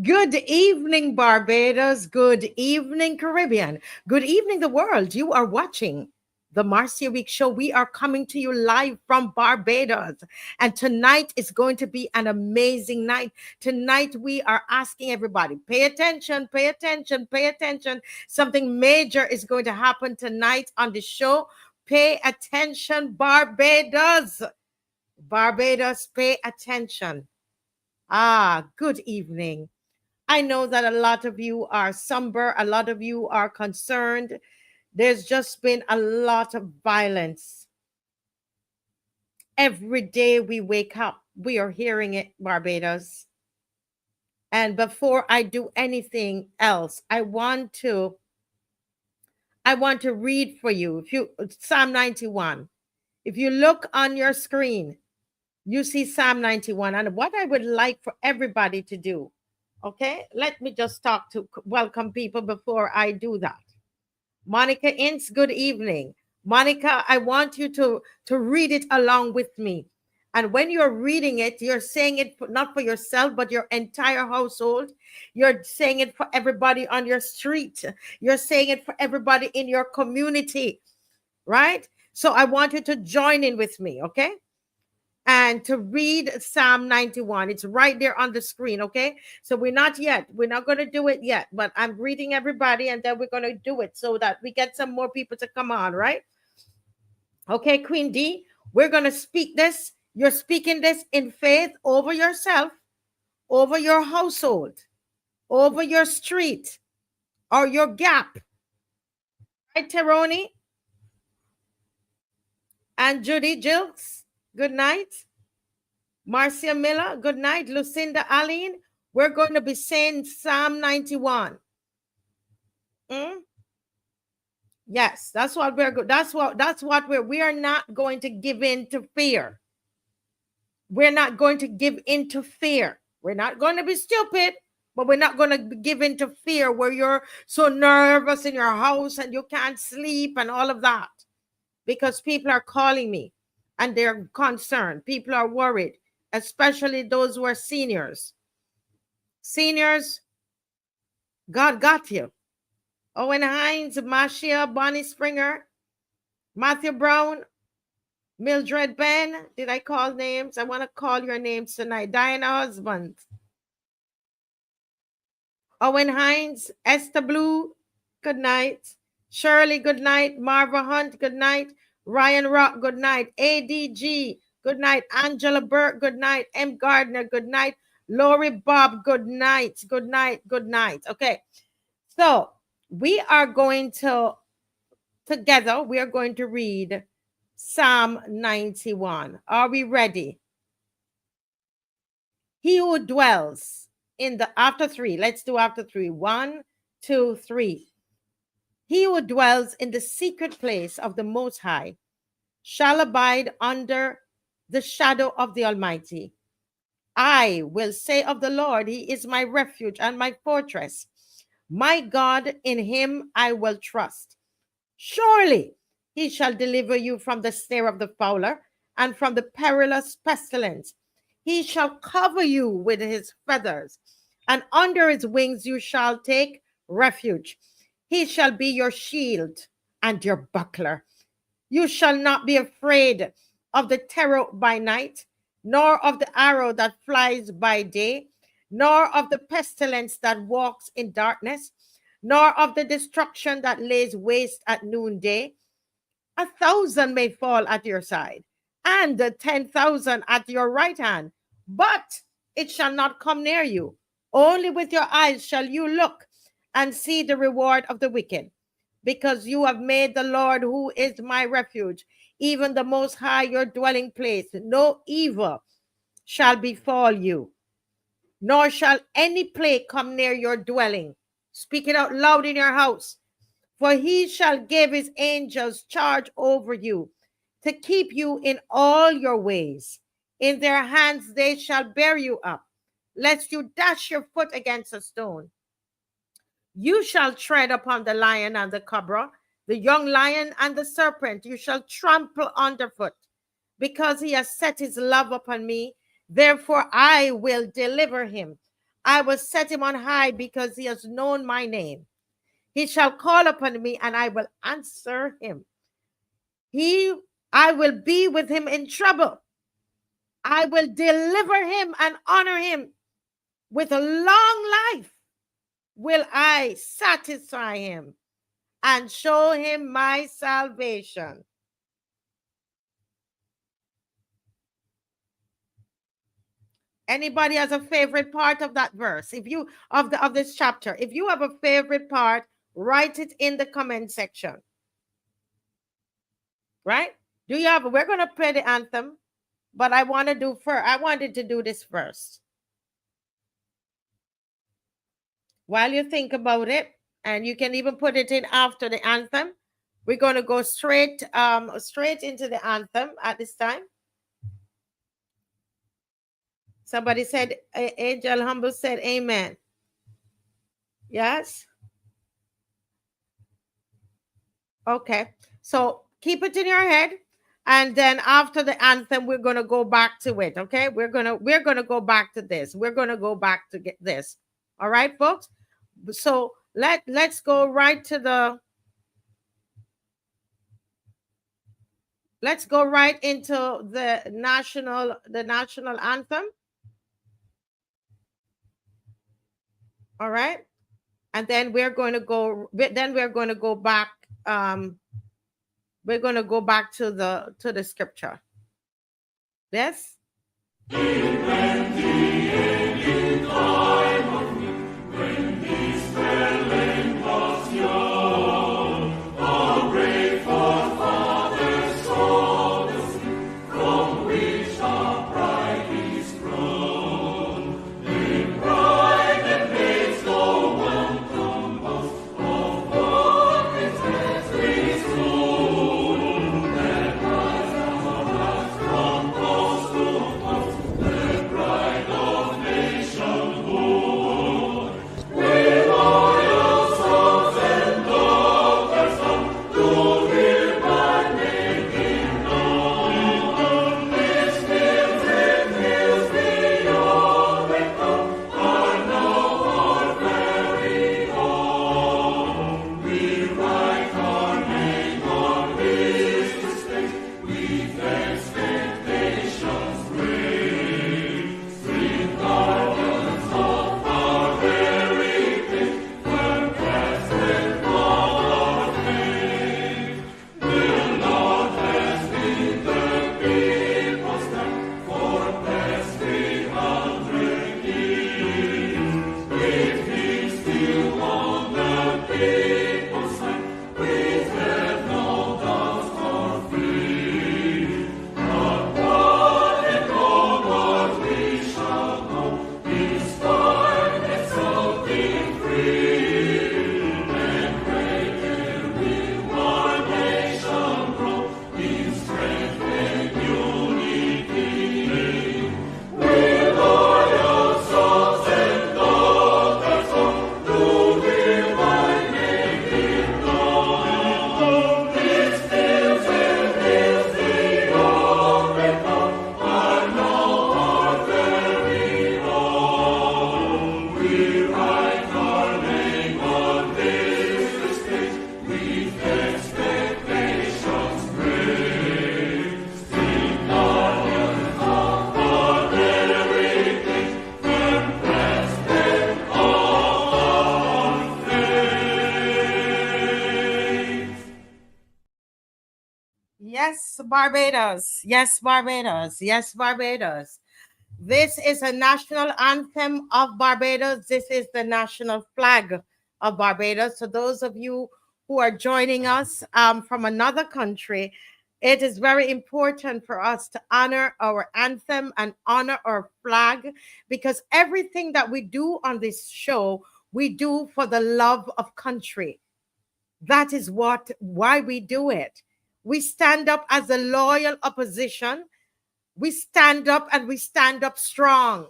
Good evening, Barbados. Good evening, Caribbean. Good evening, the world. You are watching the Marcia Week Show. We are coming to you live from Barbados. And tonight is going to be an amazing night. Tonight, we are asking everybody, pay attention, pay attention, pay attention. Something major is going to happen tonight on the show. Pay attention, Barbados. Barbados, pay attention. Good evening. I know that a lot of you are somber, a lot of you are concerned. There's just been a lot of violence. Every day we wake up, we are hearing it, Barbados. And before I do anything else, I want to read for you. Psalm 91. If you look on your screen, you see Psalm 91. And what I would like for everybody to do, okay, let me just talk to welcome people before I do that. Monica Ince, good evening. Monica, I want you to read it along with me. And when you're reading it, you're saying it not for yourself, but your entire household. You're saying it for everybody on your street. You're saying it for everybody in your community, right? So I want you to join in with me, okay? And to read Psalm 91. It's right there on the screen, okay? So we're not going to do it yet, but I'm reading everybody and then we're going to do it so that we get some more people to come on, right? Okay, Queen D, we're going to speak this. You're speaking this in faith over yourself, over your household, over your street, or your gap. Right, Teroni? And Judy Jilks, good night. Marcia Miller, good night. Lucinda Aline, we're going to be saying Psalm 91. Yes, that's what we are not going to give in to fear. We're not going to give in to fear. We're not going to be stupid, but we're not going to give in to fear where you're so nervous in your house and you can't sleep and all of that. Because people are calling me and they're concerned. People are worried, especially those who are seniors. Seniors, God got you. Owen Hines, Marcia, Bonnie Springer, Matthew Brown, Mildred Ben. Did I call names? I want to call your names tonight. Diana Husband. Owen Hines, Esther Blue, good night. Shirley, good night. Marva Hunt, good night. Ryan Rock, good night. ADG, good night. Angela Burke, good night. M. Gardner, good night. Lori Bob, good night. Good night. Good night. Okay. So we are going to, together, we are going to read Psalm 91. Are we ready? He who dwells in the, after three, let's do after three. 1, 2, 3. He who dwells in the secret place of the Most High shall abide under the shadow of the Almighty. I will say of the Lord, He is my refuge and my fortress. My God, in Him I will trust. Surely He shall deliver you from the snare of the fowler and from the perilous pestilence. He shall cover you with His feathers, and under His wings you shall take refuge. He shall be your shield and your buckler. You shall not be afraid of the terror by night, nor of the arrow that flies by day, nor of the pestilence that walks in darkness, nor of the destruction that lays waste at noonday. 1,000 may fall at your side, and 10,000 at your right hand, but it shall not come near you. Only with your eyes shall you look and see the reward of the wicked, because you have made the Lord, who is my refuge, even the Most High, your dwelling place. No evil shall befall you, nor shall any plague come near your dwelling. Speak it out loud in your house. For He shall give His angels charge over you, to keep you in all your ways. In their hands they shall bear you up, lest you dash your foot against a stone. You shall tread upon the lion and the cobra, the young lion and the serpent you shall trample underfoot. Because He has set His love upon me, therefore I will deliver him. I will set him on high because he has known my name. He shall call upon me and I will answer him. I will be with him in trouble. I will deliver him and honor him. With a long life will I satisfy him and show him my salvation. Anybody has a favorite part of that verse? If you of this chapter, if you have a favorite part, write it in the comment section. Right? Do you have? We're gonna play the anthem, but I wanted to do this first. While you think about it, and you can even put it in after the anthem. We're gonna go straight into the anthem at this time. Somebody said, Angel Humble said, amen. Yes? Okay. So keep it in your head. And then after the anthem, we're going to go back to it. Okay. We're going to go back to this. We're going to go back to get this. All right, folks. So let's go right to the, let's go right into the national anthem. All right. And then we're going to go back. We're going to go back to the scripture. Yes. Yes, Barbados. Yes, Barbados. Yes, Barbados. This is a national anthem of Barbados. This is the national flag of Barbados. So those of you who are joining us from another country, it is very important for us to honor our anthem and honor our flag, because everything that we do on this show, we do for the love of country. That is why we do it. We stand up as a loyal opposition. We stand up, and we stand up strong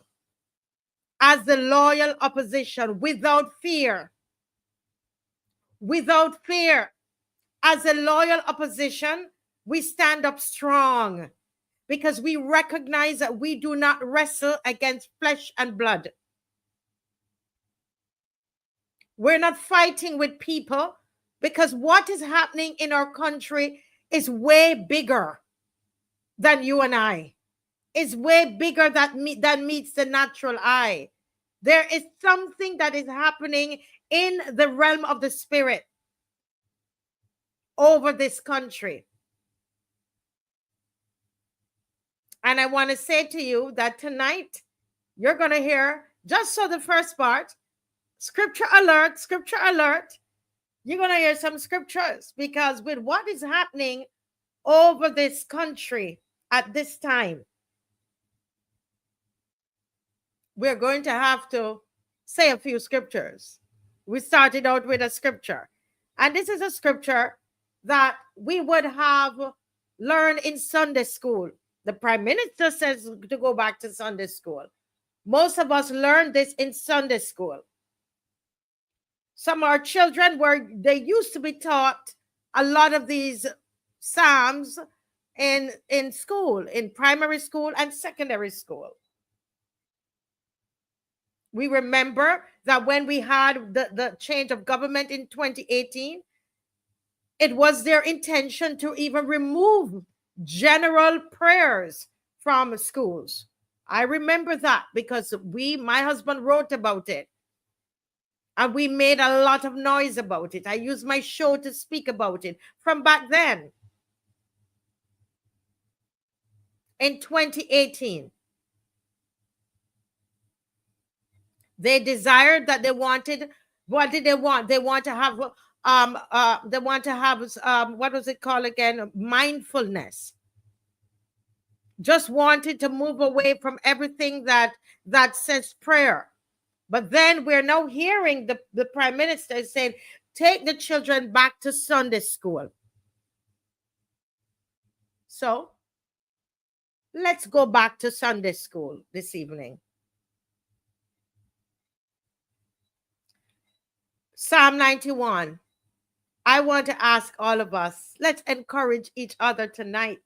as the loyal opposition without fear. Without fear. As a loyal opposition, we stand up strong because we recognize that we do not wrestle against flesh and blood. We're not fighting with people, because what is happening in our country is way bigger than you and I. It's way bigger than meets the natural eye. There is something that is happening in the realm of the spirit over this country. And I want to say to you that tonight you're going to hear, just so the first part, scripture alert, scripture alert. You're going to hear some scriptures, because with what is happening over this country at this time, we're going to have to say a few scriptures. We started out with a scripture, and this is a scripture that we would have learned in Sunday school. The Prime Minister says to go back to Sunday school. Most of us learned this in Sunday school. Some of our children they used to be taught a lot of these Psalms in school, in primary school and secondary school. We remember that when we had the change of government in 2018, it was their intention to even remove general prayers from schools. I remember that because my husband wrote about it. And we made a lot of noise about it. I used my show to speak about it from back then. In 2018, they desired that they wanted, what did they want? They want to have, what was it called again? Mindfulness. Just wanted to move away from everything that says prayer. But then we're now hearing the Prime Minister saying, take the children back to Sunday school. So let's go back to Sunday school this evening. Psalm 91. I want to ask all of us, let's encourage each other tonight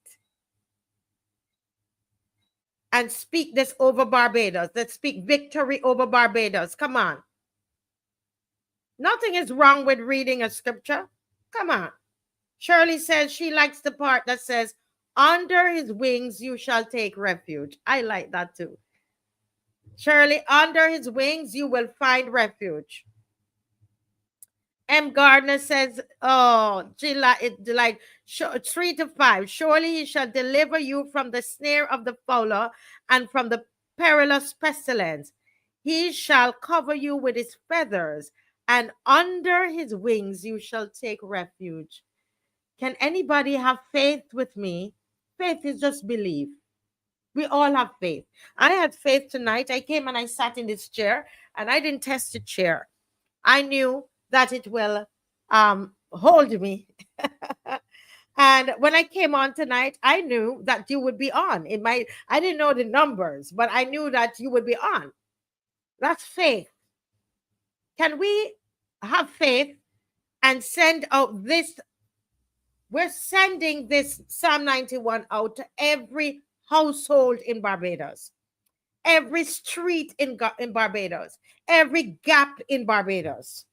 and speak this over Barbados. Let's speak victory over Barbados. Come on. Nothing is wrong with reading a scripture. Come on. Shirley says she likes the part that says, under his wings you shall take refuge. I like that too. Shirley, under his wings you will find refuge. M. Gardner says, oh, like 3 to 5. Surely he shall deliver you from the snare of the fowler and from the perilous pestilence. He shall cover you with his feathers, and under his wings you shall take refuge. Can anybody have faith with me? Faith is just belief. We all have faith. I had faith tonight. I came and I sat in this chair, and I didn't test the chair. I knew that it will hold me. And when I came on tonight, I knew that you would be on. I didn't know the numbers, but I knew that you would be on. That's faith. Can we have faith and send out this? We're sending this Psalm 91 out to every household in Barbados, every street in Barbados, every gap in Barbados.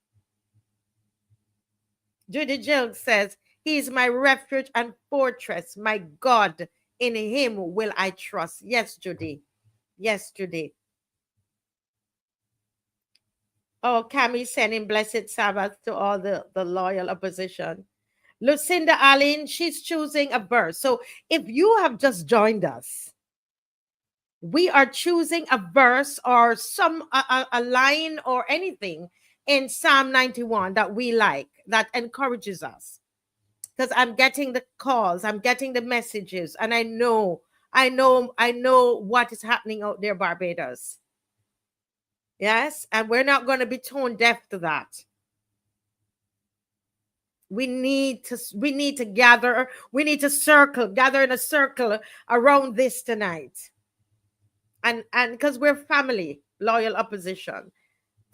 Judy Jill says, he is my refuge and fortress, my God, in him will I trust. Yes, Judy. Yes, Judy. Oh, Cammie sending blessed Sabbath to all the loyal opposition. Lucinda Allen, she's choosing a verse. So if you have just joined us, we are choosing a verse or a line or anything in Psalm 91 that we like, that encourages us. Because I'm getting the calls, I'm getting the messages, and I know what is happening out there, Barbados. Yes, and we're not going to be tone deaf to that. We need to gather, we need to gather in a circle around this tonight. And because we're family, loyal opposition.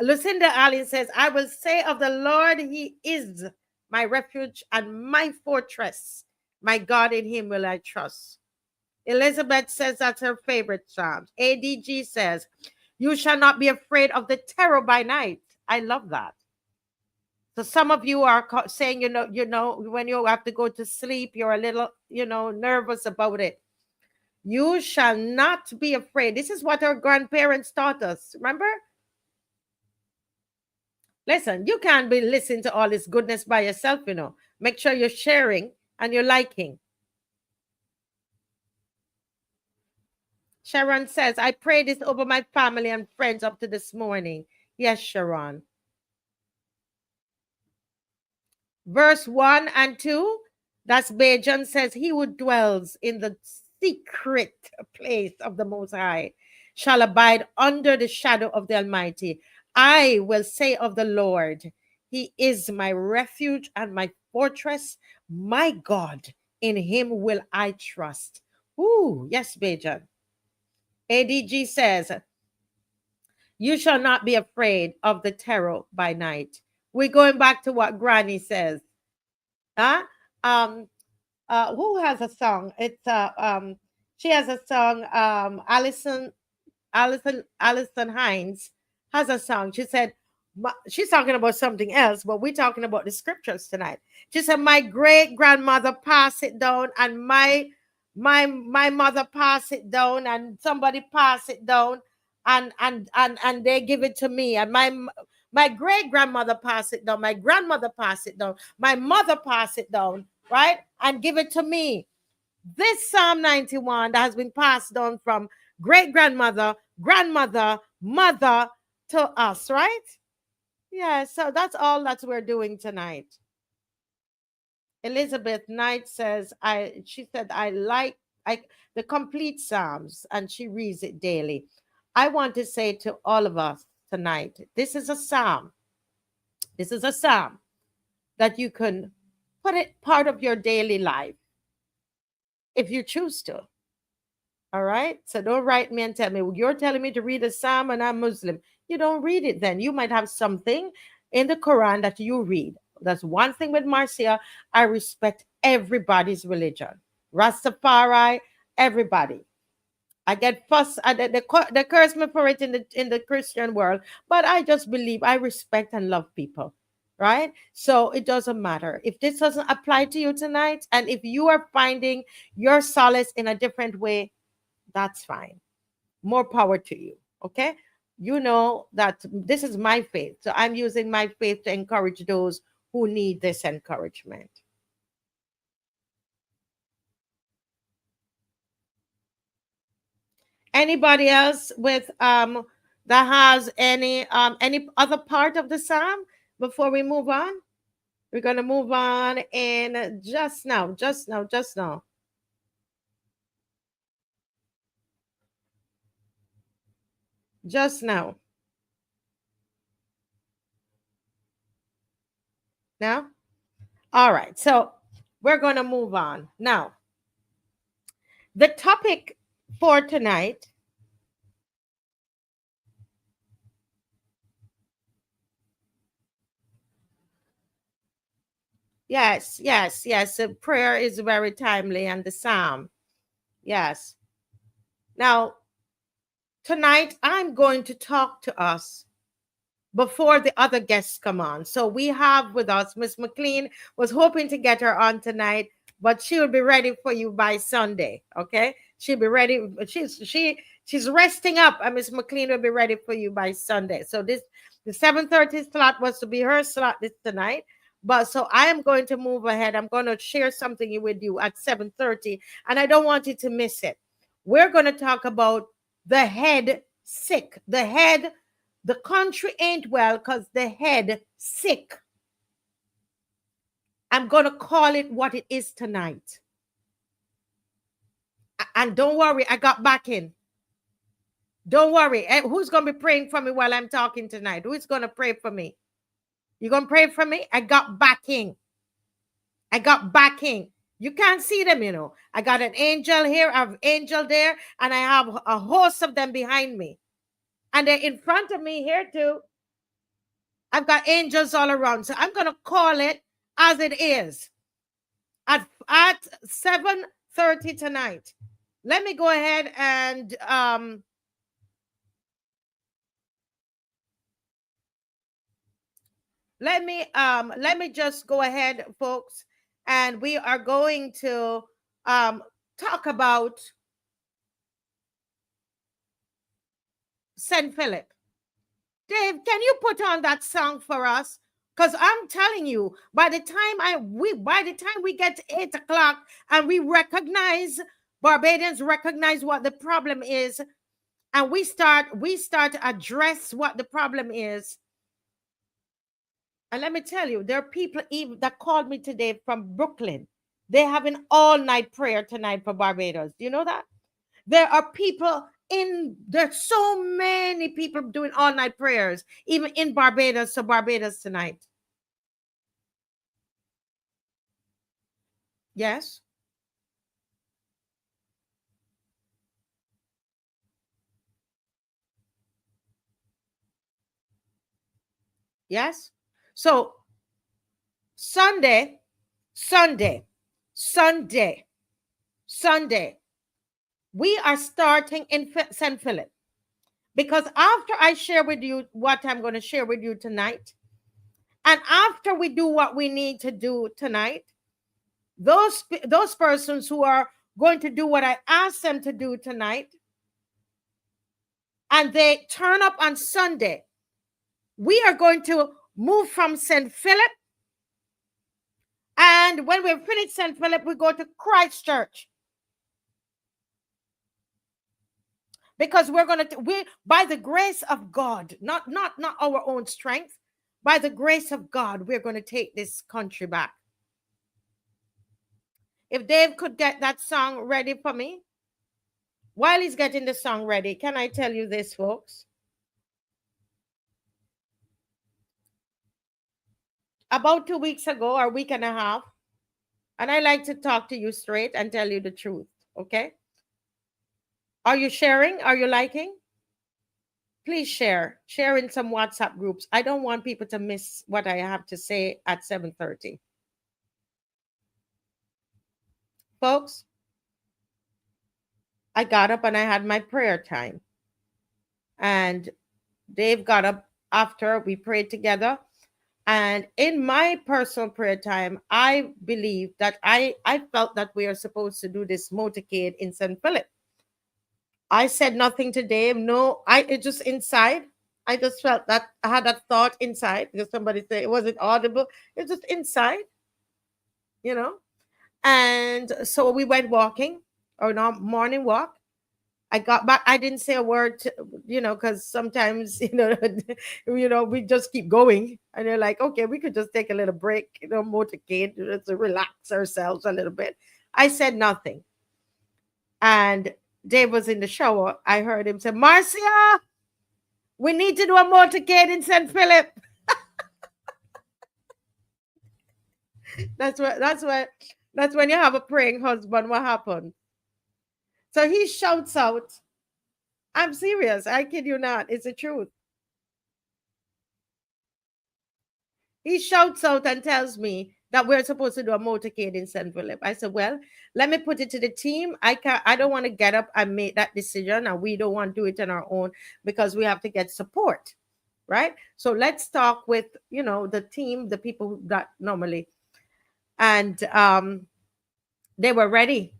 Lucinda Allen says, I will say of the Lord, he is my refuge and my fortress. My God, in him will I trust. Elizabeth says that's her favorite psalm. ADG says, you shall not be afraid of the terror by night. I love that. So some of you are saying, when you have to go to sleep, you're a little, nervous about it. You shall not be afraid. This is what our grandparents taught us. Remember? Listen, you can't be listening to all this goodness by yourself, Make sure you're sharing and you're liking. Sharon says, I pray this over my family and friends up to this morning. Yes, Sharon. Verse 1 and 2, that's Bajan says, he who dwells in the secret place of the Most High shall abide under the shadow of the Almighty. I will say of the Lord, he is my refuge and my fortress, my God, in him will I trust. Ooh, yes, Bajan. ADG says, you shall not be afraid of the terror by night. We're going back to what Granny says. Huh? Who has a song? It's she has a song. Allison Hines has a song. She said, she's talking about something else, but we're talking about the scriptures tonight. She said, my great grandmother passed it down, and my mother passed it down, and somebody passed it down, and they give it to me, and my great grandmother passed it down, my grandmother passed it down, my mother passed it down, right, and give it to me. This Psalm 91 that has been passed down from great grandmother, grandmother, mother to us, right? Yeah, so that's all that we're doing tonight. Elizabeth Knight says, she said, I like the complete Psalms, and she reads it daily. I want to say to all of us tonight, this is a Psalm. This is a Psalm that you can put it part of your daily life if you choose to. All right? So don't write me and tell me, well, you're telling me to read a Psalm and I'm Muslim. You don't read it then. You might have something in the Quran that you read. That's one thing with Marcia. I respect everybody's religion. Rastafari, everybody. I get fuss. They curse me for it in the Christian world, but I just believe, I respect and love people, right? So it doesn't matter if this doesn't apply to you tonight, and if you are finding your solace in a different way, that's fine. More power to you. Okay, you know that this is my faith, so I'm using my faith to encourage those who need this encouragement. Anybody else with that has any other part of the Psalm before we move on? We're gonna move on in just now. Now? All right, so we're gonna move on. Now, the topic for tonight yes. Prayer is very timely, and the Psalm. Yes. Now, tonight I'm going to talk to us before the other guests come on. So we have with us Miss McLean. Was hoping to get her on tonight, but she will be ready for you by Sunday. Okay, she'll be ready. She's resting up, and Miss McLean will be ready for you by Sunday. So the 7:30 slot was to be her slot this tonight. But so I am going to move ahead. I'm going to share something with you at 7:30, and I don't want you to miss it. We're going to talk about the head sick. The country ain't well because the head sick. I'm going to call it what it is tonight. And don't worry, I got back in. Don't worry. Who's going to be praying for me while I'm talking tonight? Who's going to pray for me? You going to pray for me? I got backing. You can't see them, I got an angel here, I have an angel there, and I have a host of them behind me. And they're in front of me here too. I've got angels all around. So I'm going to call it as it is at 7:30 tonight. Let me go ahead and let me just go ahead, folks, and we are going to talk about St. Philip. Dave, can you put on that song for us? Because I'm telling you, by the time we get to 8 o'clock and we recognize, Barbadians recognize what the problem is, and we start to address what the problem is. And let me tell you, there are people even that called me today from Brooklyn. They have an all-night prayer tonight for Barbados. Do you know that? There are people there's so many people doing all-night prayers, even in Barbados, so Barbados tonight. Yes. Yes. So Sunday, Sunday, Sunday, Sunday, we are starting in St. Philip. Because after I share with you what I'm going to share with you tonight, and after we do what we need to do tonight, those persons who are going to do what I asked them to do tonight, and they turn up on Sunday, we are going to move from St. Philip, and when we've finished St. Philip, we go to Christchurch. Because we're going to, by the grace of God, not our own strength, by the grace of God, we're going to take this country back. If Dave could get that song ready for me. While he's getting the song ready, can I tell you this, folks? About 2 weeks ago, or a week and a half, and I like to talk to you straight and tell you the truth, okay? Are you sharing? Are you liking? Please share. Share in some WhatsApp groups. I don't want people to miss what I have to say at 7:30. Folks, I got up and I had my prayer time. And Dave got up after we prayed together. And in my personal prayer time, I believe that I felt that we are supposed to do this motorcade in St. Philip. I said nothing to Dave. No, it just inside. I just felt that I had that thought inside because somebody said it wasn't audible. It's just inside, you know. And so we went walking, or not morning walk. I got back. I didn't say a word, because sometimes, we just keep going, and they're like, okay, we could just take a little break, motorcade, just to relax ourselves a little bit. I said nothing, and Dave was in the shower. I heard him say, "Marcia, we need to do a motorcade in St. Philip." That's when you have a praying husband. What happened? So he shouts out. I'm serious. I kid you not. It's the truth. He shouts out and tells me that we're supposed to do a motorcade in St. Philip. I said, well, let me put it to the team. I don't want to get up and make that decision, and we don't want to do it on our own because we have to get support, right? So let's talk with, the team, the people that normally, and they were ready.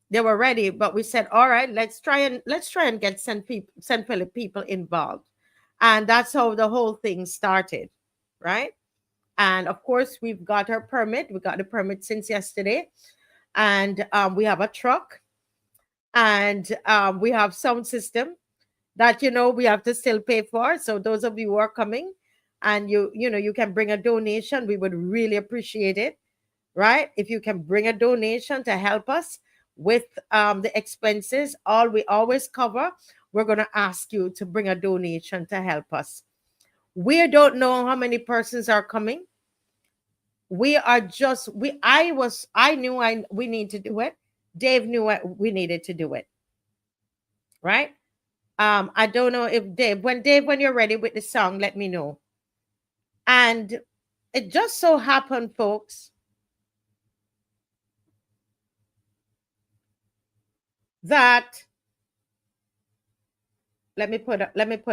They were ready, but we said, all right, let's try and get St. Philip people involved. And that's how the whole thing started, right? And of course, we've got our permit. We got the permit since yesterday. And we have a truck. And we have sound system that, we have to still pay for. So those of you who are coming and you can bring a donation, we would really appreciate it, right? If you can bring a donation to help us with the expenses, we always cover, we're going to ask you to bring a donation to help us. We don't know how many persons are coming. We need to do it. Dave knew we needed to do it. Right? I don't know if Dave, when you're ready with the song, let me know. And it just so happened, folks, that let me put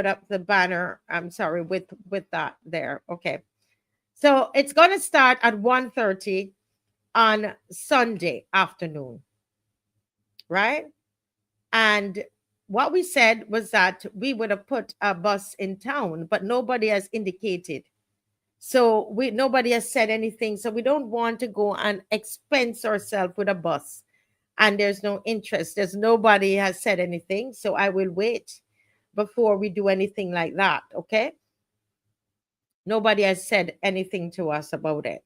up the banner. I'm sorry, with that there. Okay. So it's going to start at 1:30 on Sunday afternoon, right? And what we said was that we would have put a bus in town, but nobody has indicated. So nobody has said anything. So we don't want to go and expense ourselves with a bus. And there's no interest. There's nobody has said anything. So I will wait before we do anything like that. Okay. Nobody has said anything to us about it.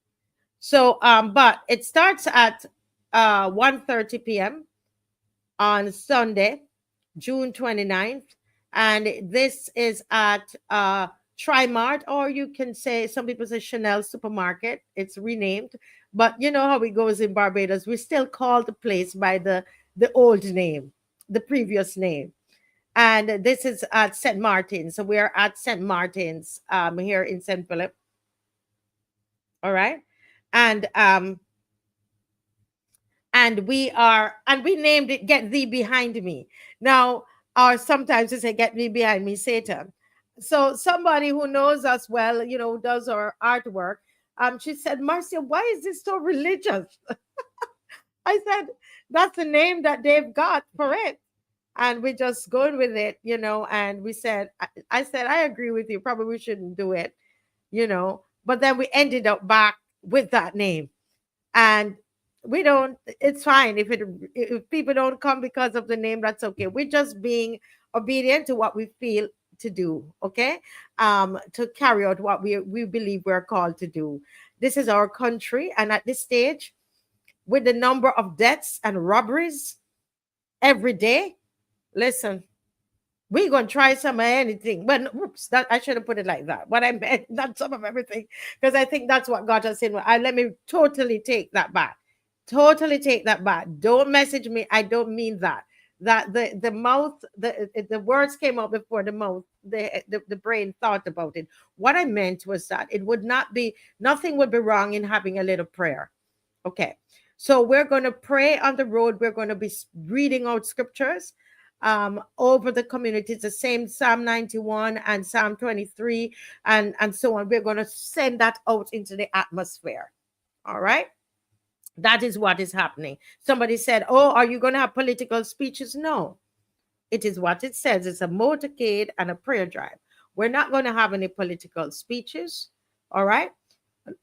So but it starts at 1:30 p.m. on Sunday, June 29th. And this is at Trimart, or you can say, some people say Chanel Supermarket. It's renamed. But you know how it goes in Barbados. We still call the place by the old name, the previous name. And this is at St. Martin's. So we're at St. Martin's here in St. Philip. All right. And we named it Get Thee Behind Me. Now, or sometimes they say Get Thee Behind Me, Satan. So somebody who knows us well, does our artwork, she said, Marcia, why is this so religious? I said, that's the name that they've got for it. And we're just going with it, and we said, I said, I agree with you. Probably we shouldn't do it, but then we ended up back with that name. And we don't, it's fine if people don't come because of the name, that's okay. We're just being obedient to what we feel to do, okay? To carry out what we believe we're called to do. This is our country, and at this stage, with the number of deaths and robberies every day, listen, we're gonna try some of anything. But oops, that I should have put it like that. What I meant, not some of everything, because I think that's what God has said. Let me totally take that back. Totally take that back. Don't message me. I don't mean that. That the mouth, the words came out before the mouth. The brain thought about it. What I meant was that it would not be, nothing would be wrong in having a little prayer. Okay. So we're going to pray on the road. We're going to be reading out scriptures over the community. It's the same Psalm 91 and Psalm 23 and so on. We're going to send that out into the atmosphere. All right. That is what is happening. Somebody said, oh, are you going to have political speeches? No, it is what it says. It's a motorcade and a prayer drive. We're not going to have any political speeches. All right.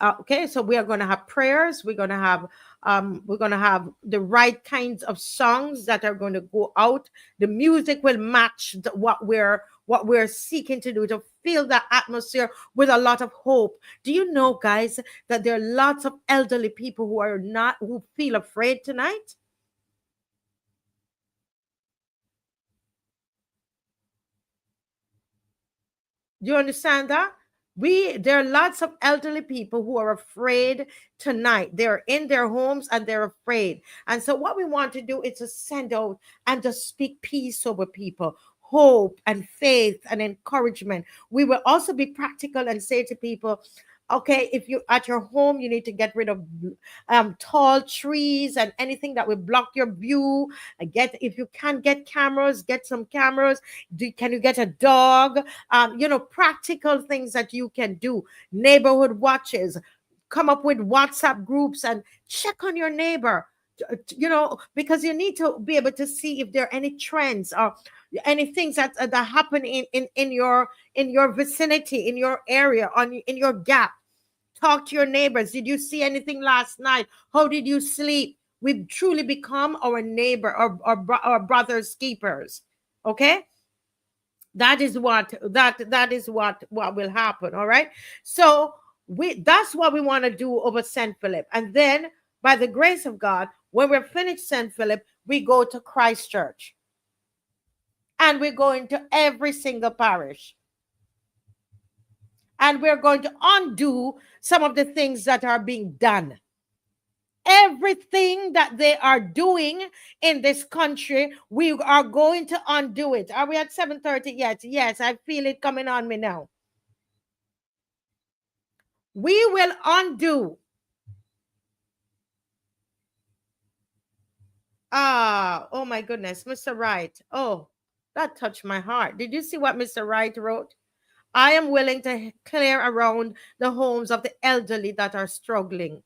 Okay, so we are going to have prayers. We're going to have the right kinds of songs that are going to go out. The music will match what we're seeking to do, to fill that atmosphere with a lot of hope. Do you know, guys, that there are lots of elderly people who feel afraid tonight? Do you understand that? There are lots of elderly people who are afraid tonight. They're in their homes and they're afraid. And so what we want to do is to send out and to speak peace over people, hope and faith and encouragement. We will also be practical and say to people, okay, if you at your home, you need to get rid of tall trees and anything that will block your view. If you can't get cameras, get some cameras. Can you get a dog? Practical things that you can do. Neighborhood watches. Come up with WhatsApp groups and check on your neighbor. Because you need to be able to see if there are any trends or any things that happen in your vicinity, in your area, in your gap. Talk to your neighbors. Did you see anything last night? How did you sleep? We've truly become our neighbor or our brother's keepers. Okay, that is what will happen. All right. So that's what we want to do over St. Philip, and then by the grace of God, when we're finished St. Philip, we go to Christchurch, and we're going to every single parish. And we're going to undo some of the things that are being done. Everything that they are doing in this country, we are going to undo it. Are we at 7:30 yet? Yes, I feel it coming on me now. We will undo. Oh my goodness, Mr. Wright. Oh, that touched my heart. Did you see what Mr. Wright wrote? I am willing to clear around the homes of the elderly that are struggling.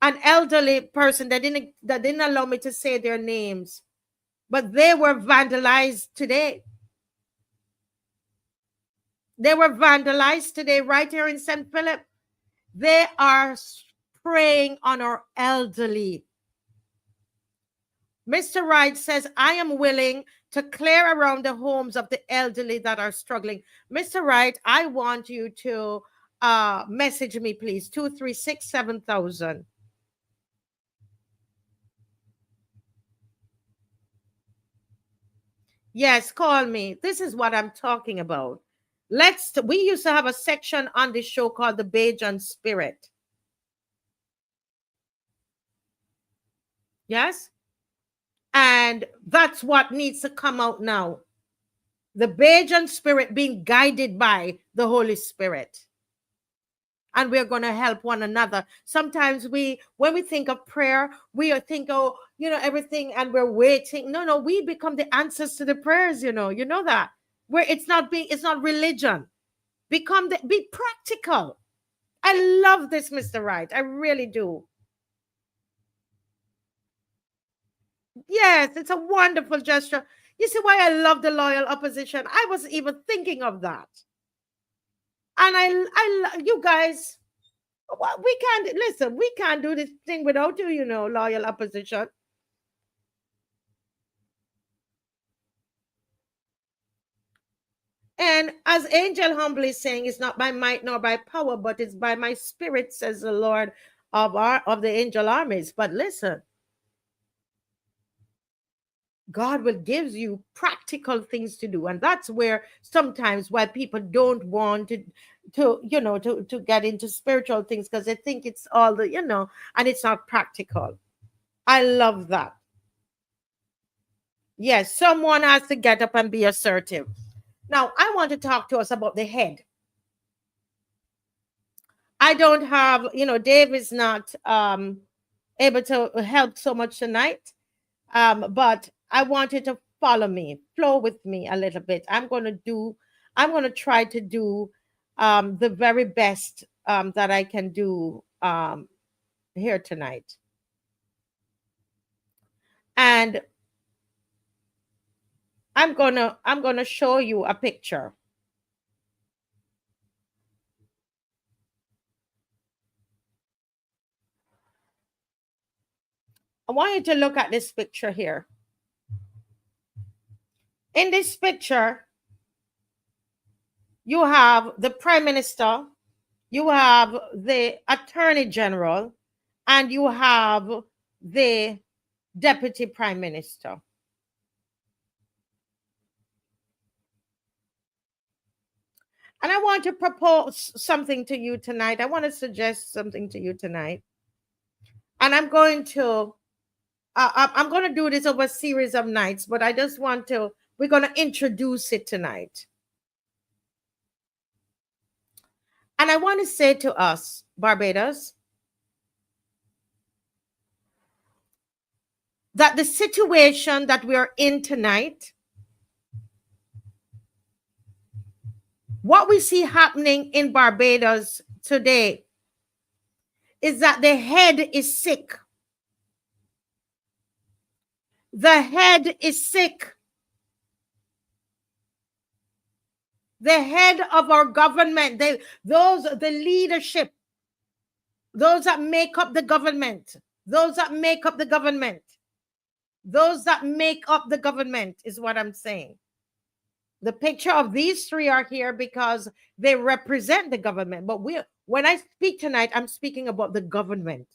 An elderly person that didn't allow me to say their names, but they were vandalized today. They were vandalized today right here in St. Philip. They are preying on our elderly. Mr. Wright says, I am willing to clear around the homes of the elderly that are struggling. Mr. Wright, I want you to message me, please. 236-7000. Yes, call me. This is what I'm talking about. We used to have a section on this show called the Bajan Spirit. Yes? And that's what needs to come out now. The Bajan Spirit being guided by the Holy Spirit. And we're going to help one another. Sometimes when we think of prayer, we think, oh, everything, and we're waiting. No, we become the answers to the prayers, you know that. Where it's not religion. Be practical. I love this, Mr. Wright. I really do. Yes, it's a wonderful gesture. You see why I love the loyal opposition? I was even thinking of that. And you guys, we can't do this thing without you, loyal opposition. And as Angel humbly saying, it's not by might nor by power, but it's by my spirit, says the Lord of the angel armies. But listen, God will give you practical things to do. And that's where sometimes why people don't want to get into spiritual things, because they think it's all and it's not practical. I love that. Yes, someone has to get up and be assertive. Now, I want to talk to us about the head. I don't have, Dave is not able to help so much tonight. But I want you to flow with me a little bit. I'm going to try to do the very best that I can do here tonight. And I'm gonna show you a picture. I want you to look at this picture here. In this picture, you have the Prime Minister, you have the Attorney General, and you have the Deputy Prime Minister. And I want to propose something to you tonight. I want to suggest something to you tonight. And I'm going to do this over a series of nights, but we're going to introduce it tonight. And I want to say to us, Barbados, that the situation that we are in tonight, what we see happening in Barbados today, is that the head is sick. The head is sick. The head of our government, the leadership, those that make up the government, is what I'm saying. The picture of these three are here because they represent the government. But when I speak tonight, I'm speaking about the government.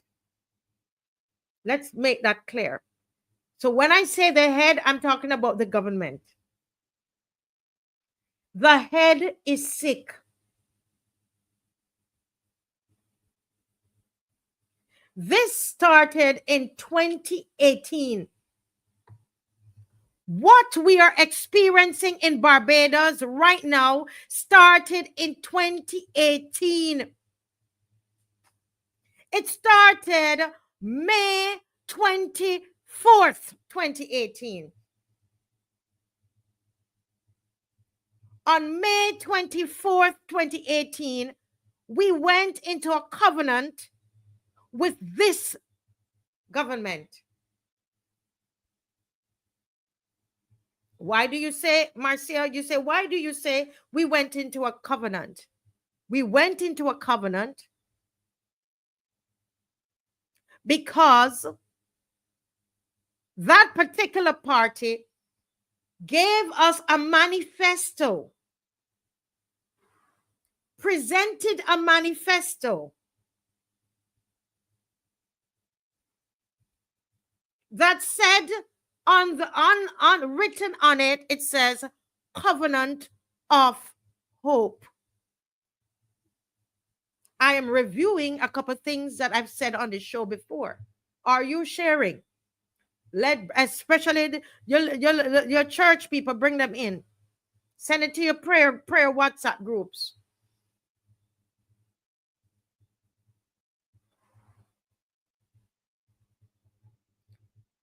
Let's make that clear. So when I say the head, I'm talking about the government. The head is sick. This started in 2018. What we are experiencing in Barbados right now started in 2018. It started May 24th, 2018. On May 24th, 2018, we went into a covenant with this government. Why do you say, Marcia, you say, why do you say we went into a covenant? We went into a covenant because that particular party gave us a manifesto, presented a manifesto that said written on it, it says Covenant of Hope. I am reviewing a couple things that I've said on the show before. Are you sharing? Especially your church people, bring them in. Send it to your prayer WhatsApp groups.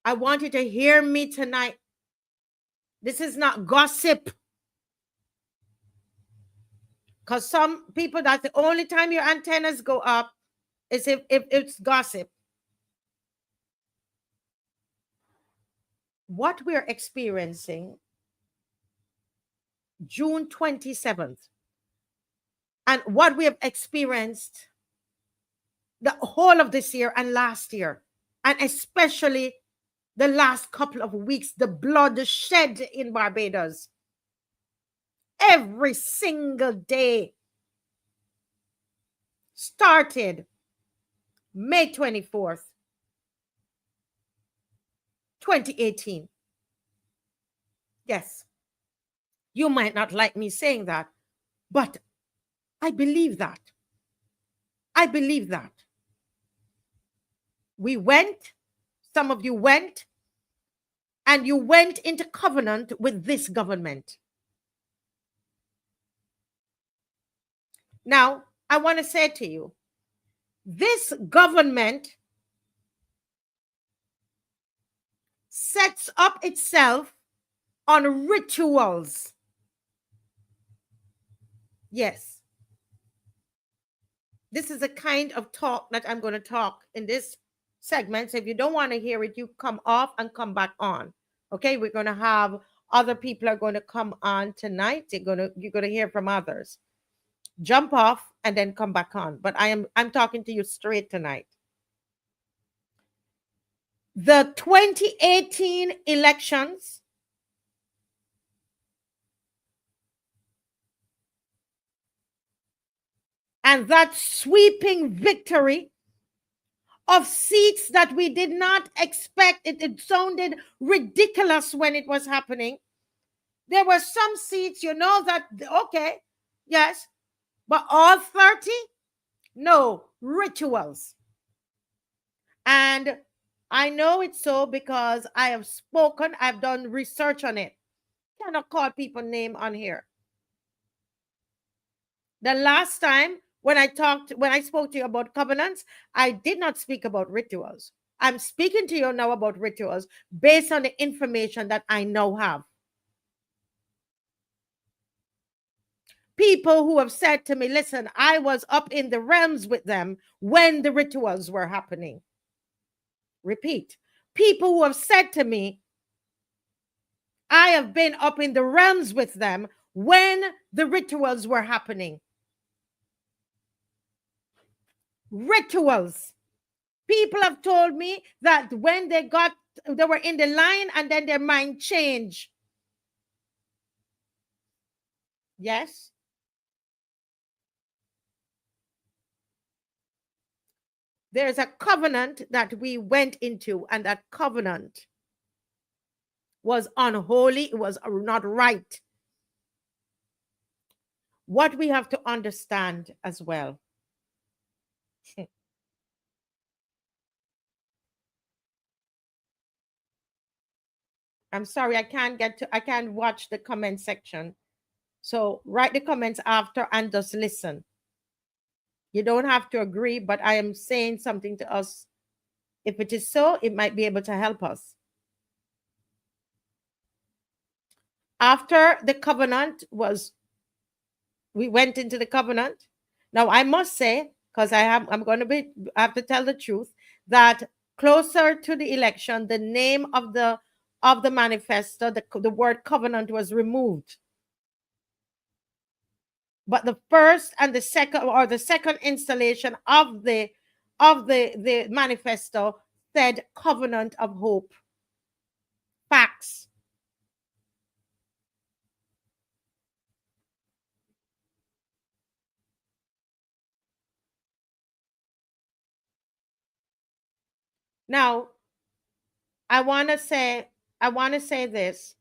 I want you to hear me tonight. This is not gossip. Because some people, that's the only time your antennas go up is if it's gossip. What we're experiencing June 27th and what we have experienced the whole of this year and last year, and especially the last couple of weeks, the blood shed in Barbados every single day started May 24th, 2018. Yes, you might not like me saying that, but I believe that. I believe that. We went, some of you went, and you went into covenant with this government. Now, I want to say to you, this government sets up itself on rituals. Yes. This is a kind of talk that I'm going to talk in this segment. So if you don't want to hear it, you come off and come back on. Okay, we're going to have other people are going to come on tonight. You're going to hear from others. Jump off and then come back on. But I'm talking to you straight tonight. The 2018 elections and that sweeping victory of seats that we did not expect. It sounded ridiculous when it was happening. There were some seats, you know, that, okay, yes, but all 30? No, rituals. And I know it's so because I have spoken, I've done research on it. Cannot call people name on here. The last time when I spoke to you about covenants, I did not speak about rituals. I'm speaking to you now about rituals based on the information that I now have. People who have said to me, listen, I was up in the realms with them when the rituals were happening. Repeat. People who have said to me, I have been up in the realms with them when the rituals were happening. Rituals. People have told me that when they were in the line and then their mind changed. Yes. There's a covenant that we went into, and that covenant was unholy. It was not right. What we have to understand as well. I'm sorry, I can't watch the comment section. So write the comments after and just listen. You don't have to agree, but I am saying something to us. If it is so, it might be able to help us. After the covenant was We went into the covenant. Now I must say, because I'm going to have to tell the truth, that closer to the election, the name of the manifesto, the word covenant was removed. But the first and the second, or the second installation of the manifesto said covenant of hope. Facts. Now, I want to say this.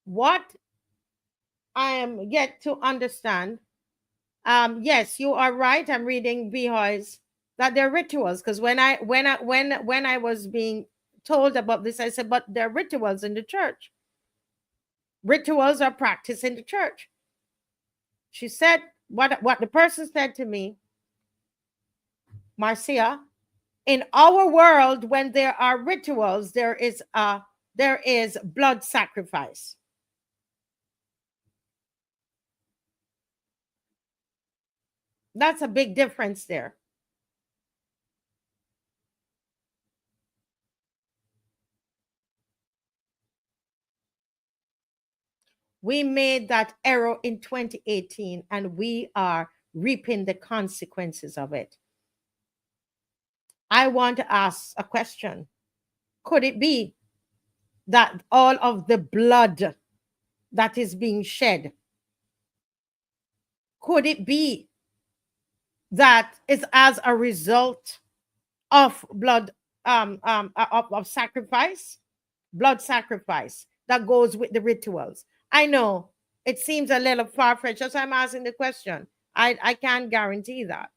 What I am yet to understand. Yes, you are right. I'm reading Behoy's that they're rituals, because when I was being told about this, I said, but they're rituals in the church. Rituals are practiced in the church. She said, what the person said to me, Marcia, in our world, when there are rituals, there is blood sacrifice. That's a big difference there. We made that error in 2018, and we are reaping the consequences of it. I want to ask a question. Could it be that all of the blood that is being shed, could it be that is as a result of blood of sacrifice, blood sacrifice that goes with the rituals? I know it seems a little far-fetched, as I'm asking the question. I can't guarantee that.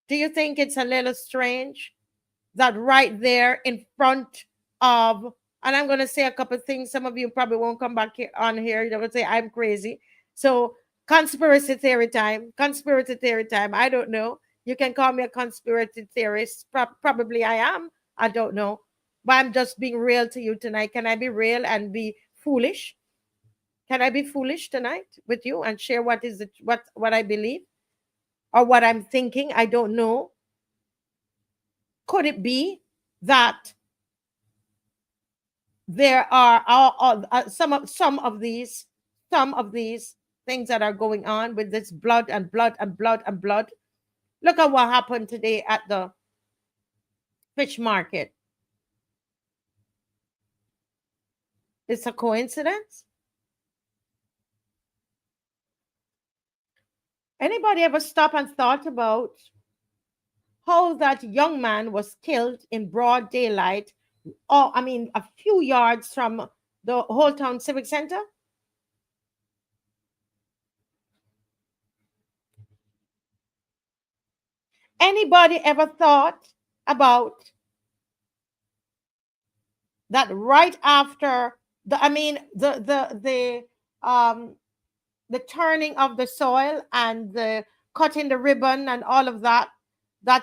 Do you think it's a little strange that right there in front of, and I'm going to say a couple of things, some of you probably won't come back on here, they're going to say I'm crazy. So conspiracy theory time, I don't know. You can call me a conspiracy theorist. Probably I am. I don't know. But I'm just being real to you tonight. Can I be real and be foolish? Can I be foolish tonight with you and share what I believe or what I'm thinking? I don't know. Could it be that there are some of these things that are going on with this blood and blood and blood and blood? Look at what happened today at the fish market. It's a coincidence? Anybody ever stop and thought about how that young man was killed in broad daylight, or a few yards from the Whole Town Civic Center? Anybody ever thought about that right after the turning of the soil and the cutting the ribbon and all of that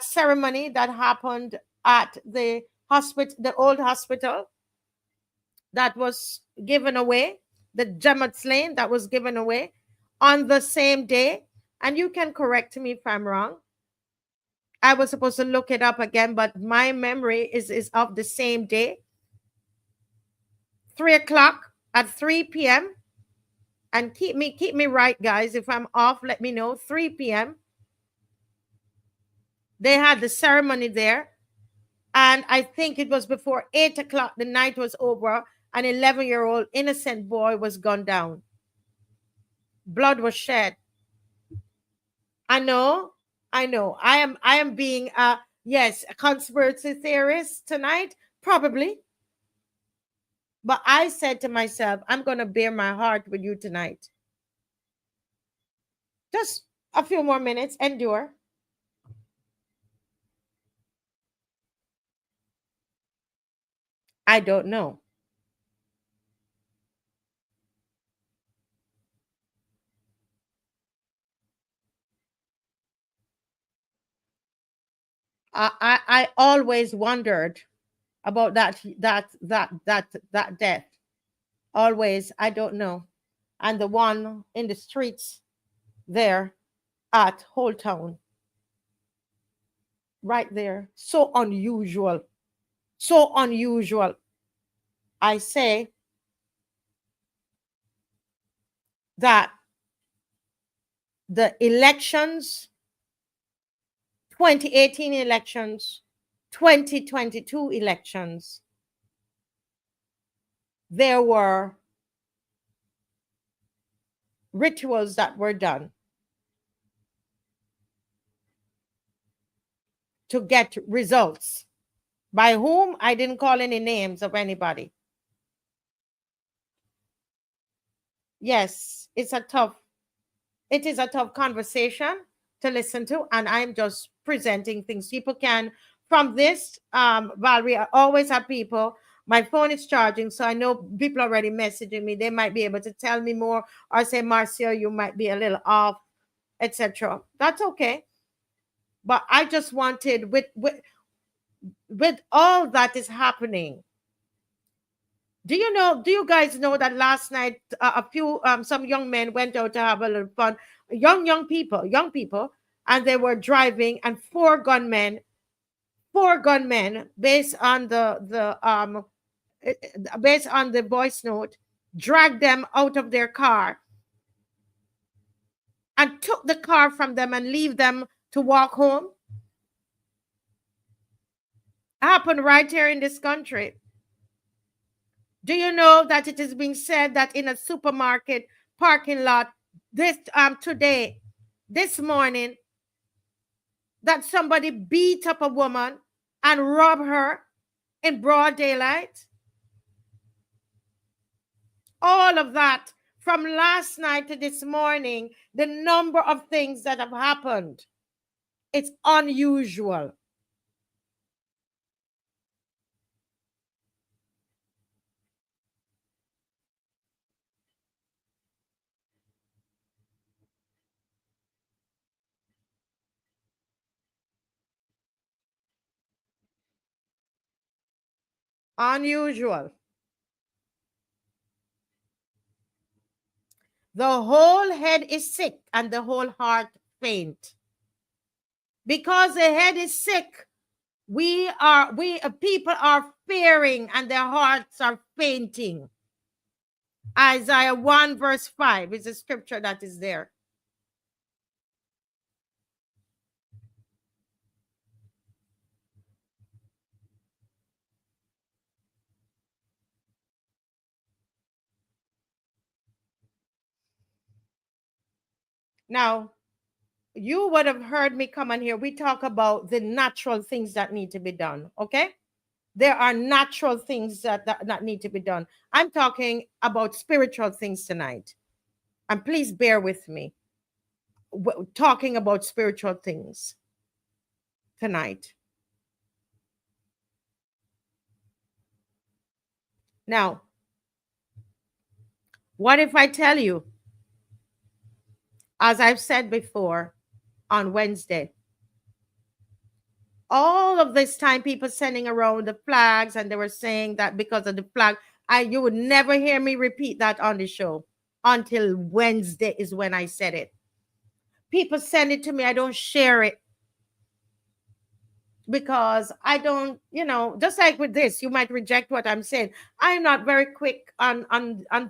ceremony that happened at the hospital, the old hospital that was given away, the Gemma's Lane that was given away on the same day? And you can correct me if I'm wrong. I was supposed to look it up again, but my memory is of the same day. 3 o'clock at 3 p.m. And keep me right, guys. If I'm off, let me know. 3 p.m. They had the ceremony there. And I think it was before 8 o'clock, the night was over. An 11-year-old innocent boy was gunned down. Blood was shed. I know. I am being yes, a conspiracy theorist tonight, probably. But I said to myself, I'm going to bear my heart with you tonight. Just a few more minutes, endure. I don't know. I always wondered about that death. always, I don't know. And the one in the streets there at Whole Town, right there. So unusual. So unusual. I say that the elections, 2018 elections, 2022 elections, there were rituals that were done to get results. By whom? I didn't call any names of anybody. Yes, it is a tough conversation to listen to, and I'm just presenting things. People can, from this, Valerie, I always have people. My phone is charging, so I know people already messaging me. They might be able to tell me more or say, Marcia, you might be a little off, etc. That's okay. But I just wanted, with all that is happening, do you guys know that last night some young men went out to have a little fun, young people, and they were driving, and four gunmen, based on the voice note, dragged them out of their car and took the car from them and leave them to walk home. Happened right here in this country. Do you know that it is being said that in a supermarket parking lot this morning, that somebody beat up a woman and robbed her in broad daylight? All of that from last night to this morning, the number of things that have happened, it's unusual. Unusual. The whole head is sick and the whole heart faint. Because the head is sick, people are fearing and their hearts are fainting. Isaiah 1 verse 5 is a scripture that is there. Now, you would have heard me come on here. We talk about the natural things that need to be done, okay? There are natural things that need to be done. I'm talking about spiritual things tonight. And please bear with me. We're talking about spiritual things tonight. Now, what if I tell you, as I've said before on Wednesday, all of this time people sending around the flags, and they were saying that because of the flag, you would never hear me repeat that on the show until Wednesday is when I said it. People send it to me, I don't share it because I don't, just like with this, you might reject what I'm saying. I'm not very quick on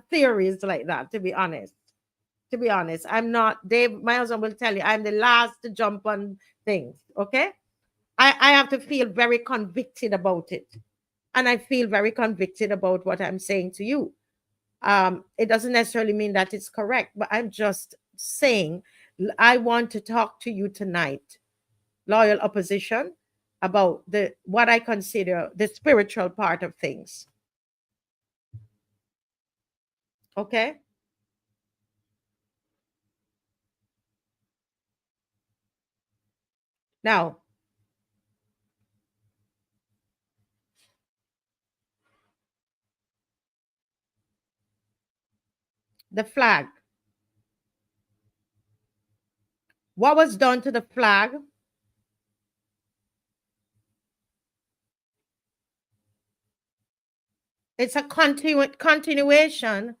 theories like that, to be honest. I'm not. Dave, my husband will tell you, I'm the last to jump on things, okay? I have to feel very convicted about it. And I feel very convicted about what I'm saying to you. It doesn't necessarily mean that it's correct, but I'm just saying, I want to talk to you tonight, loyal opposition, about what I consider the spiritual part of things. Okay? Now, the flag. What was done to the flag? It's a continuation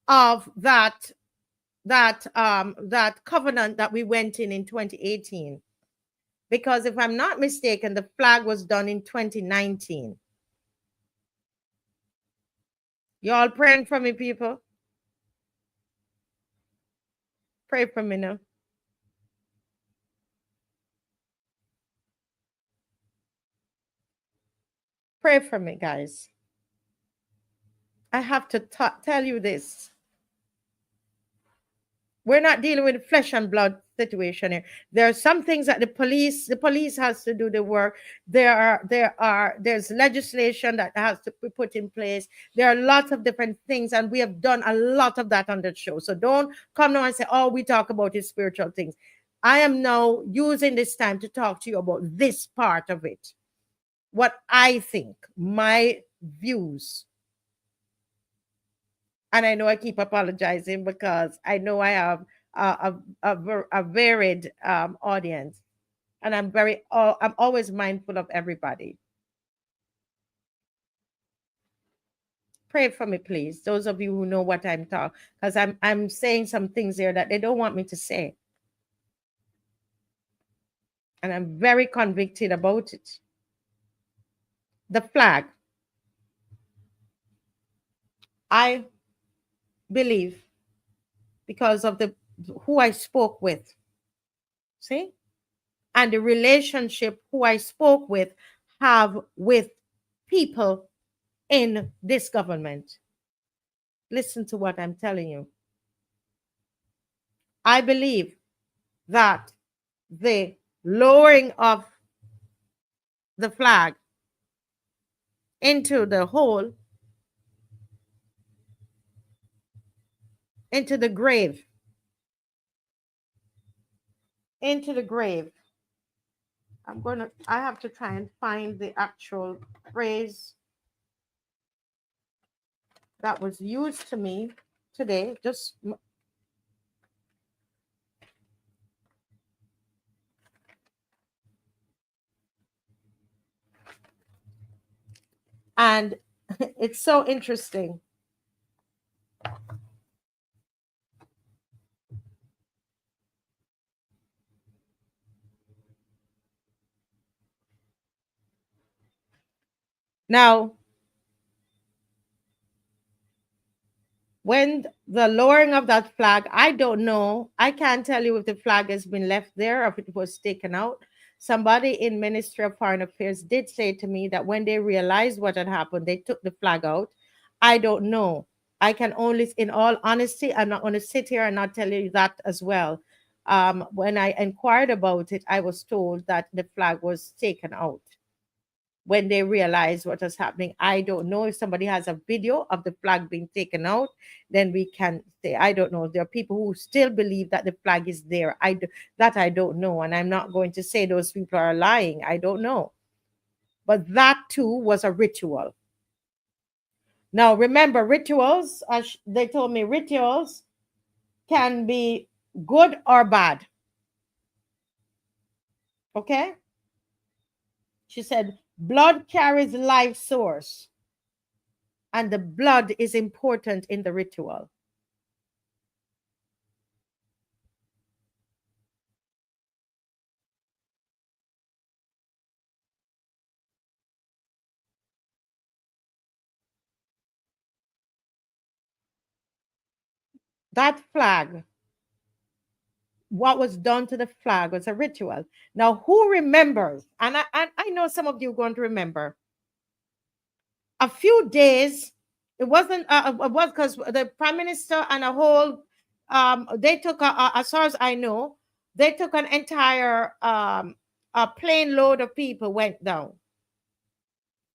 of that covenant that we went in 2018. Because if I'm not mistaken, the flag was done in 2019. Y'all praying for me, people? Pray for me now. Pray for me, guys. I have to tell you this. We're not dealing with flesh and blood situation here. There are some things that the police has to do the work. There's legislation that has to be put in place. There are lots of different things, and we have done a lot of that on the show. So don't come now and say, oh, we talk about these spiritual things. I am now using this time to talk to you about this part of it. What I think, my views. And I know I keep apologizing because I know I have a varied audience, and I'm always mindful of everybody. Pray for me, please. Those of you who know what I'm talking, because I'm saying some things here that they don't want me to say, and I'm very convicted about it. The flag. I believe because of who I spoke with. See? And the relationship who I spoke with have with people in this government. Listen to what I'm telling you. I believe that the lowering of the flag into the hole, into the grave, I have to try and find the actual phrase that was used to me today. And it's so interesting. Now, when the lowering of that flag, I don't know. I can't tell you if the flag has been left there or if it was taken out. Somebody in Ministry of Foreign Affairs did say to me that when they realized what had happened, they took the flag out. I don't know. I can only, in all honesty, I'm not going to sit here and not tell you that as well. When I inquired about it, I was told that the flag was taken out when they realized what was happening. I don't know if somebody has a video of the flag being taken out, then we can say, I don't know. There are people who still believe that the flag is there. I don't know. And I'm not going to say those people are lying. I don't know. But that too was a ritual. Now, remember, rituals, as they told me, rituals can be good or bad. Okay? She said, blood carries life source, and the blood is important in the ritual. That flag, what was done to the flag was a ritual. Now, who remembers? And I know some of you are going to remember. A few days, it was because the prime minister and a whole, they took, as far as I know, they took an entire a plane load of people went down.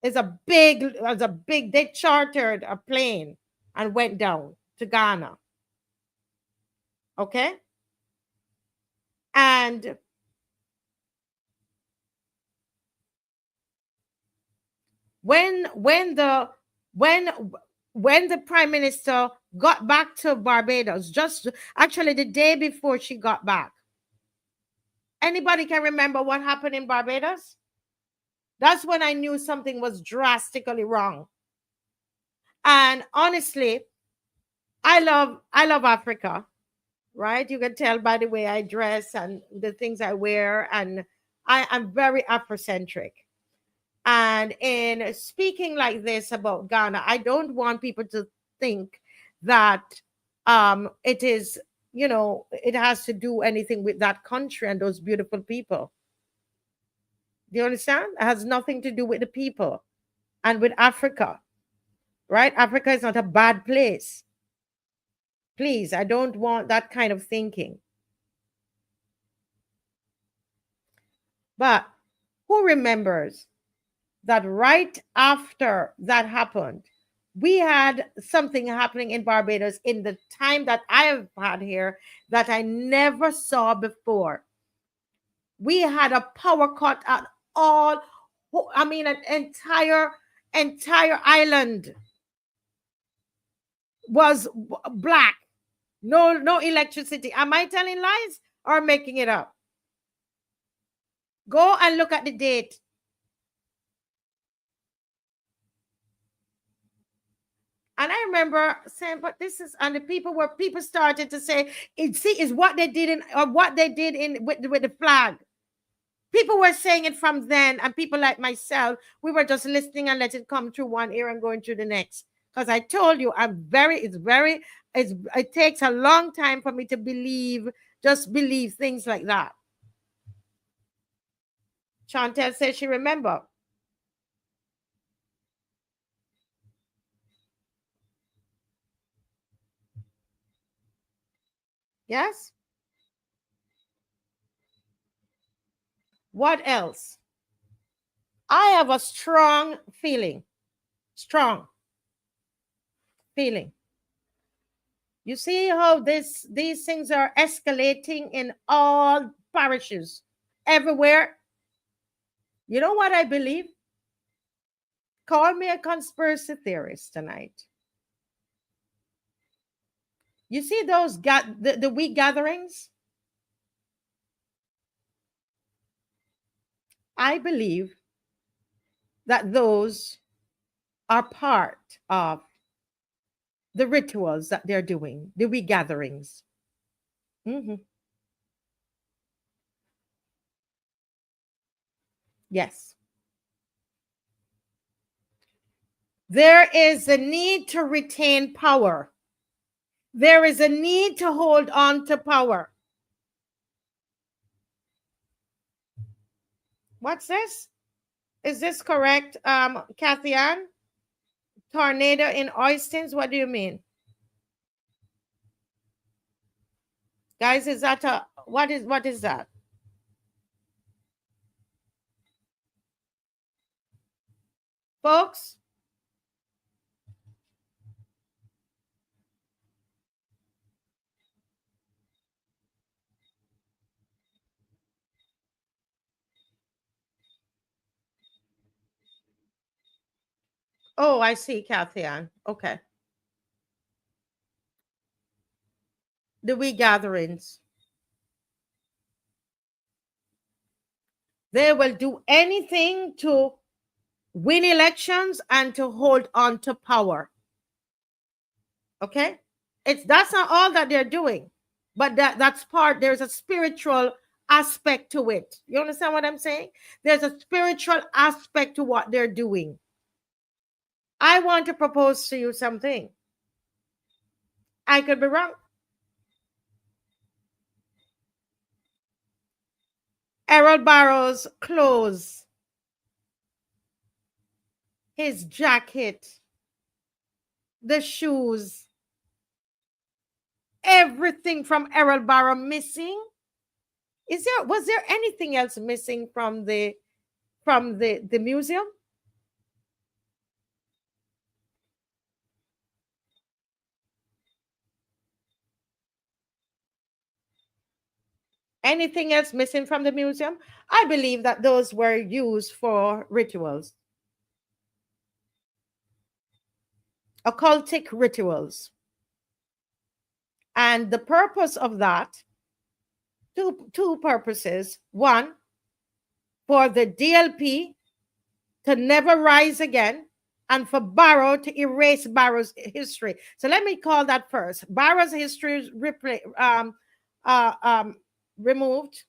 They chartered a plane and went down to Ghana. Okay? And when the prime minister got back to Barbados, just actually the day before she got back, anybody can remember what happened in Barbados? That's when I knew something was drastically wrong. And honestly, I love Africa, right? You can tell by the way I dress and the things I wear, and I'm very Afrocentric. And in speaking like this about Ghana, I don't want people to think that it is, it has to do anything with that country and those beautiful people. Do you understand? It has nothing to do with the people and with Africa, right? Africa is not a bad place. Please, I don't want that kind of thinking. But who remembers that right after that happened, we had something happening in Barbados in the time that I have had here that I never saw before. We had a power cut at all, I mean, an entire island was black. No electricity. Am I telling lies or making it up? Go and look at the date. And I remember saying, but this is, and the people started to say, is what they did with the flag. People were saying it from then, and people like myself, we were just listening and let it come through one ear and going through the next. Because I told you, it takes a long time for me to believe things like that. Chantel says she remember. Yes? What else? I have a strong feeling. You see how these things are escalating in all parishes, everywhere. You know what I believe? Call me a conspiracy theorist tonight. You see those the week gatherings? I believe that those are part of the rituals that they're doing, the week gatherings. Yes. There is a need to retain power. There is a need to hold on to power. What's this? Is this correct, Kathy Ann? Tornado in Oistins? What do you mean? Guys, is that what is that? Folks? Oh, I see, Kathy Ann. Okay. The week gatherings. They will do anything to win elections and to hold on to power. Okay? That's not all that they're doing, but that's part. There's a spiritual aspect to it. You understand what I'm saying? There's a spiritual aspect to what they're doing. I want to propose to you something. I could be wrong. Errol Barrow's clothes, his jacket, the shoes, everything from Errol Barrow missing. Was there anything else missing from the museum? Anything else missing from the museum? I believe that those were used for rituals, occultic rituals. And the purpose of that, two purposes. One, for the DLP to never rise again and for Barrow to erase Barrow's history. So let me call that first. Barrow's history is removed,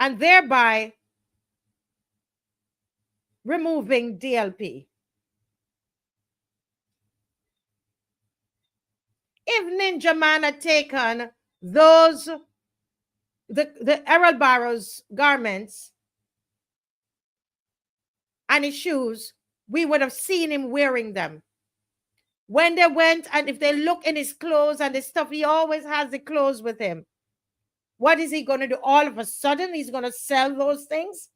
and thereby removing DLP. If Ninja Man had taken those, the Errol Barrow's garments and his shoes, we would have seen him wearing them. When they went, and if they look in his clothes and his stuff, he always has the clothes with him. What is he going to do? All of a sudden, he's going to sell those things?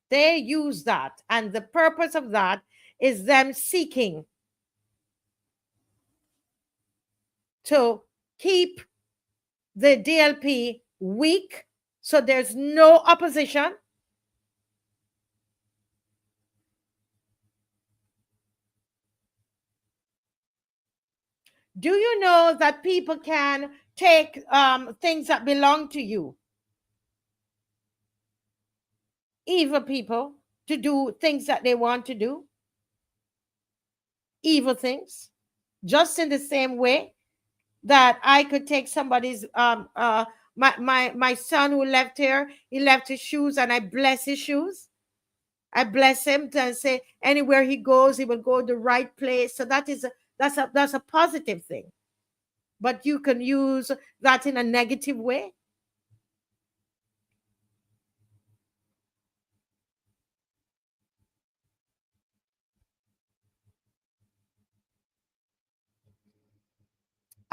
They use that, and the purpose of that is them seeking to keep the DLP weak, so there's no opposition. Do you know that people can take things that belong to you, evil people, to do things that they want to do, evil things, just in the same way that I could take somebody's my son who left here, he left his shoes, and I bless his shoes. I bless him to say anywhere he goes, he will go the right place. So that's a positive thing. But you can use that in a negative way.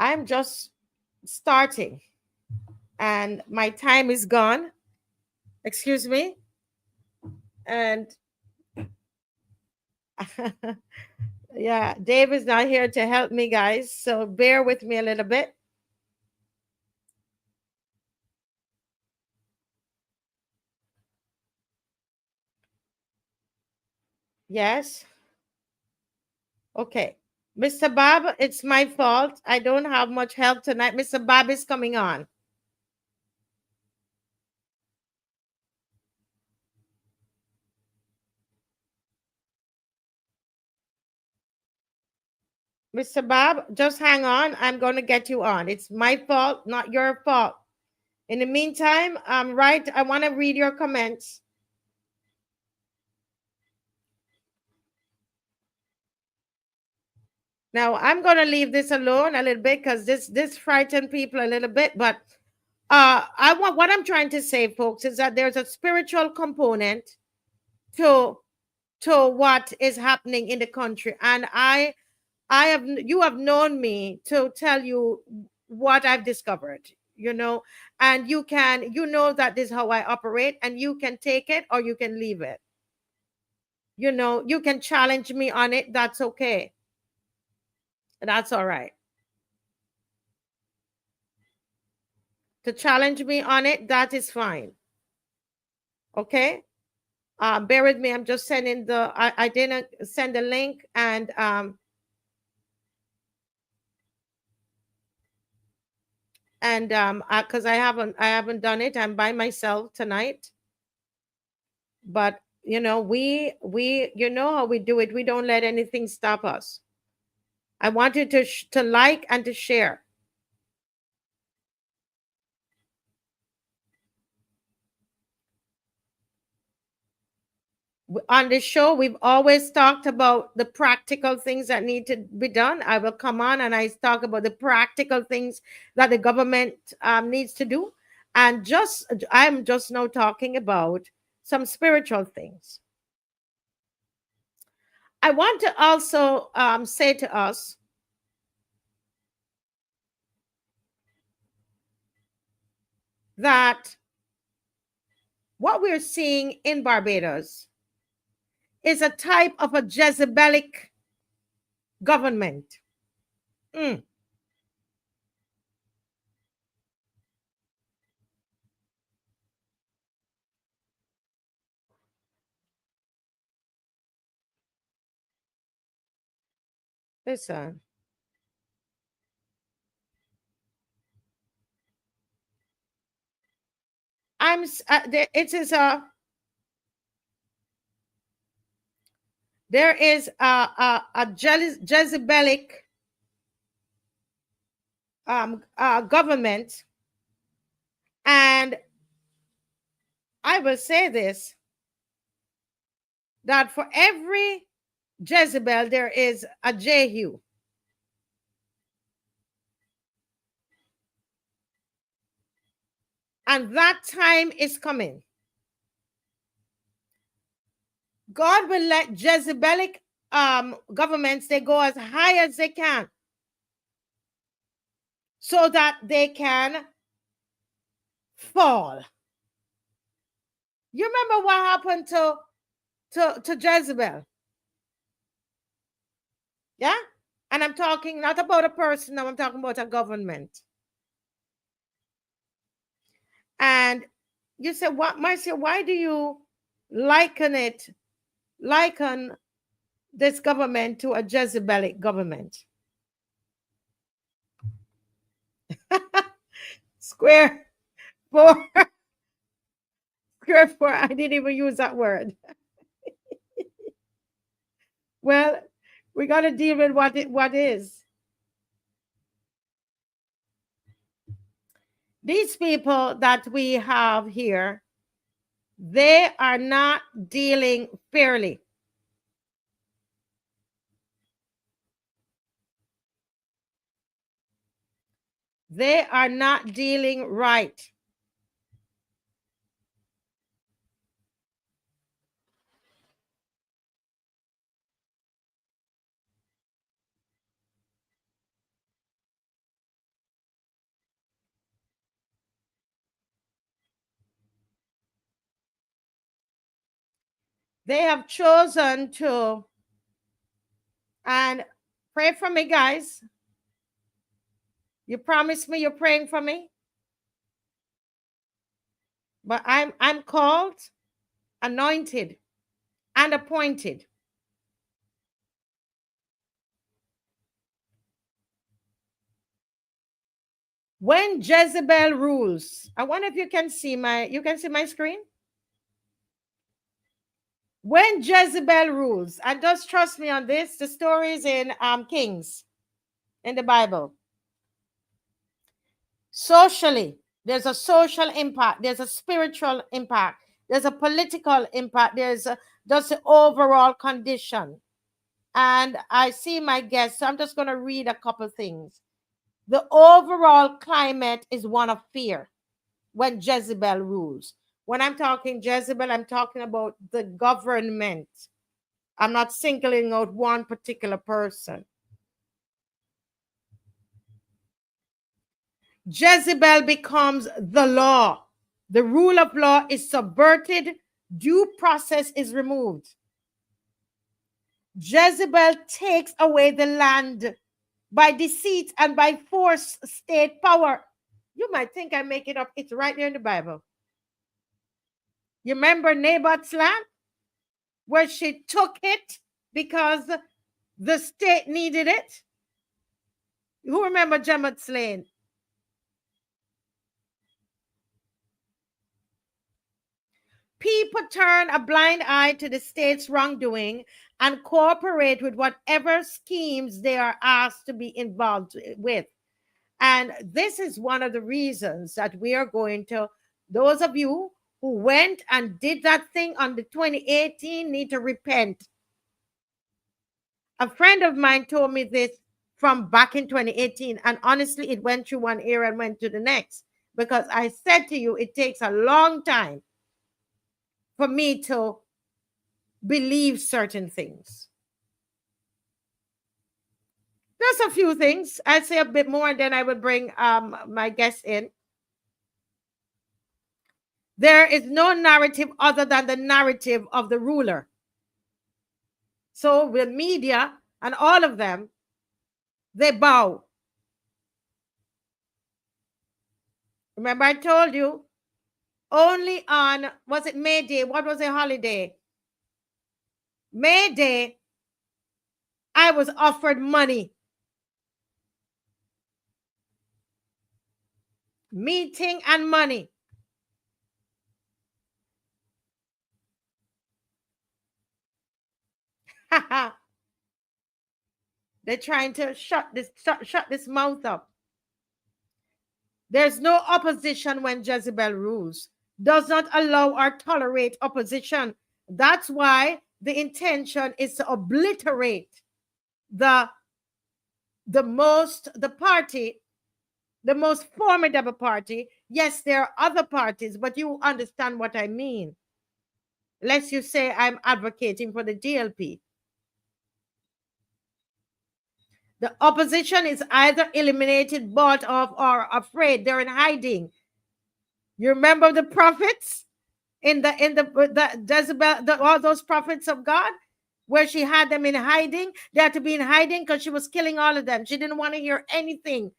I'm just starting and my time is gone. Excuse me. And yeah, Dave is not here to help me, guys. So bear with me a little bit. Yes. Okay. Mr. Bob, it's my fault. I don't have much help tonight. Mr. Bob is coming on. Mr. Bob, just hang on. I'm going to get you on. It's my fault, not your fault. In the meantime, I want to read your comments. Now, I'm going to leave this alone a little bit because this frightened people a little bit. But what I'm trying to say, folks, is that there's a spiritual component to what is happening in the country. And you have known me to tell you what I've discovered, and you know that this is how I operate, and you can take it or you can leave it. You can challenge me on it. That's okay. That's all right. To challenge me on it, that is fine. Okay. Bear with me. I'm just sending I didn't send the link, and because I haven't done it. I'm by myself tonight. But we how we do it. We don't let anything stop us. I want you to like and to share. On this show, we've always talked about the practical things that need to be done. I will come on and I talk about the practical things that the government needs to do. And I'm just now talking about some spiritual things. I want to also say to us that what we're seeing in Barbados is a type of a Jezebelic government. Listen. it is a there is a Jezebelic government, and I will say this, that for every Jezebel there is a Jehu. And that time is coming. God will let Jezebelic governments, they go as high as they can so that they can fall. You remember what happened to Jezebel? Yeah? And I'm talking not about a person, now I'm talking about a government. And you said, what, Marcia, why do you liken this government to a Jezebelic government? Square four. Square four. I didn't even use that word. Well, we got to deal with what is. These people that we have here, they are not dealing fairly. They are not dealing right. They have chosen to, and pray for me, guys. You promised me you're praying for me. But I'm called, anointed, and appointed. When Jezebel rules, I wonder if you can see my screen. When Jezebel rules, and just trust me on this, the stories in Kings in the Bible. Socially, there's a social impact, there's a spiritual impact, there's a political impact, there's just the overall condition. And I see my guests, so I'm just going to read a couple things. The overall climate is one of fear when Jezebel rules. When I'm talking Jezebel, I'm talking about the government. I'm not singling out one particular person. Jezebel becomes the law. The rule of law is subverted. Due process is removed. Jezebel takes away the land by deceit and by force, state power. You might think I make it up. It's right there in the Bible. You remember Naboth's land? Where she took it because the state needed it? Who remember Jemot's Lane? People turn a blind eye to the state's wrongdoing and cooperate with whatever schemes they are asked to be involved with. And this is one of the reasons that we are going to, those of you who went and did that thing on the 2018 need to repent. A friend of mine told me this from back in 2018, and honestly, it went through one era and went to the next, because I said to you, it takes a long time for me to believe certain things. There's a few things. I'll say a bit more, and then I will bring my guests in. There is no narrative other than the narrative of the ruler. So the media and all of them, they bow. Remember I told you, only on, was it May Day? What was the holiday? May Day, I was offered money. Meeting and money. They're trying to shut this mouth up. There's no opposition when Jezebel rules. Does not allow or tolerate opposition. That's why the intention is to obliterate the most formidable party. Yes, there are other parties, but you understand what I mean. Lest you say I'm advocating for the GLP. The opposition is either eliminated, bought off, or afraid. They're in hiding. You remember the prophets in the Jezebel, all those prophets of God, where she had them in hiding. They had to be in hiding because she was killing all of them. She didn't want to hear anything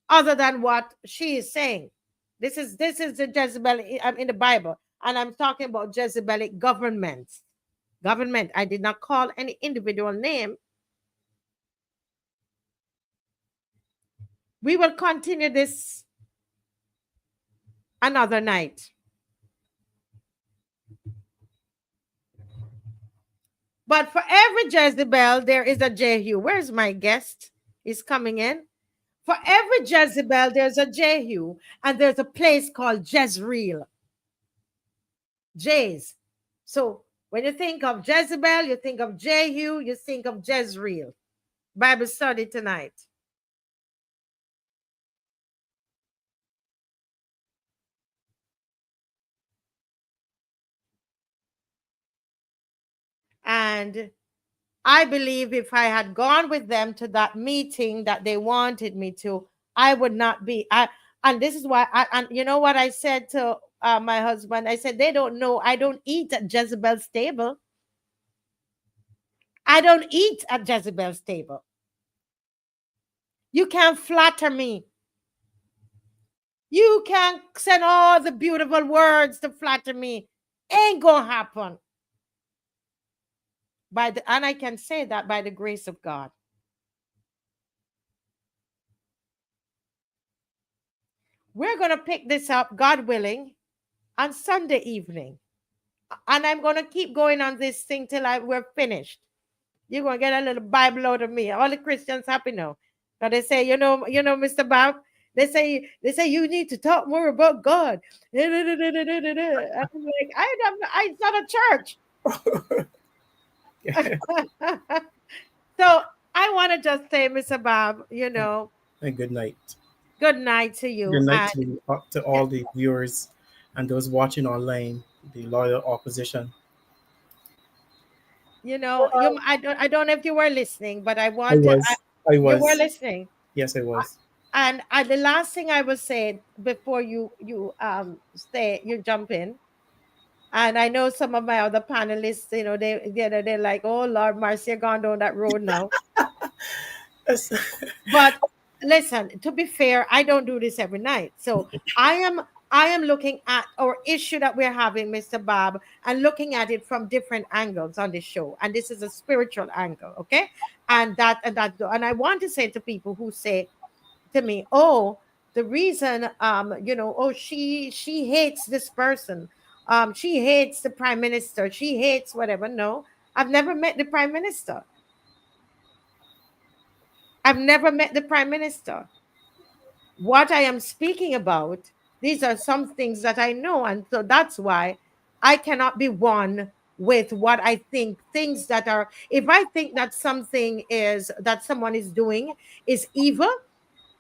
other than what she is saying. This is the Jezebel in the Bible, and I'm talking about Jezebelic governments. Government. I did not call any individual name. We will continue this another night. But for every Jezebel, there is a Jehu. Where's my guest? He's coming in. For every Jezebel, there's a Jehu, and there's a place called Jezreel. Jez. So when you think of Jezebel, you think of Jehu, you think of Jezreel. Bible study tonight. And I believe if I had gone with them to that meeting that they wanted me to, I would not be. And this is why and you know what I said to my husband? I said, they don't know I don't eat at Jezebel's table. I don't eat at Jezebel's table. You can't flatter me. You can't send all the beautiful words to flatter me. Ain't gonna happen. And I can say that by the grace of God. We're going to pick this up, God willing, on Sunday evening. And I'm going to keep going on this thing till we're finished. You're going to get a little Bible out of me. All the Christians happy now. But they say, you know, Mr. BABB, they say you need to talk more about God. I'm like, it's not a church. So I want to just say, Mr. BABB, you know. And good night. Good night to you. Good night to all the viewers and those watching online, the loyal opposition. You know, I don't know if you were listening, but I was. You were listening. Yes, I was. And the last thing I will say before you jump in, and I know some of my other panelists, you know, they're like, oh Lord, Marcia gone down that road now. But listen, to be fair, I don't do this every night. So I am looking at our issue that we're having, Mr. BABB, and looking at it from different angles on this show. And this is a spiritual angle, okay? And I want to say to people who say to me, oh, the reason, oh, she hates this person. She hates the prime minister. She hates whatever. No, I've never met the prime minister. I've never met the prime minister. What I am speaking about, these are some things that I know. And so that's why I cannot be one with what I think, things that are, if I think that something is, that someone is doing is evil,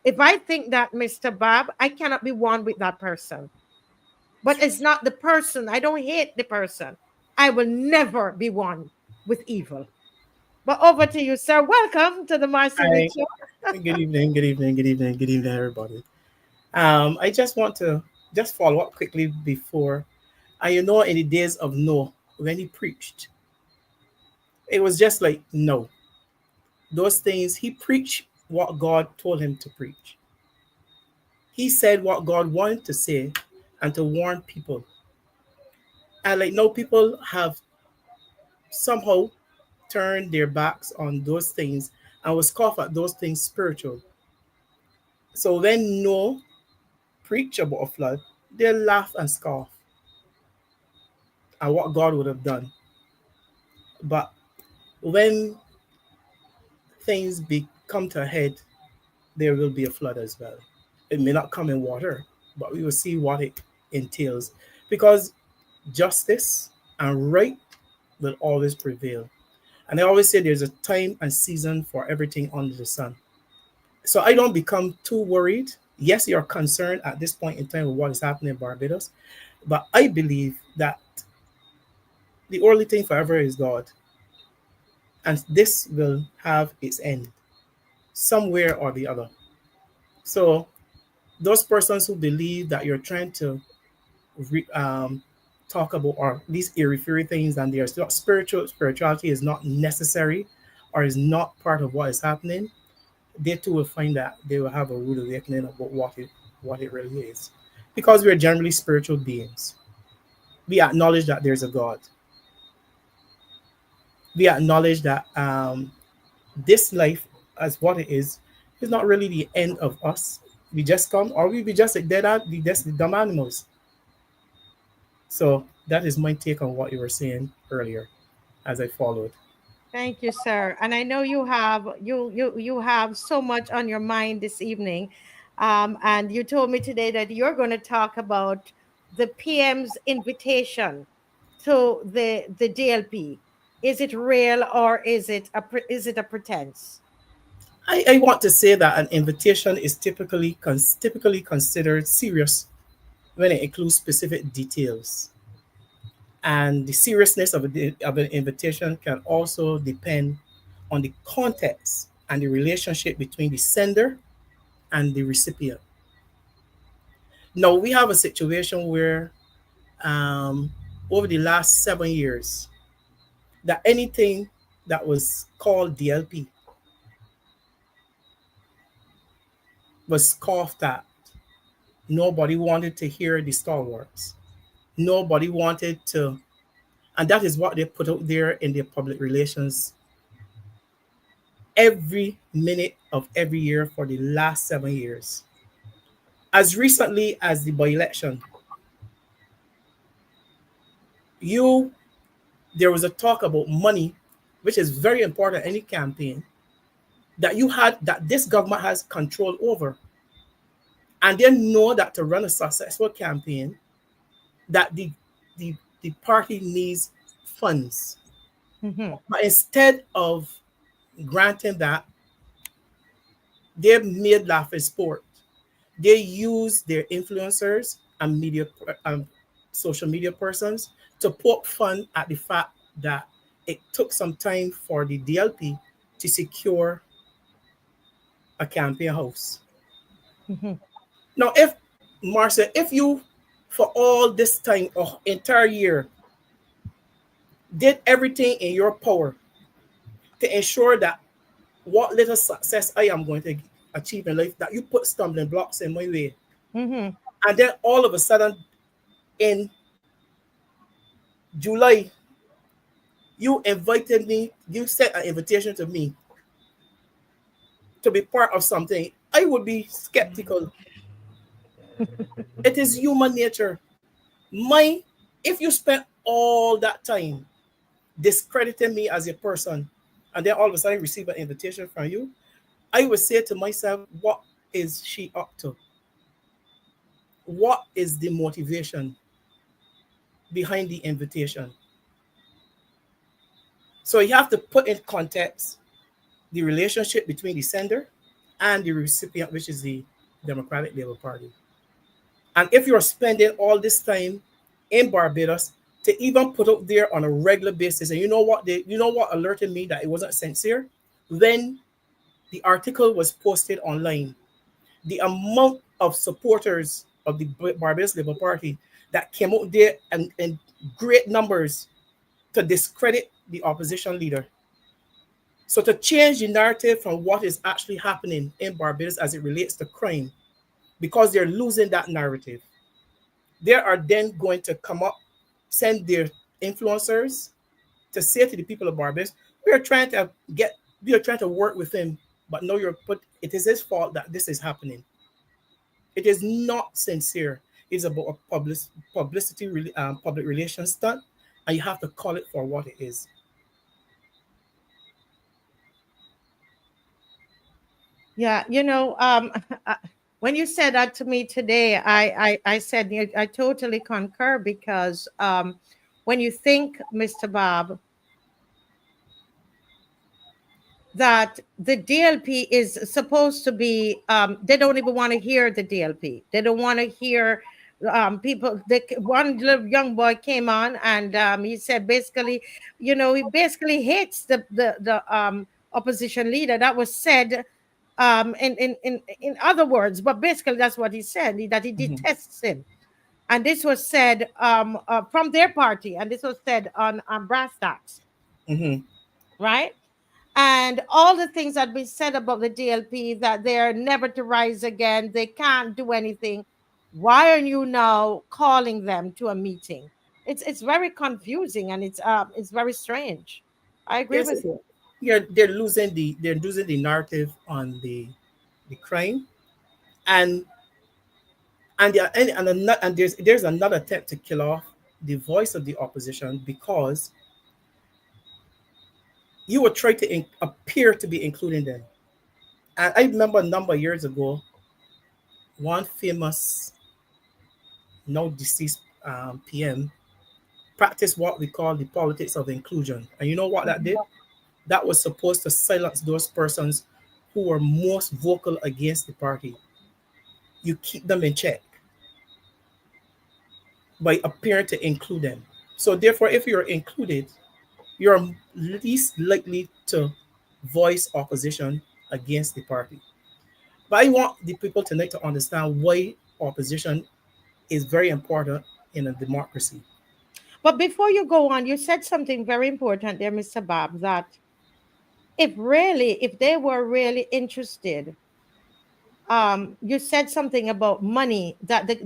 if I think that, Mr. BABB, I cannot be one with that person. But it's not the person. I don't hate the person. I will never be one with evil. But over to you, sir. Welcome to the Marcy Reed Show. Good evening, everybody. I just want to follow up quickly before. And in the days of Noah, when he preached, it was just like, no. Those things, he preached what God told him to preach. He said what God wanted to say and to warn people. And no, people have somehow turned their backs on those things and was scoffed at those things spiritual. So when Noah preached about a flood, they laugh and scoff at what God would have done. But when things come to a head, there will be a flood as well. It may not come in water, but we will see what it entails. Because justice and right will always prevail. And I always say there's a time and season for everything under the sun. So I don't become too worried. Yes, you're concerned at this point in time with what is happening in Barbados, but I believe that the only thing forever is God. And this will have its end somewhere or the other. So those persons who believe that you're trying to talk about or these irreferry things and there's not spirituality is not necessary or is not part of what is happening, they too will find that they will have a rude awakening about what it really is. Because we are generally spiritual beings. We acknowledge that there's a God. We acknowledge that this life as what it is not really the end of us. We just come, or we be just like the dumb animals. So that is my take on what you were saying earlier as I followed. Thank you, sir. And I know you have so much on your mind this evening. And you told me today that you're going to talk about the PM's invitation to the DLP. Is it real or is it a pretense? I want to say that an invitation is typically considered serious when it includes specific details. And the seriousness of an invitation can also depend on the context and the relationship between the sender and the recipient. Now, we have a situation where over the last 7 years, that anything that was called DLP was scoffed at. Nobody wanted to hear the stalwarts. Nobody wanted to, and that is what they put out there in their public relations every minute of every year for the last 7 years. As recently as the by-election, there was a talk about money, which is very important in any campaign, that this government has control over. And they know that to run a successful campaign, that the party needs funds. Mm-hmm. But instead of granting that, they made laughing sport. They use their influencers and social media persons to poke fun at the fact that it took some time for the DLP to secure a campaign house. Mm-hmm. Now, if you, for all this time, or entire year, did everything in your power to ensure that what little success I am going to achieve in life, that you put stumbling blocks in my way. Mm-hmm. And then all of a sudden in July, you sent an invitation to me to be part of something. I would be skeptical. It is human nature. If you spent all that time discrediting me as a person, and then all of a sudden receive an invitation from you, I would say to myself, what is she up to? What is the motivation behind the invitation? So you have to put in context the relationship between the sender and the recipient, which is the Democratic Labour Party. And if you're spending all this time in Barbados to even put up there on a regular basis, and you know what alerted me that it wasn't sincere? When the article was posted online, the amount of supporters of the Barbados Labour Party that came out there and in great numbers to discredit the opposition leader. So to change the narrative from what is actually happening in Barbados as it relates to crime, because they're losing that narrative, they are then going to come up, send their influencers to say to the people of Barbados, we are trying to work with him, but no, it is his fault that this is happening. It is not sincere. It's about a public relations stunt, and you have to call it for what it is. Yeah, when you said that to me today, I said I totally concur because when you think, Mr. Bob, that the DLP is supposed to be, they don't even want to hear the DLP. They don't want to hear people. One little young boy came on and he said basically, he basically hates the opposition leader. That was said in other words, but basically that's what he said, that he Mhm, detests him. And this was said from their party, and this was said on brass tacks, mhm. right? And all the things that been said about the DLP, that they're never to rise again, they can't do anything. Why are you now calling them to a meeting? It's very confusing, and it's very strange. I agree Yes, with you. they're losing the narrative on the crime, and and there's another attempt to kill off the voice of the opposition, because you would try to appear to be including them. And I remember a number of years ago, one famous, now deceased PM practiced what we call the politics of inclusion. And you know what that Mhm. did? That was supposed to silence those persons who were most vocal against the party. You keep them in check by appearing to include them. So therefore, if you're included, you're least likely to voice opposition against the party. But I want the people tonight to understand why opposition is very important in a democracy. But before you go on, you said something very important there, Mr. Bob, that if they were really interested, you said something about money that the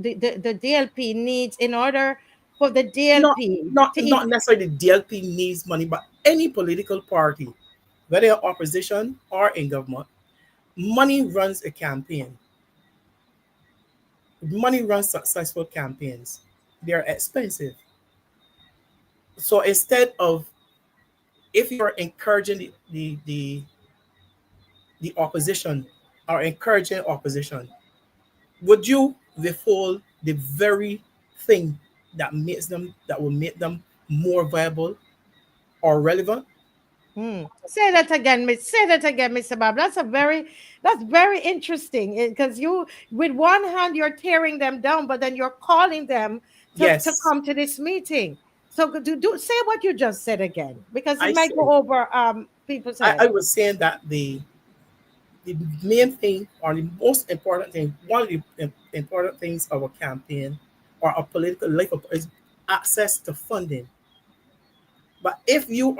DLP needs in order for the Not DLP not to not even. necessarily the DLP needs money, but any political party, whether in opposition or in government, money runs a campaign. Money runs successful campaigns. They're expensive. So instead of, if you're encouraging the opposition or encouraging opposition, would you withhold the very thing that will make them more viable or relevant? Say that again, Miss. Say that again, Mr. Bob. That's very interesting, because you, with one hand, you're tearing them down, but then you're calling them to Yes, come to this meeting. So do say what you just said again, because it I might go say. over people's I head. was saying that the main thing, or the most important thing, one of the important things of a campaign or a political life is access to funding. But if you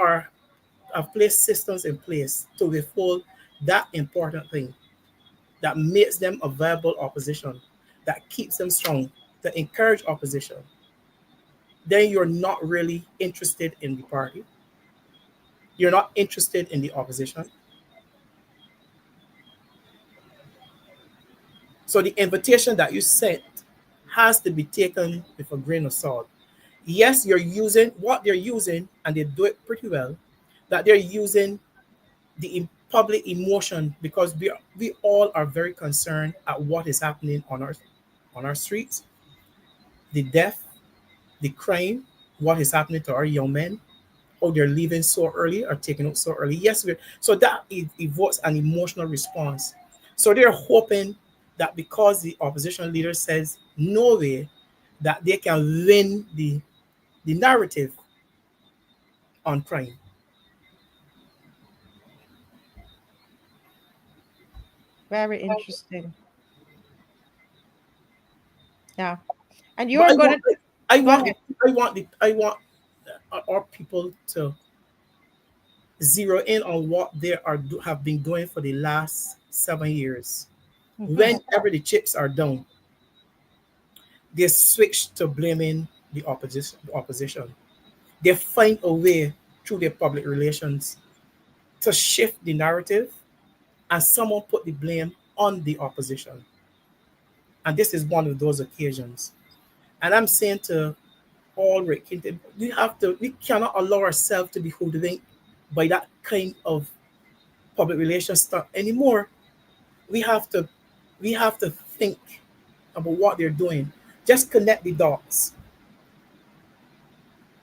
have placed systems in place to withhold that important thing, that makes them a viable opposition, that keeps them strong, to encourage opposition, then you're not really interested in the party. You're not interested in the opposition. So the invitation that you sent has to be taken with a grain of salt. Yes, you're using what they're using, and they do it pretty well, that they're using the public emotion, because we all are very concerned at what is happening on our streets, the death, the crime, what is happening to our young men, how they're leaving so early or taking out so early. Yes, so that evokes an emotional response. So they're hoping that because the opposition leader says no way, that they can win the narrative on crime. Very interesting. Yeah, and But you're going to I go want ahead. I want our people to zero in on what they have been doing for the last 7 years. Mhm. Whenever the chips are down, they switch to blaming the opposition. They find a way through their public relations to shift the narrative, and someone put the blame on the opposition. And this is one of those occasions. And I'm saying to all Rick, we cannot allow ourselves to be hoodwinked by that kind of public relations stuff anymore. We have to we have to think about what they're doing. Just connect the dots,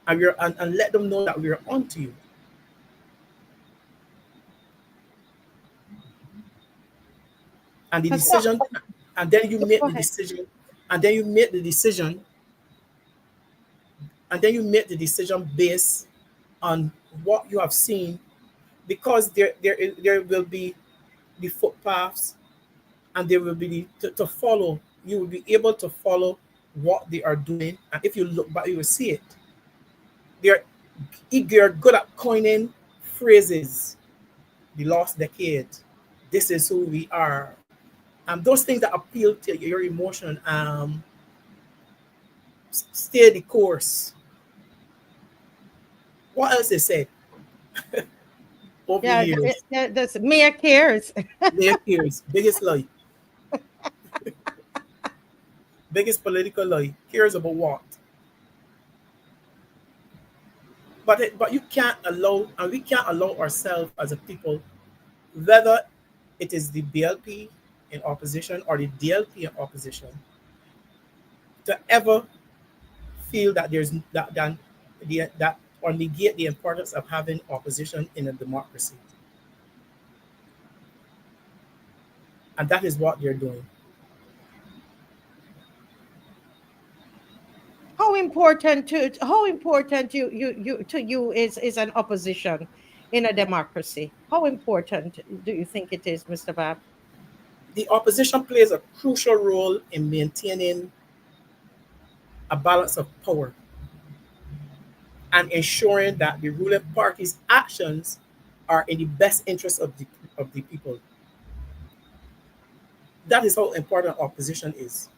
and let them know that we're onto you. And the Because decision, and then you make go the ahead. decision, and then you make the decision, and then you make the decision based on what you have seen, because there will be the footpaths, and there will be to follow. You will be able to follow what they are doing, and if you look back, you will see it. They're they're good at coining phrases. The lost decade. This is who we are. Those things that appeal to your emotion. Stay the course. What else they said over the Yeah, years? that's Mia cares. Their peers, biggest lie, biggest political lie. Cares about what? But you can't allow, and we can't allow ourselves as a people, whether it is the BLP in opposition or the DLP in opposition, to ever feel that there's that or negate the importance of having opposition in a democracy. And that is what they're doing. How important you to you is an opposition in a democracy? How important do you think it is, Mr. Bab? The opposition plays a crucial role in maintaining a balance of power and ensuring that the ruling party's actions are in the best interest of the people. That is how important opposition is.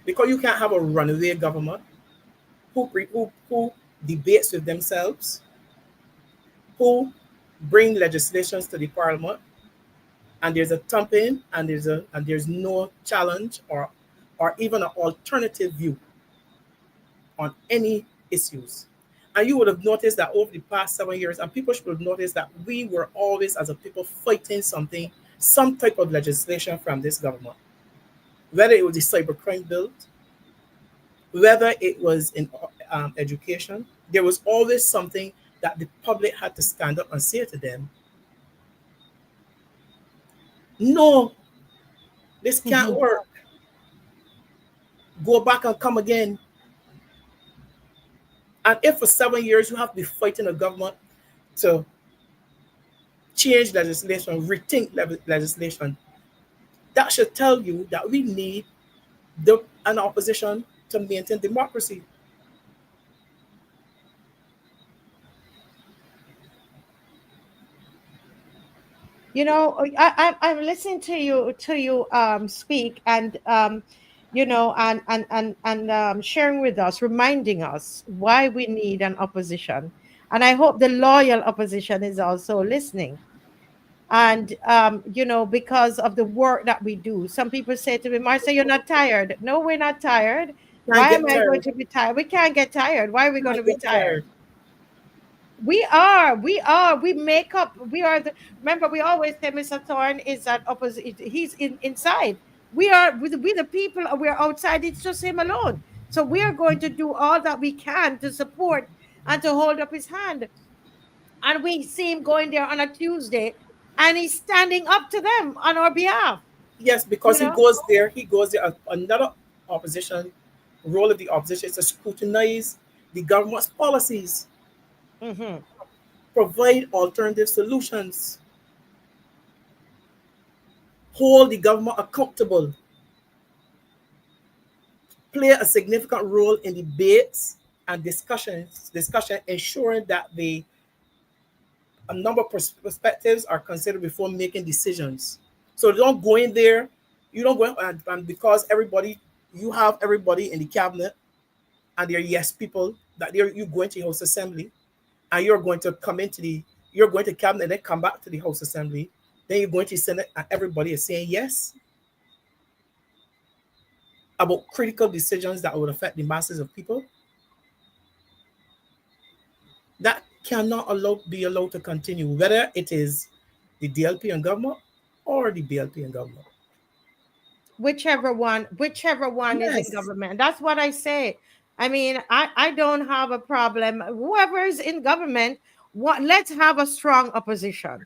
Because you can't have a runaway government who debates with themselves, who bring legislations to the parliament, and there's a thumping, and there's no challenge or even an alternative view on any issues. And you would have noticed that over the past 7 years, and people should have noticed that we were always, as a people, fighting something, some type of legislation from this government. Whether it was the cybercrime bill, whether it was in education, there was always something that the public had to stand up and say to them, no, this can't Mhm. work. Go back and come again. And if for 7 years you have to be fighting a government to change legislation, rethink legislation, that should tell you that we need an opposition to maintain democracy. You know, I'm listening to you speak, and you know, and sharing with us, reminding us why we need an opposition. And I hope the loyal opposition is also listening. And you know, because of the work that we do, some people say to me, Marcia, you're not tired. No, we're not tired. Can't Why am get I going tired. to be tired? We can't get tired. Why are we going to Can't be get tired? tired. We make up, we are the, remember, we always say Mr. Thorne is that opposite, he's inside. We the people, we're outside, it's just him alone. So we are going to do all that we can to support and to hold up his hand. And we see him going there on a Tuesday, and he's standing up to them on our behalf, Yes, you because know. he goes there. Another opposition role of the opposition is to scrutinize the government's policies, Hmm. provide alternative solutions, hold the government accountable, play a significant role in debates and discussion, ensuring that a number of perspectives are considered before making decisions. So don't go in there, you don't go in, and because you have everybody in the cabinet, and they're yes people, that you go into the House Assembly, and you're going to cabinet and then come back to the House Assembly, then you're going to Senate, and everybody is saying yes about critical decisions that would affect the masses of people. That cannot be allowed to continue, whether it is the DLP and government or the BLP in government. Whichever one is in Yes. government. That's what I say. I mean, I don't have a problem. Whoever is in government, let's have a strong opposition.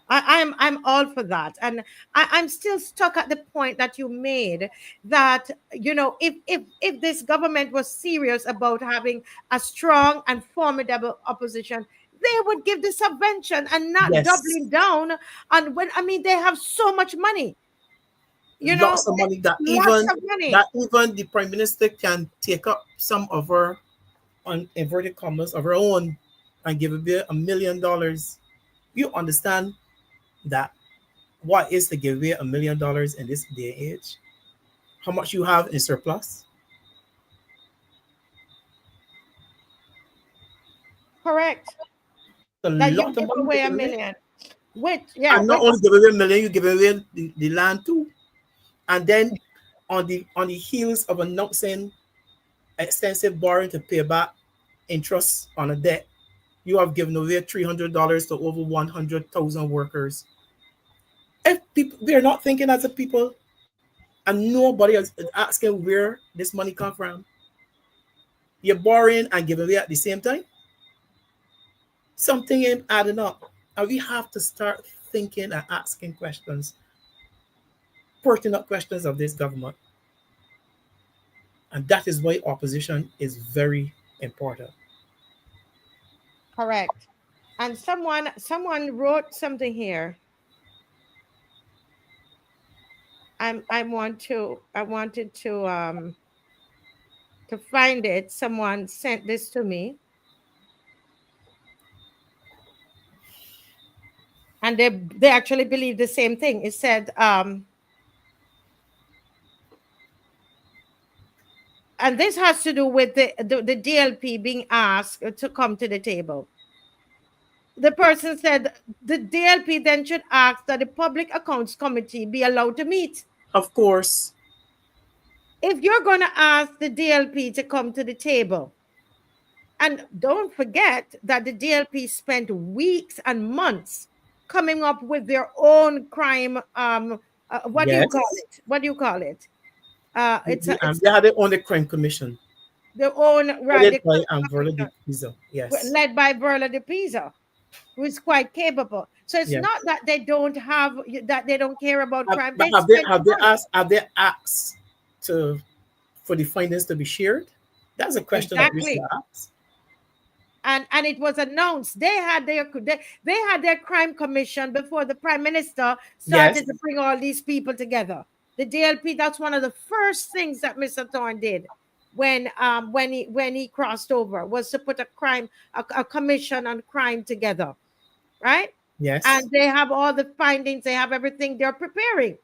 I'm all for that. And I'm still stuck at the point that you made, that, if this government was serious about having a strong and formidable opposition, they would give the subvention and not Yes. doubling down on, when, I mean, they have so much money, Lots of money that lots even of money. the prime minister can take up some of her, on inverted commas, of her own, and give away $1 million. You understand that what is to give away $1 million in this day and age? How much you have in surplus? Correct. It's a That you lot of give money to away a give away. million. And not only give away $1 million, you give away the land too. And then on the heels of announcing extensive borrowing to pay back interest on a debt, you have given away $300 to over 100,000 workers. If people, we are not thinking as a people, and nobody is asking where this money come from, you're borrowing and giving away at the same time. Something ain't adding up, and we have to start thinking and asking questions, pertinent questions of this government. And that is why opposition is very important. Correct. And someone wrote something here. I wanted to find it. Someone sent this to me, and they actually believe the same thing. It said, and this has to do with the DLP being asked to come to the table. The person said the DLP then should ask that the Public Accounts Committee be allowed to meet. Of course. If you're going to ask the DLP to come to the table, and don't forget that the DLP spent weeks and months coming up with their own crime. What do you call Yes. it? What do you call it? It's They had their own crime commission, their own, right? headed by Verla de Pisa. Yes. Led by Verla de Pisa, who is quite capable. So it's Yes. not that they don't care about crime. But They spend months. have they asked for the findings to be shared? That's a question that we should Exactly. ask. And it was announced they had their crime commission before the prime minister Yes. started to bring all these people together. The DLP, that's one of the first things that Mr. Thorne did when he crossed over, was to put a commission on crime together, right? Yes. And they have all the findings, they have everything they're preparing,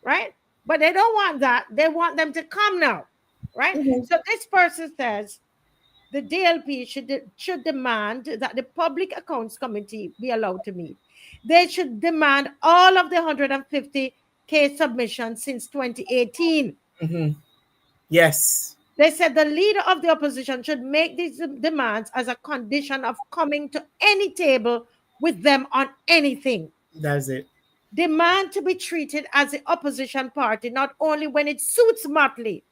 right? But they don't want that. They want them to come now, right? Mhm. So this person says the DLP should demand that the Public Accounts Committee be allowed to meet. They should demand all of the 150 case submissions since 2018. Mhm. Yes. They said the leader of the opposition should make these demands as a condition of coming to any table with them on anything. That's it. Demand to be treated as the opposition party, not only when it suits Motley,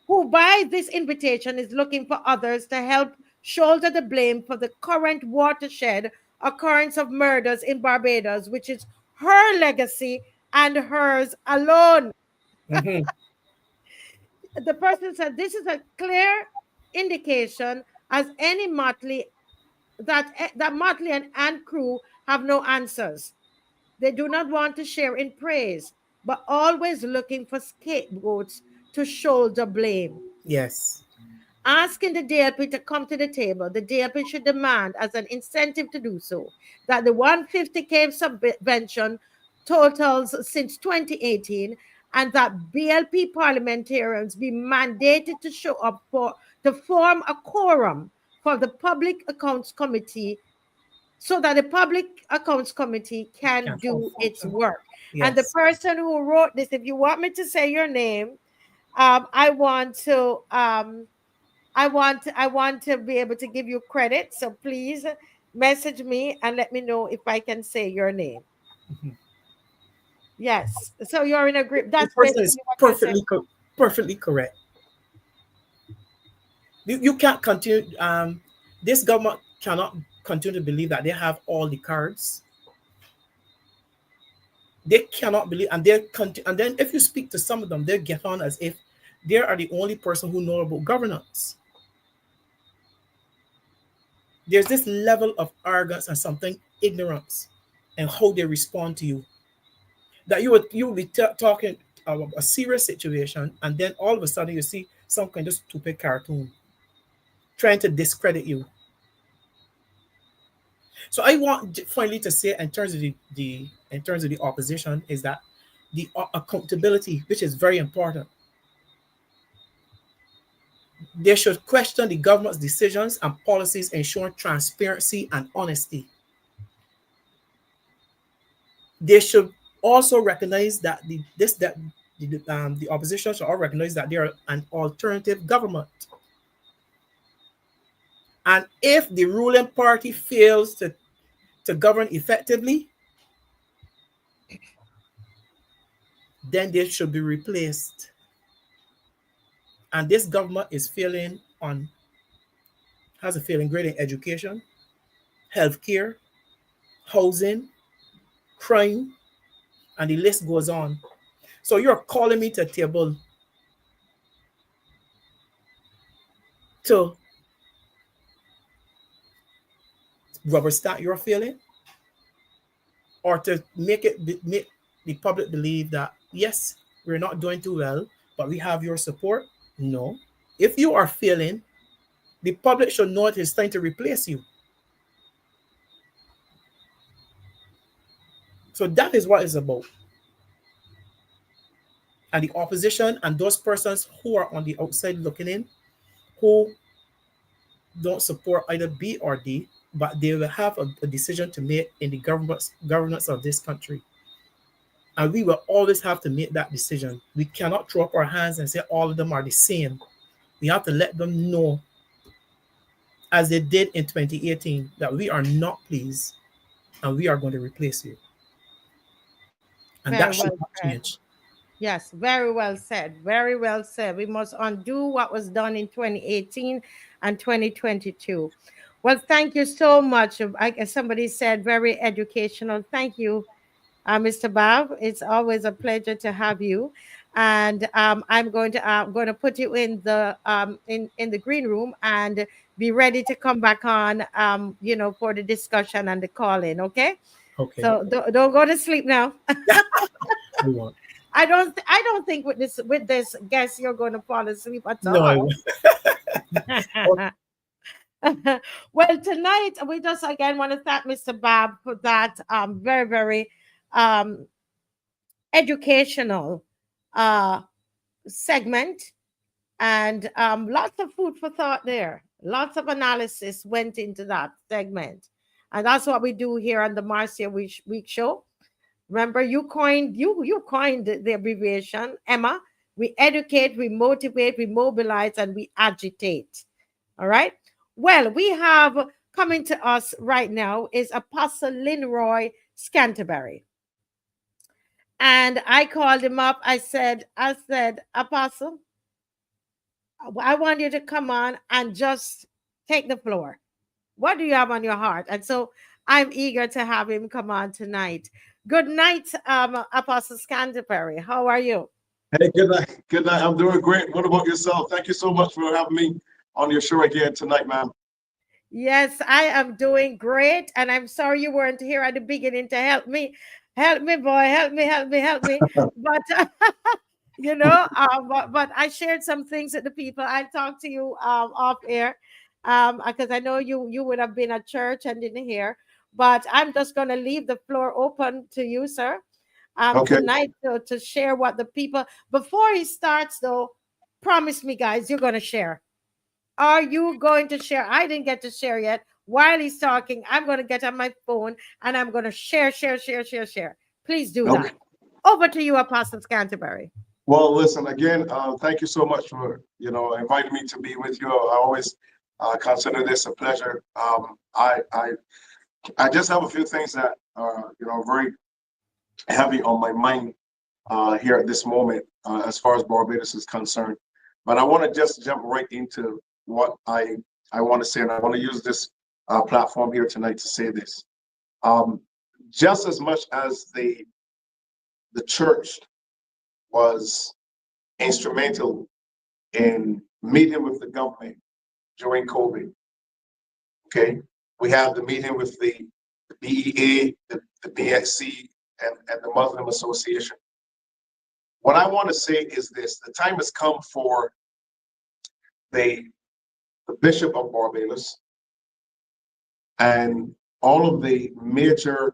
who by this invitation is looking for others to help shoulder the blame for the current watershed occurrence of murders in Barbados, which is her legacy and hers alone. Mhm. The person said this is a clear indication as any Motley that Motley and crew have no answers. They do not want to share in praise, but always looking for scapegoats to shoulder blame. Yes. Asking the DLP to come to the table, the DLP should demand, as an incentive to do so, that the 150K subvention totals since 2018, and that BLP parliamentarians be mandated to show up to form a quorum for the Public Accounts Committee, so that the Public Accounts Committee can do its work. And the Yes. person who wrote this, if you want me to say your name, I want to be able to give you credit. So please message me and let me know if I can say your name. Mhm. Yes. So you're in agreement. The That's person is basically what you're saying. perfectly correct. You can't continue. This government cannot continue to believe that they have all the cards. They cannot believe, and and then if you speak to some of them, they get on as if they are the only person who know about governance. There's this level of arrogance and something ignorance and how they respond to you. That you will be talking about a serious situation, and then all of a sudden you see some kind of stupid cartoon trying to discredit you. So I want finally to say in terms of the opposition is that the accountability, which is very important. They should question the government's decisions and policies, ensuring transparency and honesty. They should also recognize that the opposition should all recognize that they are an alternative government. And if the ruling party fails to govern effectively, then they should be replaced. And this government is has a failing grade in education, healthcare, housing, crime, and the list goes on. So you're calling me to table to rubber stamp your feeling, or to make the public believe that yes, we're not doing too well, but we have your support. No. If you are failing, the public should know it is time to replace you. So that is what it's about. And the opposition and those persons who are on the outside looking in, who don't support either B or D, but they will have a decision to make in the governance of this country. And we will always have to make that decision. We cannot throw up our hands and say all of them are the same. We have to let them know, as they did in 2018, that we are not pleased and we are going to replace you. And Very that should well not said. change. Yes, very well said. Very well said. We must undo what was done in 2018 and 2022. Well, thank you so much. Somebody said very educational. Thank you, Mr. BABB. It's always a pleasure to have you. And I'm going to put you in the green room and be ready to come back on, for the discussion and the call in. Okay. Okay. So don't go to sleep now. I won't. I don't think with this guess you're going to fall asleep at No, I all. won't. Well, tonight we just again want to thank Mr. BABB for that very, very um, educational segment, and lots of food for thought there. Lots of analysis went into that segment, and that's what we do here on the Marcia Week Show. Remember, you coined the abbreviation, Emma. We educate, we motivate, we mobilize, and we agitate. All right. Well, we have coming to us right now is Apostle Linroy Scanterbury. And I called him up. I said, Apostle, I want you to come on and just take the floor. What do you have on your heart? And so I'm eager to have him come on tonight. Good night, Apostle Scanterbury. How are you? Hey, good night. Good night. I'm doing great. What about yourself? Thank you so much for having me on your show again tonight, ma'am. Yes, I am doing great. And I'm sorry you weren't here at the beginning to help me. Help me, boy. Help me. But, but I shared some things with the people. I talked to you off air because I know you would have been at church and didn't hear. But I'm just going to leave the floor open to you, sir, Okay. tonight to share what the people, before he starts though, promise me, guys, you're going to share. Are you going to share? I didn't get to share yet. While he's talking, I'm going to get on my phone and I'm going to share. Please do that. Over to you, Apostle Scanterbury. Well, listen, again, thank you so much for, inviting me to be with you. I always consider this a pleasure. I just have a few things that are, very heavy on my mind here at this moment as far as Barbados is concerned. But I want to just jump right into what I want to say, and I want to use this platform here tonight to say this. Just as much as the church was instrumental in meeting with the government during COVID, okay, we have the meeting with the BEA, the BXC, and the Muslim Association. What I want to say is this: the time has come for the Bishop of Barbados and all of the major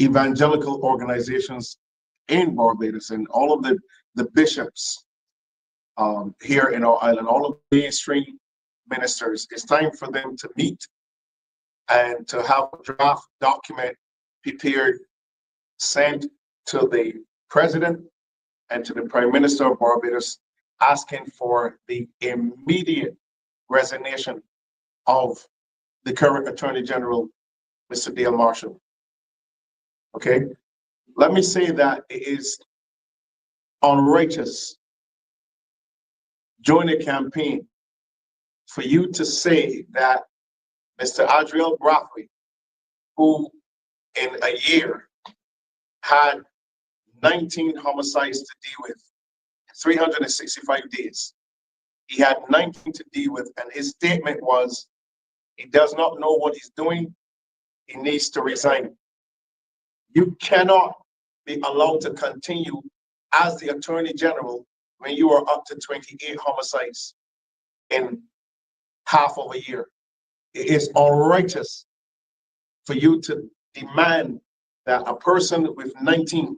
evangelical organizations in Barbados and all of the bishops here in our island, all of the mainstream ministers. It's time for them to meet and to have a draft document prepared, sent to the president and to the Prime Minister of Barbados, asking for the immediate resignation of the current Attorney General, Mr. Dale Marshall. Okay, let me say that it is unrighteous during a campaign for you to say that Mr. Adriel Brathwaite, who in a year had 19 homicides to deal with, 365 days, he had 19 to deal with, and his statement was he does not know what he's doing, he needs to resign. You cannot be allowed to continue as the Attorney General when you are up to 28 homicides in half of a year. It is unrighteous for you to demand that a person with 19,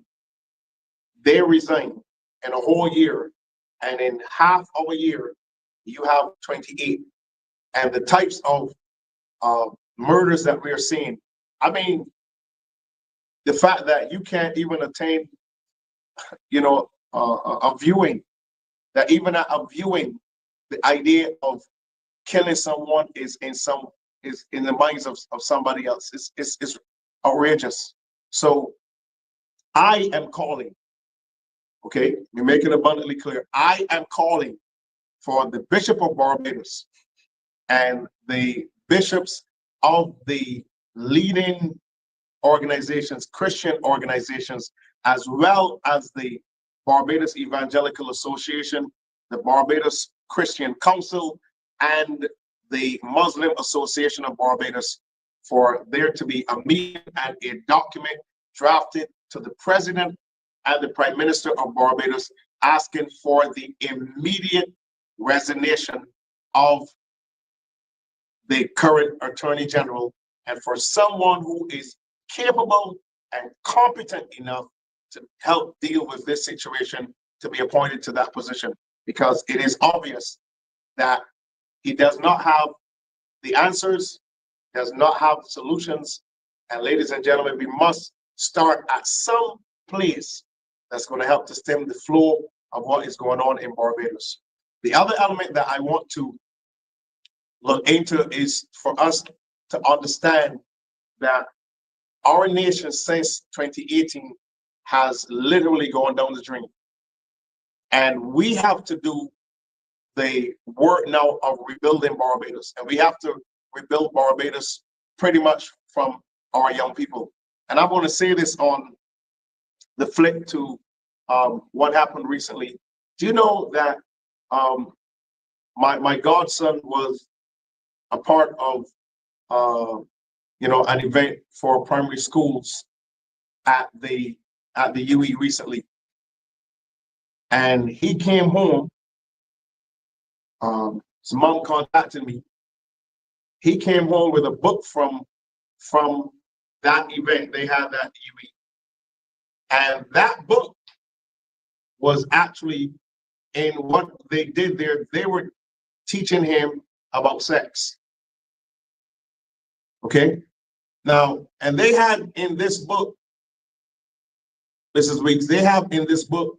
they resign in a whole year, and in half of a year, you have 28. And the types of murders that we are seeing, I mean, the fact that you can't even attain, a viewing, that even at a viewing, the idea of killing someone is in the minds of somebody else. It's outrageous. So I am calling, okay, we make it abundantly clear, I am calling for the Bishop of Barbados and the bishops of the leading organizations, Christian organizations, as well as the Barbados Evangelical Association, the Barbados Christian Council, and the Muslim Association of Barbados, for there to be a meeting and a document drafted to the President and the Prime Minister of Barbados, asking for the immediate resignation of the current Attorney General, and for someone who is capable and competent enough to help deal with this situation to be appointed to that position, because it is obvious that he does not have the answers, does not have the solutions. And ladies and gentlemen, we must start at some place that's going to help to stem the flow of what is going on in Barbados. The other element that I want to look into is for us to understand that our nation since 2018 has literally gone down the drain. And we have to do the work now of rebuilding Barbados. And we have to rebuild Barbados pretty much from our young people. And I want to say this on the flip to what happened recently. Do you know that my godson was a part of an event for primary schools at the UE recently, and he came home. His mom contacted me. He came home with a book from that event they had at UE, and that book was actually in what they did there. They were teaching him about sex. Okay, now, and they had in this book, Mrs. Weeks, they have in this book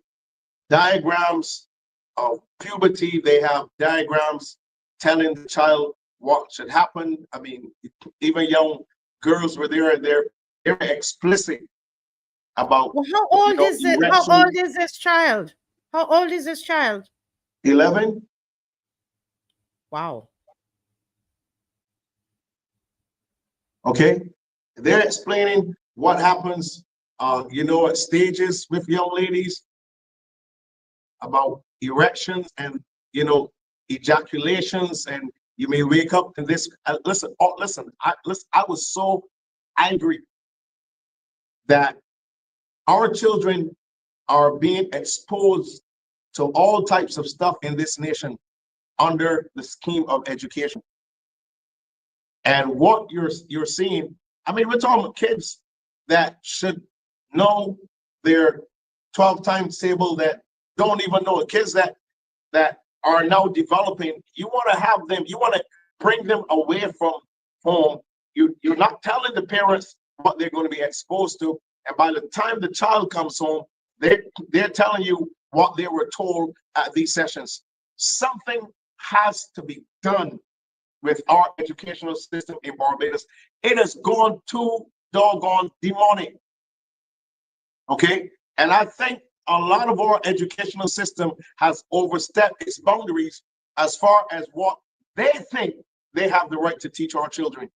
diagrams of puberty. They have diagrams telling the child what should happen. I mean, even young girls were there, and they're explicit about, Well, how old know, is it? How erection. old is this child? How old is this child? 11. Wow. Okay, they're explaining what happens, at stages with young ladies about erections and ejaculations, and you may wake up in this. Listen, I was so angry that our children are being exposed to all types of stuff in this nation under the scheme of education. And what you're seeing, I mean, we're talking about kids that should know they're 12 times stable, that don't even know, kids that are now developing. You want to have them, you want to bring them away from home. You're not telling the parents what they're going to be exposed to, and by the time the child comes home, they're telling you what they were told at these sessions. Something has to be done with our educational system in Barbados. It has gone too doggone demonic. Okay, and I think a lot of our educational system has overstepped its boundaries as far as what they think they have the right to teach our children.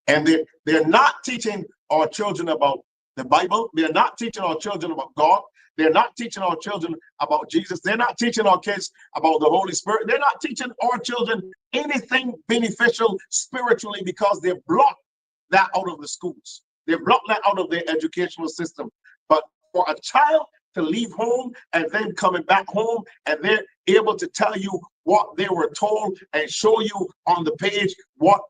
And they're not teaching our children about the Bible. They're not teaching our children about God. They're not teaching our children about Jesus. They're not teaching our kids about the Holy Spirit. They're not teaching our children anything beneficial spiritually, because they've blocked that out of the schools. They've blocked that out of their educational system. But for a child to leave home and then coming back home and they're able to tell you what they were told and show you on the page what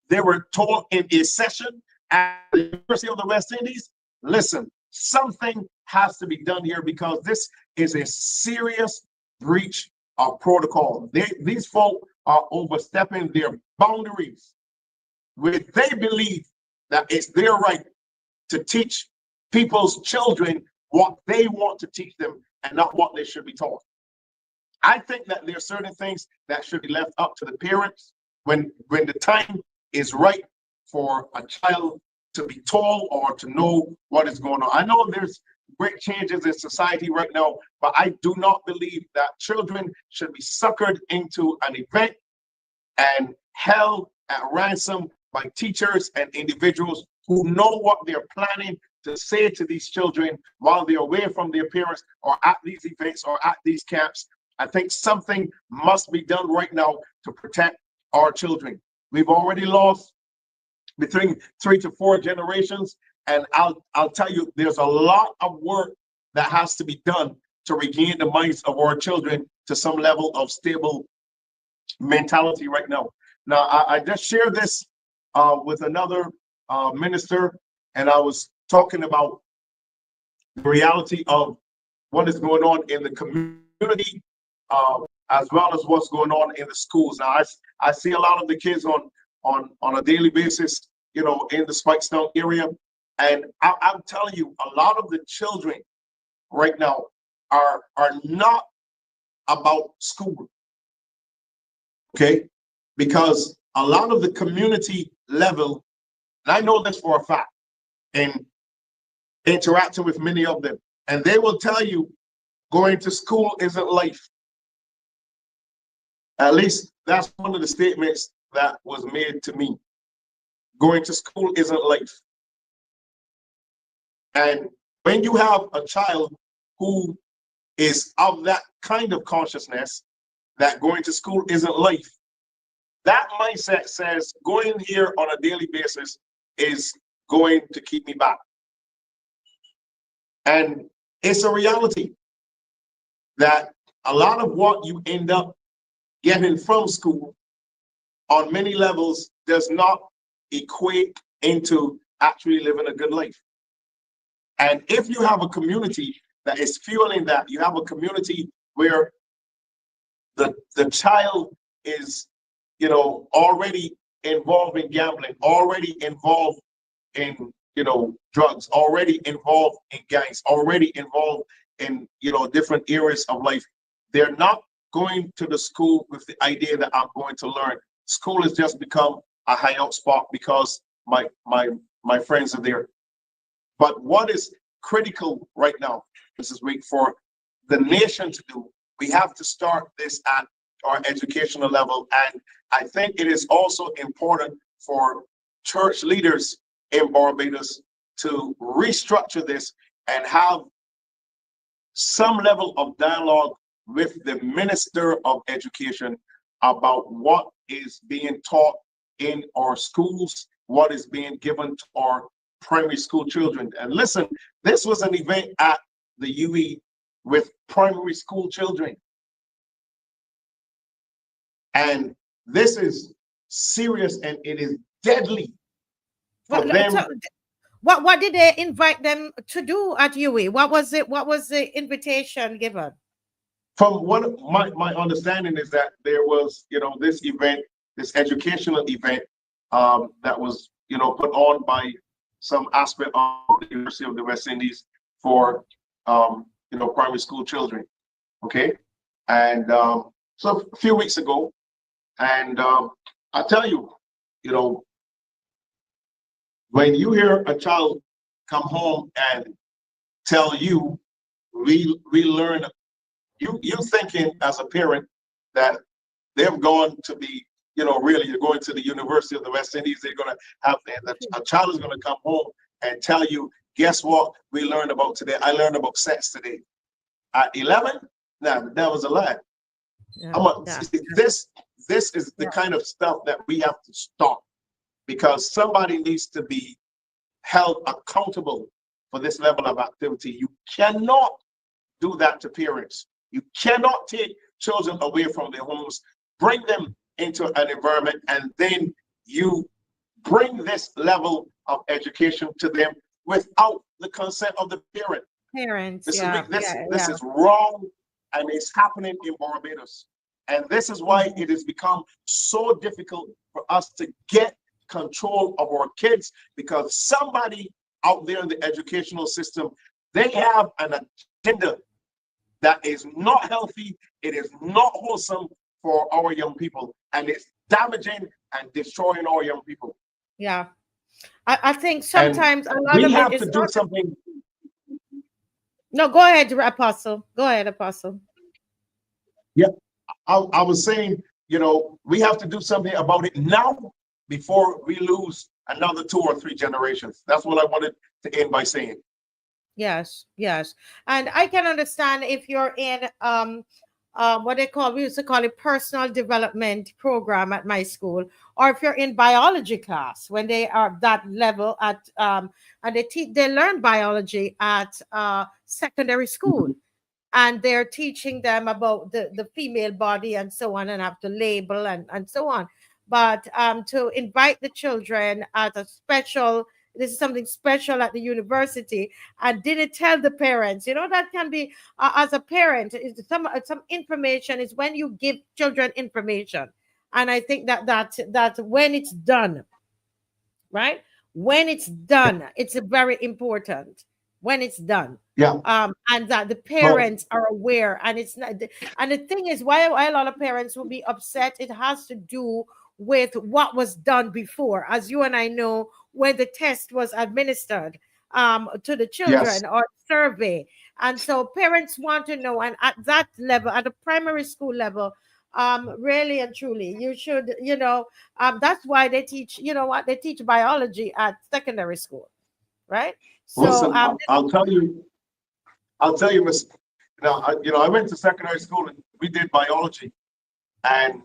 they were told in a session at the University of the West Indies, listen, something has to be done here, because this is a serious breach of protocol. These folk are overstepping their boundaries, where they believe that it's their right to teach people's children what they want to teach them and not what they should be taught. I think that there are certain things that should be left up to the parents when the time is right for a child to be told or to know what is going on. I know there's great changes in society right now, but I do not believe that children should be suckered into an event and held at ransom by teachers and individuals who know what they're planning to say to these children while they're away from their parents or at these events or at these camps. I think something must be done right now to protect our children. We've already lost between 3 to 4 generations, and I'll tell you, there's a lot of work that has to be done to regain the minds of our children to some level of stable mentality right now. Now, I just shared this with another minister, and I was talking about the reality of what is going on in the community, as well as what's going on in the schools. Now, I see a lot of the kids on a daily basis, in the Spikestown area, and I'm telling you, a lot of the children right now are not about school. Okay, because a lot of the community level, and I know this for a fact, and interacting with many of them, and they will tell you going to school isn't life. At least that's one of the statements that was made to me. Going to school isn't life. And when you have a child who is of that kind of consciousness, that going to school isn't life, that mindset says going here on a daily basis is going to keep me back. And it's a reality that a lot of what you end up getting from school on many levels does not equate into actually living a good life. And if you have a community that is fueling that, you have a community where the child is, already involved in gambling, already involved in, drugs, already involved in gangs, already involved in, different areas of life, they're not going to the school with the idea that I'm going to learn. School has just become a hideout spot because my friends are there. But what is critical right now, Mrs. Week, for the nation to do, we have to start this at our educational level. And I think it is also important for church leaders in Barbados to restructure this and have some level of dialogue with the Minister of Education about what is being taught in our schools, what is being given to our primary school children. And listen, this was an event at the UE with primary school children. And this is serious and it is deadly for them. So what did they invite them to do at UE? What was it? What was the invitation given? From what my understanding is that there was, this event, this educational event that was, put on by some aspect of the University of the West Indies for, primary school children. Okay. And so a few weeks ago, and I tell you, when you hear a child come home and tell you, we learn, you thinking as a parent that they've gone to be, really you're going to the University of the West Indies, they're going to have, a child is going to come home and tell you, guess what we learned about today? I learned about sex today. At 11? No, that was a lie. Yeah, This is the kind of stuff that we have to stop, because somebody needs to be held accountable for this level of activity. You cannot do that to parents. You cannot take children away from their homes, bring them into an environment, and then you bring this level of education to them without the consent of the parent. Parents, This is wrong, and it's happening in Barbados. And this is why it has become so difficult for us to get control of our kids, because somebody out there in the educational system, they have an agenda that is not healthy. It is not wholesome for our young people, and it's damaging and destroying our young people. Yeah. I think sometimes and a lot we of have it to is do something. No, go ahead, Apostle. Go ahead, Apostle. Yeah, I was saying, we have to do something about it now before we lose another 2 or 3 generations. That's what I wanted to end by saying. Yes, yes. And I can understand if you're in what we used to call it personal development program at my school, or if you're in biology class when they are that level at and they learn biology at secondary school, and they're teaching them about the female body and so on, and have to label and so on. But to invite the children at this is something special at the university, and didn't tell the parents, that can be, as a parent, is some information is when you give children information. And I think that when it's done, right? When it's done, it's very important when it's done. Yeah. And that the parents are aware, and it's not. And the thing is, why a lot of parents will be upset, it has to do with what was done before, as you and I know, when the test was administered to the children, Yes. or survey. And so parents want to know, and at that level, at the primary school level, really and truly, you should, that's why they teach, they teach biology at secondary school, right? So listen, I'll tell you, Miss. Now, I went to secondary school and we did biology, and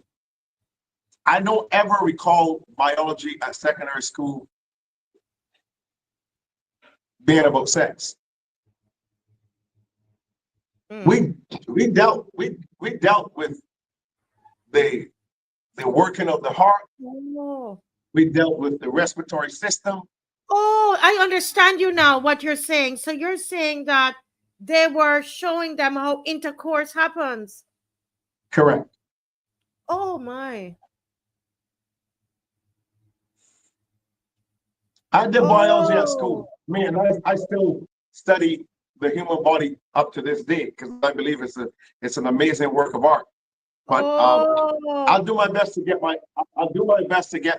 I don't ever recall biology at secondary school being about sex. We dealt with the working of the heart. Oh. We dealt with the respiratory system. Oh, I understand you now, what you're saying. So you're saying that they were showing them how intercourse happens. Correct. Oh my. I did biology at school. Man, I still study the human body up to this day, because I believe it's an amazing work of art. But Oh, I'll do my best to get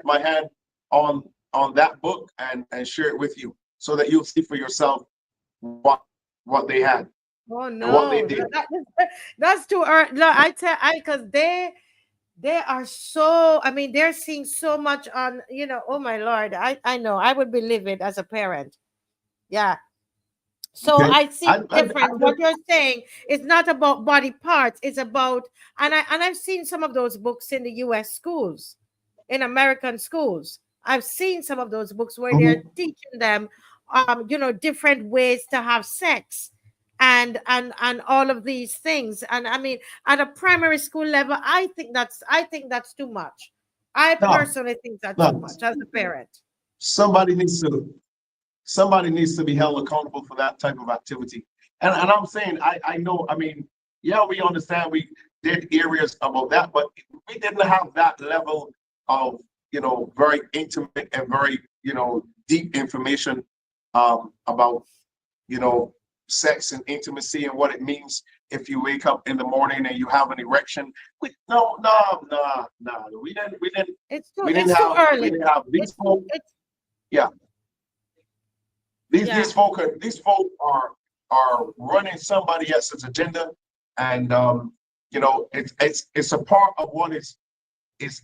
my hand on that book and share it with you so that you'll see for yourself what they had oh and what they no, did. that's too early. No, because they are so, I mean, they're seeing so much on, oh my Lord. I know I would be livid as a parent. Yeah. So Okay. I see the I difference. What you're saying is not about body parts. It's about, I've seen some of those books in the U.S. schools, in American schools. I've seen some of those books where they're Mhm. teaching them, different ways to have sex, and all of these things. And I mean, at a primary school level, I think that's too much. I No, personally think that's too no. much as a parent. Somebody needs to somebody needs to be held accountable for that type of activity. And I'm saying, I know, I mean, yeah, we understand we did areas about that, but we didn't have that level of, very intimate and very, deep information about, sex and intimacy and what it means if you wake up in the morning and you have an erection. No, no, no, no. It's too We didn't it's too have, we early. didn't have these It's too, folks. it's Yeah, these yeah. these folk are running somebody else's agenda, and it's a part of what is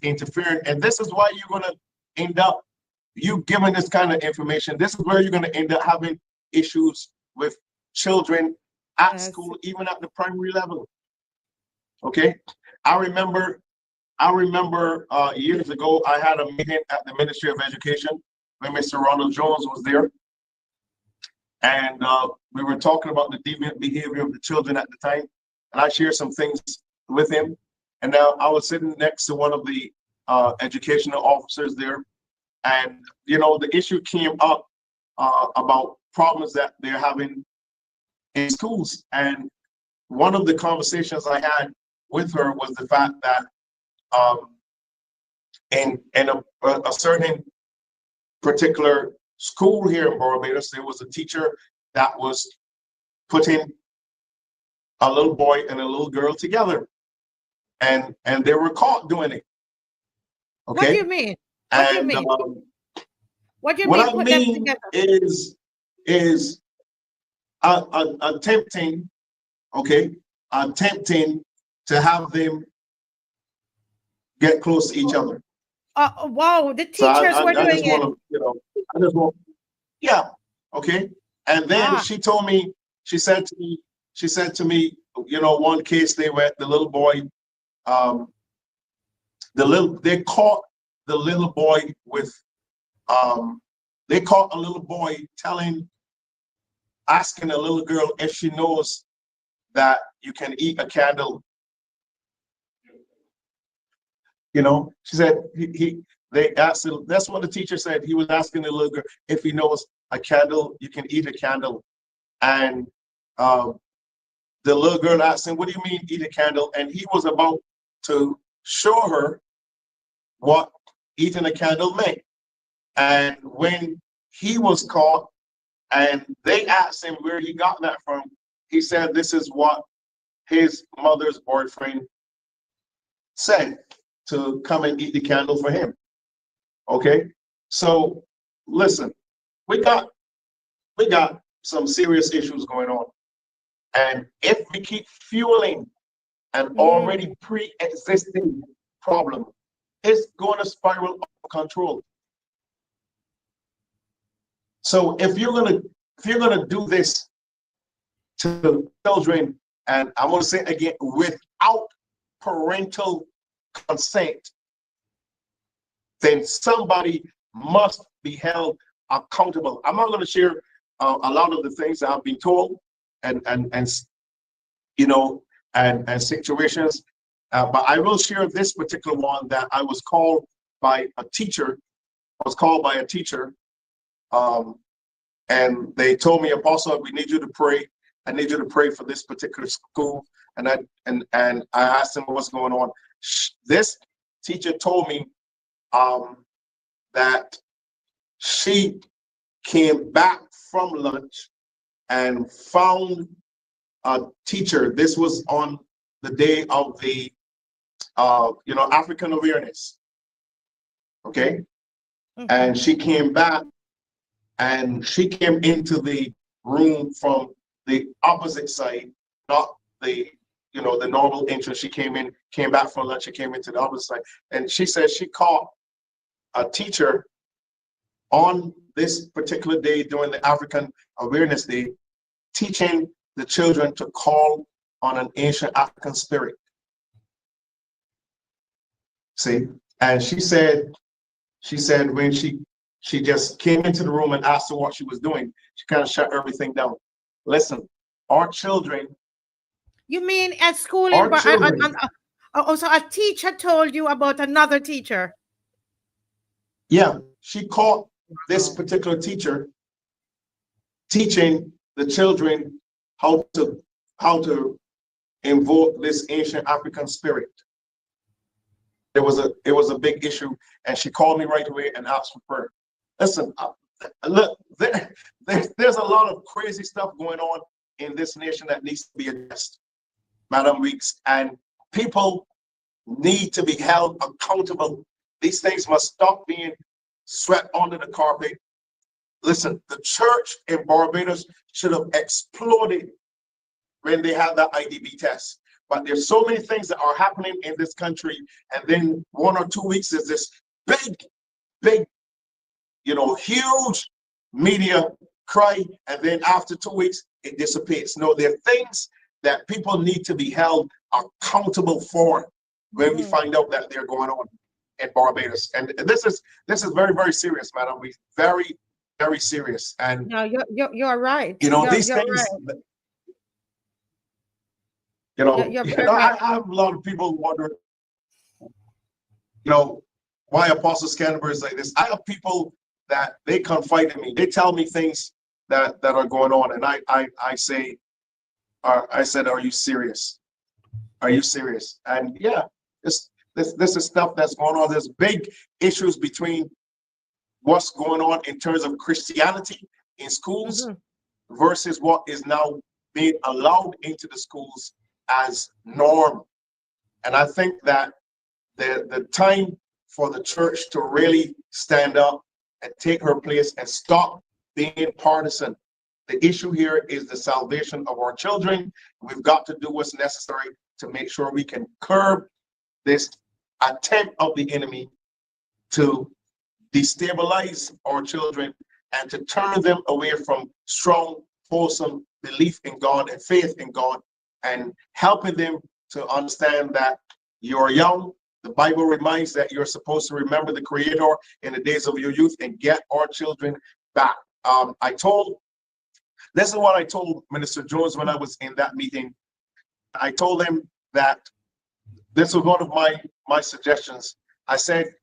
interfering, and this is why you're gonna end up you giving this kind of information. This is where you're gonna end up having issues with children at Yes. school, even at the primary level. Okay, I remember years ago I had a meeting at the Ministry of Education when Mr. Ronald Jones was there. And we were talking about the deviant behavior of the children at the time, and I shared some things with him. And now I was sitting next to one of the educational officers there, and the issue came up about problems that they're having in schools. And one of the conversations I had with her was the fact that in a certain particular school here in Barbados, there was a teacher that was putting a little boy and a little girl together, and they were caught doing it. What do you Okay, mean? What do you and mean? What do you what mean I put them mean together? is attempting, okay, attempting to have them get close to each other. Wow, the So teachers were I doing just it. want to, I just want, yeah, okay. And then Ah, she told me, she said to me, one case they were the little boy, they caught the little boy with, they caught a little boy asking a little girl if she knows that you can eat a candle. She said they asked him, that's what the teacher said. He was asking the little girl if he knows a candle, you can eat a candle. And the little girl asked him, what do you mean eat a candle? And he was about to show her what eating a candle meant. And when he was caught and they asked him where he got that from, he said this is what his mother's boyfriend said, to come and eat the candle for him. Okay, so listen, we got some serious issues going on, and if we keep fueling an already pre-existing problem, it's going to spiral out of control. So if you're gonna do this to children, and I'm gonna say it again, without parental consent, then somebody must be held accountable. I'm not going to share a lot of the things that I've been told and situations, but I will share this particular one that I was called by a teacher. And they told me, Apostle, we need you to pray. I need you to pray for this particular school. And I asked him what's going on. This teacher told me that she came back from lunch and found a teacher. This was on the day of the African awareness. Okay. Mhm. And she came back and she came into the room from the opposite side, not the normal entrance. She came back from lunch, she came into the opposite side. And she said she caught a teacher on this particular day during the African Awareness Day, teaching the children to call on an ancient African spirit. See, and she said when she just came into the room and asked her what she was doing, she kind of shut everything down. Listen, our children. You mean at school? Our children. So a teacher told you about another teacher? Yeah, she caught this particular teacher teaching the children how to invoke this ancient African spirit. It was a big issue, and she called me right away and asked for prayer. Listen, look, there's a lot of crazy stuff going on in this nation that needs to be addressed, Madam Weeks, and people need to be held accountable. These things must stop being swept under the carpet. Listen, the church in Barbados should have exploded when they had that IDB test. But there's so many things that are happening in this country, and then 1 or 2 weeks is this big, huge media cry, and then after 2 weeks it dissipates. No, there are things that people need to be held accountable for when we find out that they're going on in Barbados. And this is very, very serious, madam. We very, very serious. And no, you're right. These you're things. Right. I have a lot of people wondering, why Apostle Scantlebury is like this. I have people that they confide in me. They tell me things that are going on, and I said, "Are you serious? Are you serious?" And yeah, this is stuff that's going on. There's big issues between what's going on in terms of Christianity in schools versus what is now being allowed into the schools as norm. And I think that the time for the church to really stand up and take her place and stop being partisan. The issue here is the salvation of our children. We've got to do what's necessary to make sure we can curb this attempt of the enemy to destabilize our children and to turn them away from strong, wholesome belief in God and faith in God, and helping them to understand that you're young. The Bible reminds that you're supposed to remember the Creator in the days of your youth and get our children back. This is what I told Minister Jones when I was in that meeting. I told him that this was one of my suggestions. I said,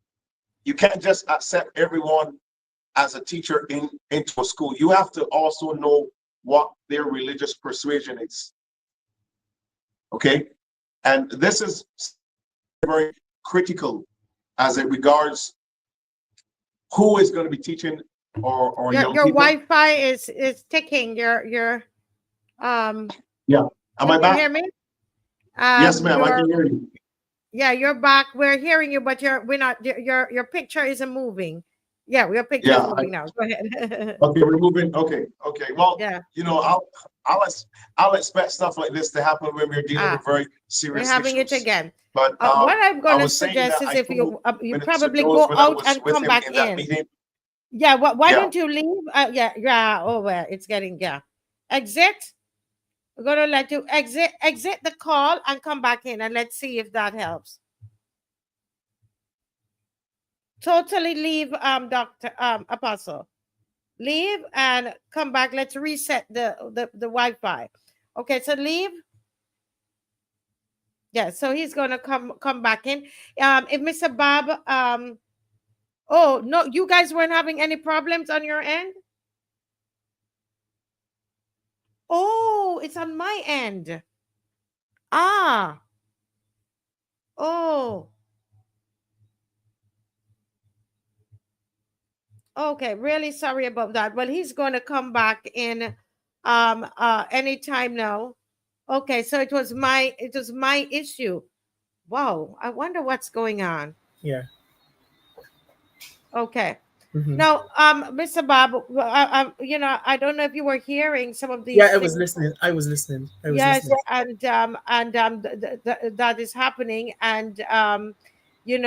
you can't just accept everyone as a teacher into a school. You have to also know what their religious persuasion is. Okay? And this is very critical as it regards who is going to be teaching or young your people. Wi-Fi is ticking. Your yeah. Am can I you back? hear me? Yes, ma'am. I can hear you. Yeah, you're back. We're hearing you, but we're not. Your picture isn't moving. Yeah, your picture is moving now. Go ahead. Okay, we're moving. Okay. Well, yeah. I'll expect stuff like this to happen when we're dealing with very serious We're having issues. it again. But what I'm going to suggest is if you probably go out and come back in. Yeah. Why don't you leave? Yeah. Oh well, it's getting exit. We're going to let you exit the call and come back in, and let's see if that helps. Totally leave, Dr. Apostle. Leave and come back. Let's reset the Wi-Fi. Okay, so leave. Yeah, so he's gonna come back in. If Mr. BABB, oh no, you guys weren't having any problems on your end? Oh, it's on my end. Ah. Oh. Okay, really sorry about that. Well, he's going to come back in anytime now. Okay, so it was my issue. Wow, I wonder what's going on. Yeah. Okay. Hmm. Now, Mr. Bob, I don't know if you were hearing some of Yeah, these I things. was listening. I was listening. I was Yes, listening. that is happening, and he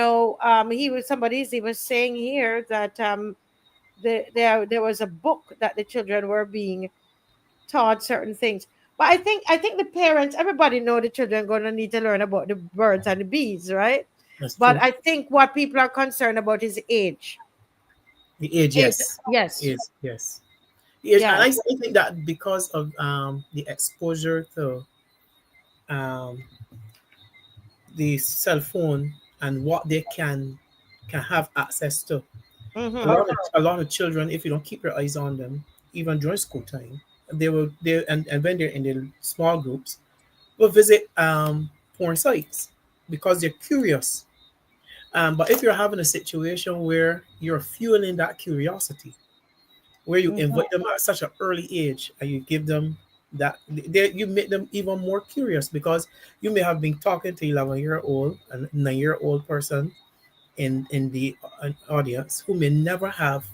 was saying here that there was a book that the children were being taught certain things. But I think the parents, everybody know the children going to need to learn about the birds and the bees, right? That's But true. I think what people are concerned about is age. The age, Age, yes. yes, Is yes. The age, and yeah. I think that because of the exposure to um the cell phone and what they can have access to. Mm-hmm. A lot of children, if you don't keep your eyes on them, even during school time, and when they're in their small groups, will visit porn sites because they're curious. But if you're having a situation where you're fueling that curiosity, where you Mm-hmm. invite them at such an early age and you give them you make them even more curious because you may have been talking to 11-year-old and 9-year-old person in the audience who may never have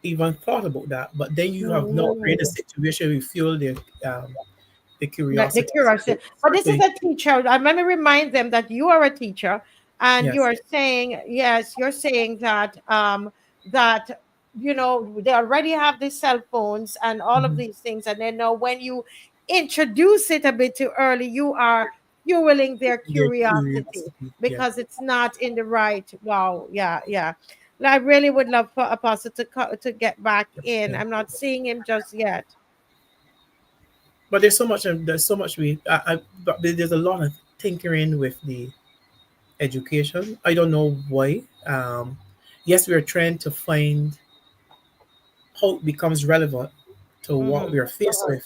even thought about that, but then you have now created a Mm-hmm. situation where you feel the The curiosity. So curiosity. But this is a teacher. Let me remind them that you are a teacher, and you yes. are saying, yes, you're saying that they already have these cell phones and all of Mhm. these things, and then now when you introduce it a bit too early, you are fueling their Their curiosity curiosity, yes. because it's not in the right. Wow, yeah, yeah. I really would love for Apostle to get back in. Yeah. I'm not seeing him just yet. But there's so much but there's a lot of tinkering with the education. I don't know why. Yes, we're trying to find how it becomes relevant to what Mm-hmm. we are faced with.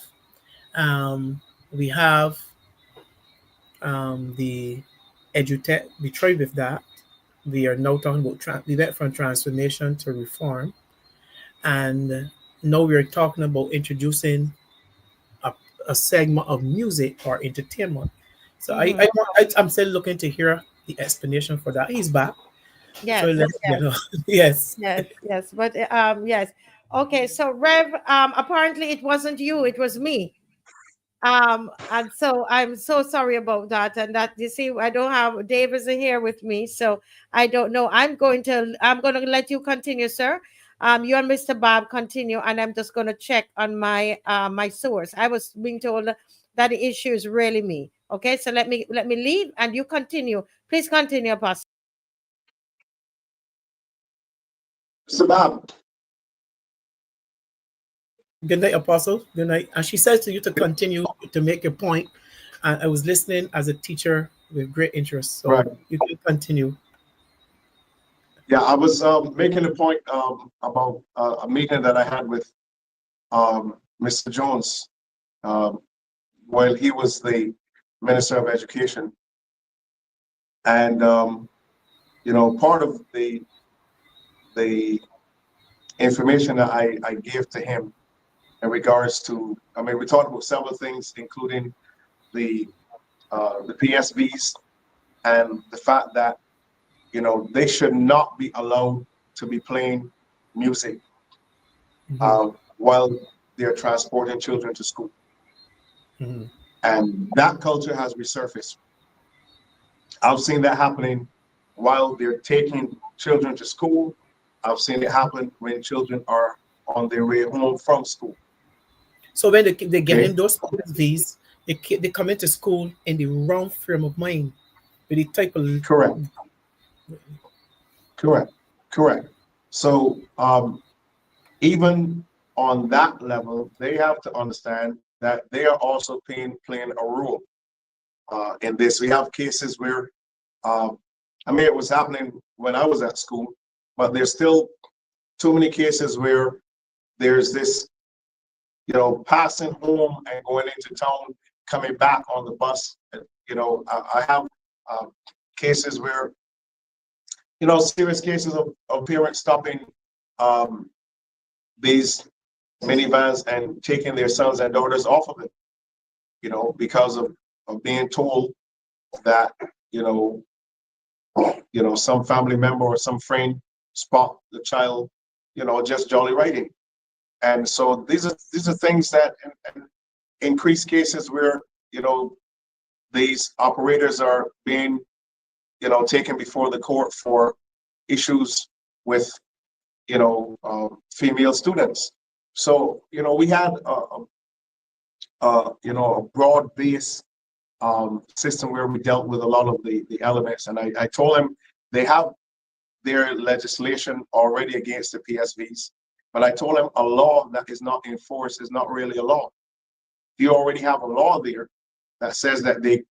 We have the edutech. We tried with that. We are now talking about we went from transformation to reform, and now we're talking about introducing a, a segment of music or entertainment. So Mm-hmm. I'm still looking to hear the explanation for that. He's back, so Yes. let's yes. Yes, yes, but yes. Okay, so Rev, apparently it wasn't you, it was me. And so I'm so sorry about that. And that you see, I don't have Dave isn't here with me, so I don't know. I'm going to let you continue, sir. You and Mr. Bob continue, and I'm just going to check on my source. I was being told that the issue is really me. Okay, so let me leave, and you continue. Please continue, Pastor. So Bob, Good night, Apostle. Good night. And she says to you to continue to make your point. And I was listening as a teacher with great interest, so right. you can continue. Yeah, I was making a point about a meeting that I had with Mr. Jones while he was the Minister of Education. And part of the information that I gave to him in regards to, I mean, we talked about several things, including the PSVs and the fact that they should not be allowed to be playing music Hmm. while they're transporting children to school. Hmm. And that culture has resurfaced. I've seen that happening while they're taking children to school. I've seen it happen when children are on their way home from school. So when they get Okay, in those PSVs, they come into school in the wrong frame of mind with the type of correct, correct, correct. So even on that level, they have to understand that they are also playing a role in this. We have cases where, I mean, it was happening when I was at school, but there's still too many cases where there's this, passing home and going into town, coming back on the bus. I have uh, cases where, serious cases of parents stopping um, these minivans and taking their sons and daughters off of it, because of being told that you know, some family member or some friend spot the child, just jolly riding. And so these are things that and increase cases where, these operators are being, taken before the court for issues with, female students. So, we had a broad-based system where we dealt with a lot of the elements. And I told them they have their legislation already against the PSVs, but I told them a law that is not enforced is not really a law. You already have a law there that says that they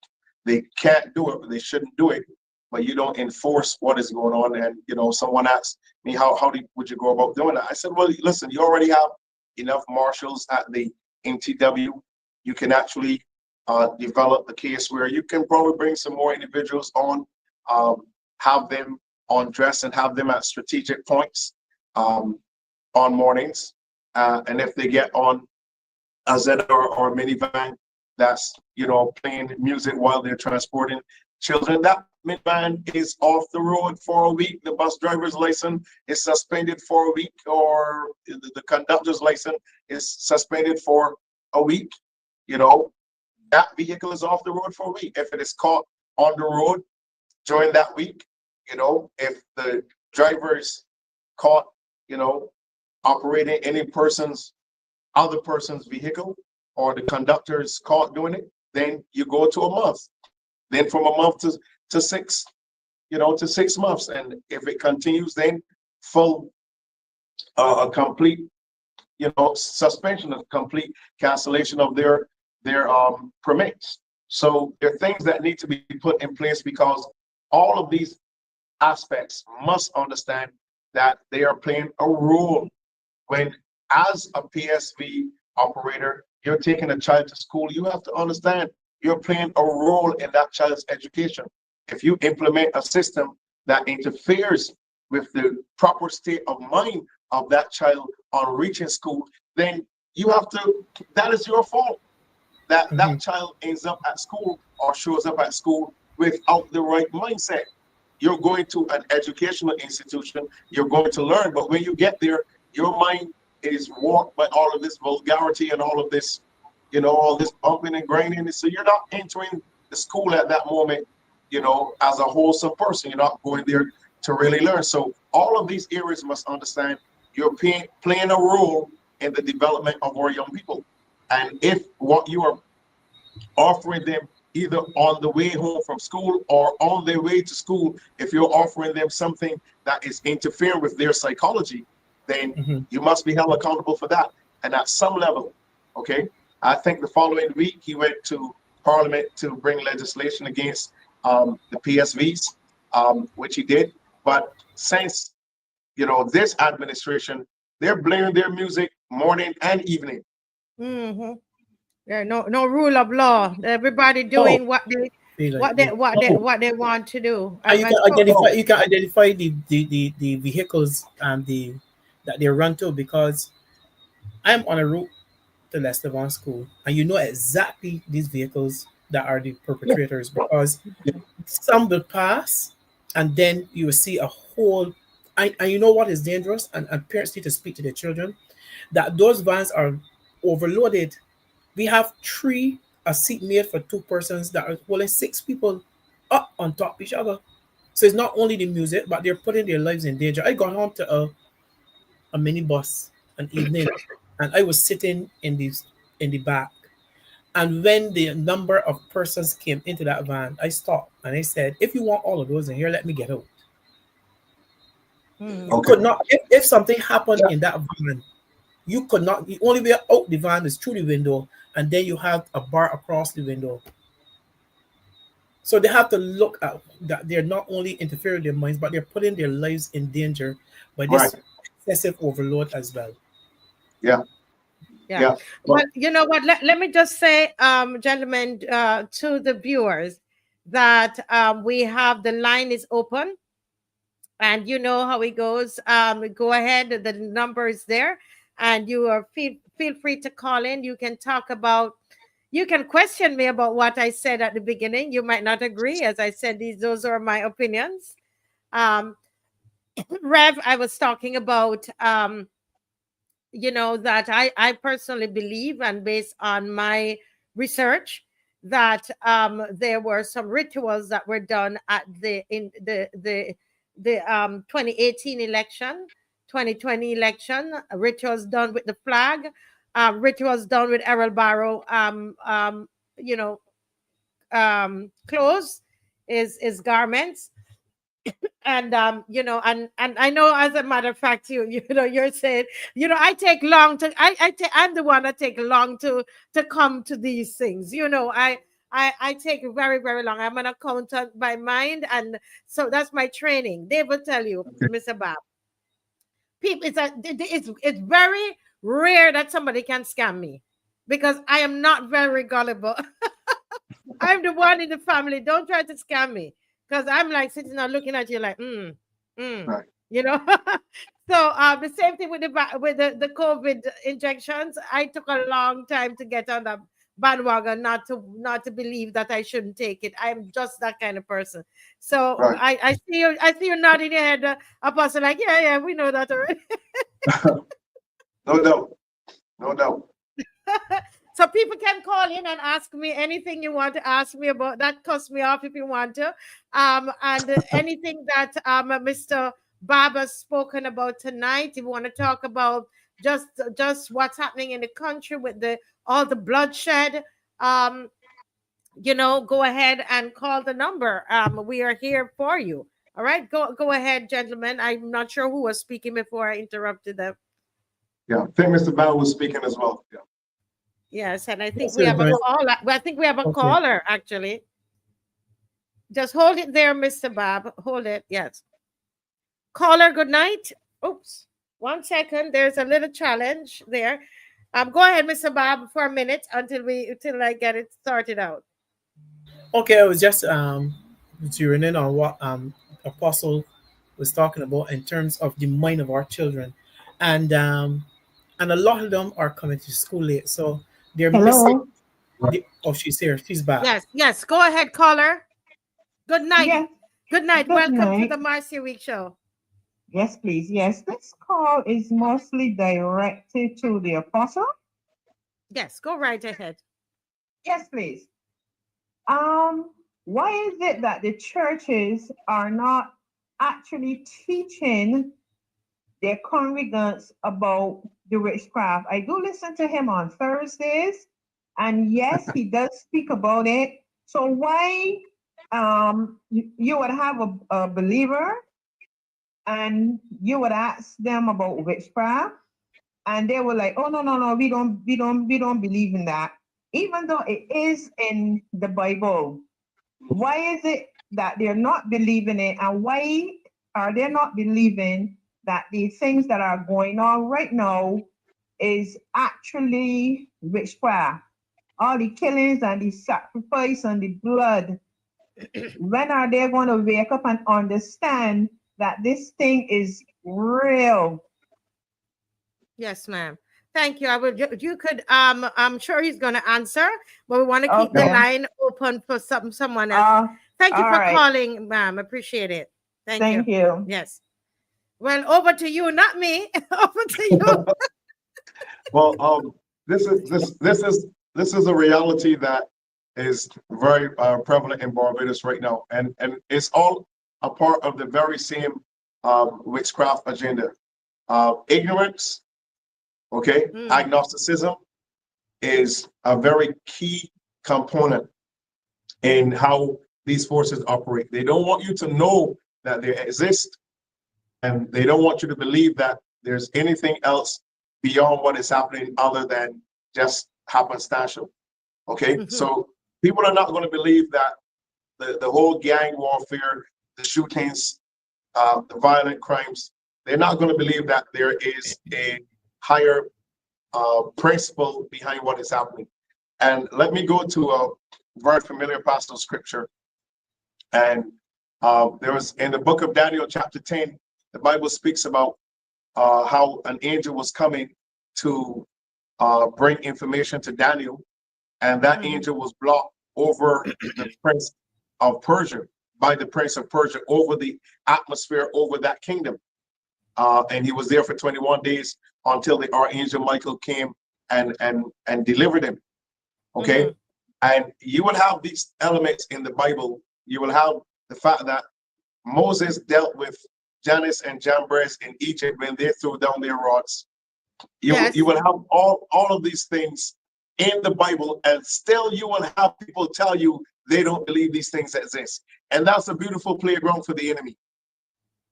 can't do it, but they shouldn't do it, but you don't enforce what is going on. And someone asked me how would you go about doing that? I said, well, listen, you already have enough marshals at the MTW. You can actually develop the case where you can probably bring some more individuals on, have them on dress and have them at strategic points on mornings. And if they get on a Zed or a minivan that's, playing music while they're transporting children, that minivan is off the road for a week. The bus driver's license is suspended for a week, or the conductor's license is suspended for a week. That vehicle is off the road for a week. If it is caught on the road during that week, if the driver is caught, operating other person's vehicle, or the conductor is caught doing it, then you go to a month. Then from a month to 6, to 6 months. And if it continues, then full, a complete, suspension, of complete cancellation of their permits. So there are things that need to be put in place, because all of these aspects must understand that they are playing a role. When, as a PSV operator, you're taking a child to school, you have to understand you're playing a role in that child's education. If you implement a system that interferes with the proper state of mind of that child on reaching school, then you have to, that is your fault. That child ends up at school or shows up at school without the right mindset. You're going to an educational institution, you're going to learn, but when you get there, your mind is warped by all of this vulgarity and all of this, all this bumping and grinding. So you're not entering the school at that moment, as a wholesome person. You're not going there to really learn. So all of these areas must understand you're playing a role in the development of our young people. And if what you are offering them, either on the way home from school or on their way to school, if you're offering them something that is interfering with their psychology, then you must be held accountable for that. And at some level, okay, I think the following week he went to Parliament to bring legislation against the PSVs, which he did. But since, this administration, they're blaring their music morning and evening. Yeah, no rule of law. Everybody doing what they want to do. And you can identify the vehicles and that they run to, because I'm on a route to Lestevan School, and you know exactly these vehicles that are the perpetrators, because some will pass, and then you will see a whole. And you know what is dangerous, and parents need to speak to their children, that those vans are overloaded. We have a seat made for 2 persons that are holding 6 people up on top of each other. So it's not only the music, but they're putting their lives in danger. I got home to a minibus an evening, and I was sitting in the back. And when the number of persons came into that van, I stopped and I said, if you want all of those in here, let me get out. You could not, if something happened in that van, you could not, the only way out the van is through the window, and then you have a bar across the window. So they have to look at that they're not only interfering with their minds, but they're putting their lives in danger by this excessive overload as well. Yeah. Well, you know what? Let me just say, gentlemen, to the viewers, that we have the line is open, and you know how it goes. Go ahead, the number is there, and you are feel free to call in. You can talk about You can question me about what I said at the beginning. You might not agree. As I said, those are my opinions. Rev, I was talking about, that I personally believe, and based on my research, that there were some rituals that were done at the 2018 election, 2020 election, rituals done with the flag, rituals done with Errol Barrow, you know, clothes, is garments. And and I know, as a matter of fact, you're saying, I take long to I'm the one that take long to come to these things. I take very, very long. I'm an accountant by mind, and so that's my training. They will tell you, Mr. Bob. People, it's very rare that somebody can scam me, because I am not very gullible. I'm the one in the family. Don't try to scam me, because I'm like sitting there looking at you like, Right. So the same thing with the COVID injections. I took a long time to get on the bandwagon, not to believe that I shouldn't take it. I'm just that kind of person. So Right. I see you nodding your head, Apostle, like, yeah, we know that already. No doubt. No doubt. So people can call in and ask me anything you want to ask me about. That cuss me off if you want to. And anything that Mr. Bob has spoken about tonight, if you want to talk about just what's happening in the country with all the bloodshed, go ahead and call the number. We are here for you. All right, go ahead, gentlemen. I'm not sure who was speaking before I interrupted them. Yeah, I think Mr. Bell was speaking as well. Yeah. Yes, and I think Yes, we have a right. caller. I think we have a Okay. caller, actually. Just hold it there, Mr. Bob. Hold it. Yes. Caller, good night. Oops. 1 second. There's a little challenge there. Go ahead, Mr. Bob, for a minute until I get it started out. Okay, I was just zeroing in on what Apostle was talking about in terms of the mind of our children, and a lot of them are coming to school late, so they're missing. Oh, she's here. She's back. Yes. Go ahead, caller. Good night. Yes. Good night. Good Welcome to night. the Marcia Week Show. Yes, please. Yes, this call is mostly directed to the apostle. Yes, go right ahead. Yes, please. Why is it that the churches are not actually teaching their congregants about the witchcraft? I do listen to him on Thursdays, and yes, he does speak about it. So why you would have a believer and you would ask them about witchcraft, and they were like, "Oh no, we don't believe in that," even though it is in the Bible. Why is it that they're not believing it, and why are they not believing that the things that are going on right now is actually witchcraft? All the killings and the sacrifice and the blood. When are they going to wake up and understand that this thing is real? Yes, ma'am. Thank you. You could, I'm sure he's going to answer, but we want to keep the line open for someone else. Thank you for calling, ma'am. Appreciate it. Thank you. Yes. Well, over to you, not me. Over to you. Well, this is a reality that is very prevalent in Barbados right now, and it's all a part of the very same witchcraft agenda. Ignorance, agnosticism is a very key component in how these forces operate. They don't want you to know that they exist, and they don't want you to believe that there's anything else beyond what is happening other than just happenstantial. So people are not going to believe that the whole gang warfare, the shootings, the violent crimes, they're not going to believe that there is a higher principle behind what is happening. And let me go to a very familiar passage of scripture. And there was in the book of Daniel, chapter 10, the Bible speaks about how an angel was coming to bring information to Daniel and that angel was brought over the prince of Persia, by the prince of Persia, over the atmosphere, over that kingdom. And he was there for 21 days until the archangel Michael came and delivered him. Okay. And you will have these elements in the Bible. You will have the fact that Moses dealt with Jannes and Jambres in Egypt when they threw down their rods. You will have all of these things in the Bible, and still you will have people tell you they don't believe these things exist. And that's a beautiful playground for the enemy.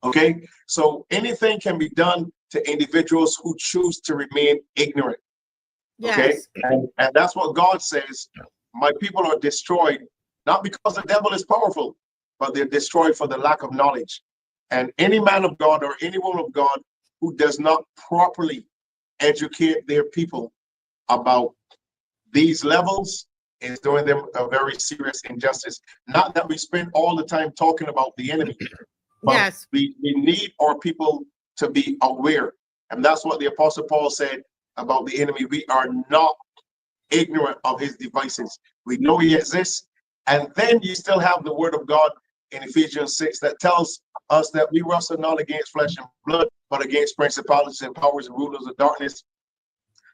Okay, so anything can be done to individuals who choose to remain ignorant. Okay, and that's what God says. My people are destroyed, not because the devil is powerful, but they're destroyed for the lack of knowledge. And any man of God or any woman of God who does not properly educate their people about these levels is doing them a very serious injustice. Not that we spend all the time talking about the enemy, but we need our people to be aware. And that's what the Apostle Paul said about the enemy. We are not ignorant of his devices. We know he exists. And then you still have the word of God in Ephesians 6 that tells us that we wrestle not against flesh and blood, but against principalities and powers and rulers of darkness,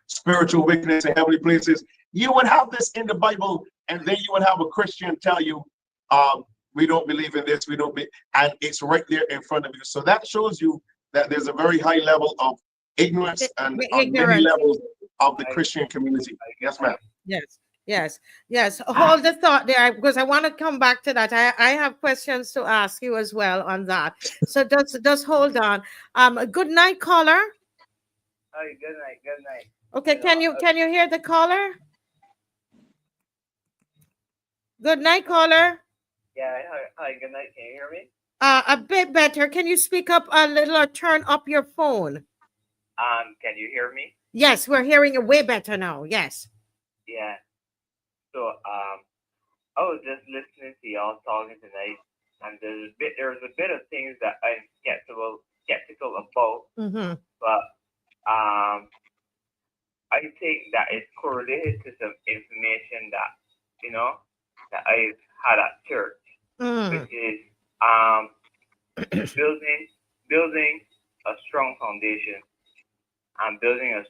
spiritual wickedness in heavenly places. You would have this in the Bible, and then you would have a Christian tell you, we don't believe in this, we don't be, and it's right there in front of you. So that shows you that there's a very high level of ignorance and on many levels of the Christian community. Yes, ma'am. Yes. Hold the thought there, because I want to come back to that. I have questions to ask you as well on that. So just hold on. Good night, caller. Hi, good night. Okay, can you hear the caller? Good night, caller. Yeah, hi, good night. Can you hear me? A bit better. Can you speak up a little or turn up your phone? Can you hear me? Yes, we're hearing it way better now. Yes. Yeah. So, I was just listening to y'all talking tonight, and there's a bit of things that I'm skeptical about. But I think that it's correlated to some information that that I've had at church, which is building a strong foundation, and building a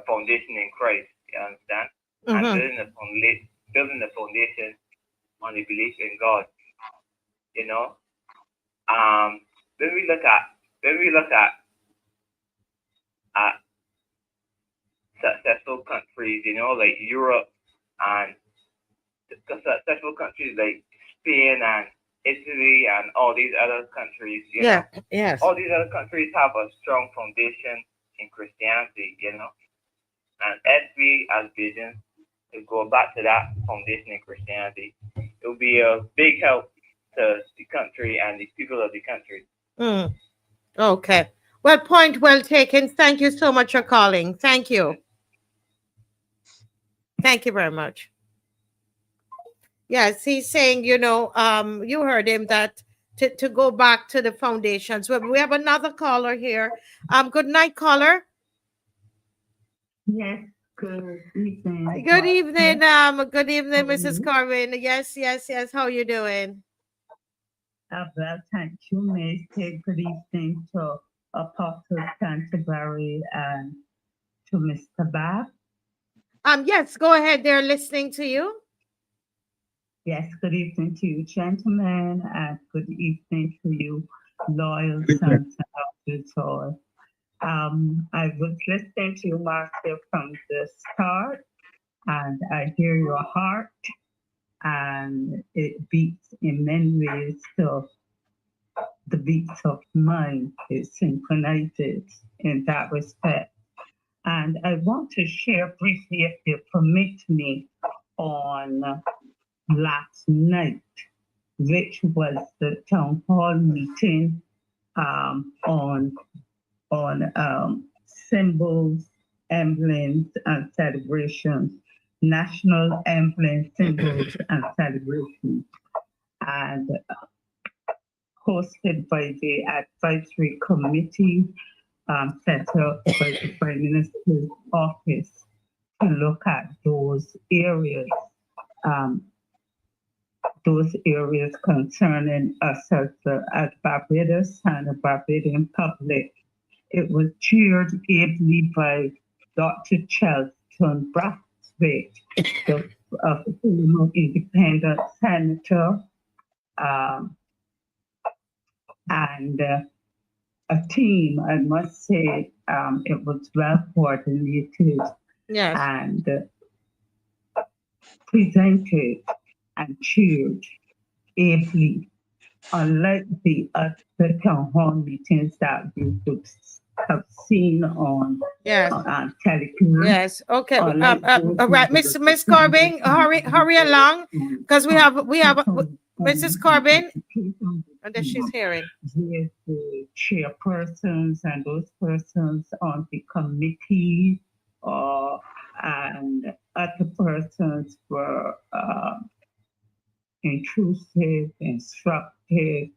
foundation in Christ. You understand? And building a foundation on the belief in God. When we look at successful countries, like Europe, and successful countries like Spain and Italy and all these other countries, all these other countries have a strong foundation in Christianity, and as we as Christians to go back to that foundation in Christianity, it will be a big help to the country and the people of the country. Okay. Well, point well taken. Thank you so much for calling. Thank you. Thank you very much. Yes, he's saying, you heard him, that to go back to the foundations. We have another caller here. Good night, caller. Yes, good evening. Good evening, Mrs. Corwin. Yes. How are you doing? Well, thank you, Miss. Good evening to Apostle Canterbury and to Mr. BABB. Yes, go ahead. They're listening to you. Yes, good evening to you, gentlemen, and good evening to you, loyal sons and daughters. I was listening to you, Master, from the start, and I hear your heart, and it beats in many ways to the beats of mine. It's synchronized in that respect. And I want to share briefly, if you permit me, on last night, which was the town hall meeting on symbols, emblems, and celebrations, national emblems, symbols, and celebrations, and hosted by the advisory committee set up by the Prime Minister's office to look at those areas concerning us as Barbados and the Barbadian public. It was chaired ably by Dr. Charlton Brathwaite, the former independent senator, and a team, I must say. It was well coordinated and presented and chaired ably, unlike the other town hall meetings that we would have seen on television. Yes. Okay. All right, Miss Corbin, hurry along, because we have Mrs. Corbin, and then she's hearing. There's the chairpersons and those persons on the committee, and other persons were intrusive, instructive,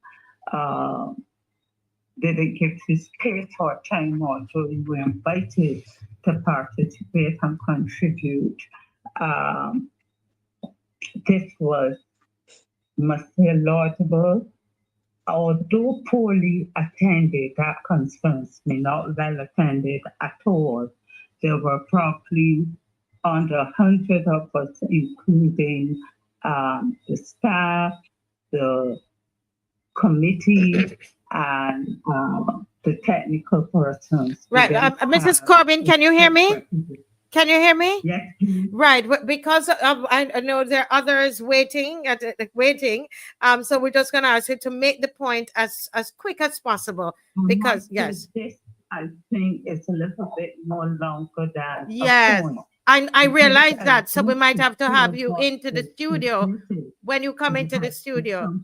didn't give his space or time, although we were invited to participate and contribute. This was, must say, laudable. Although poorly attended, that concerns me, not well attended at all. There were probably under 100 of us, including the staff, the committee, and the technical persons. Right. Mrs. Corbin, can you hear me? Can you hear me? Yes. Right. Because I know there are others waiting. So we're just going to ask you to make the point as quick as possible. Because, yes. This, I think, is a little bit more longer than yes. I realize that. So we might have to have you into the studio when you come into the studio.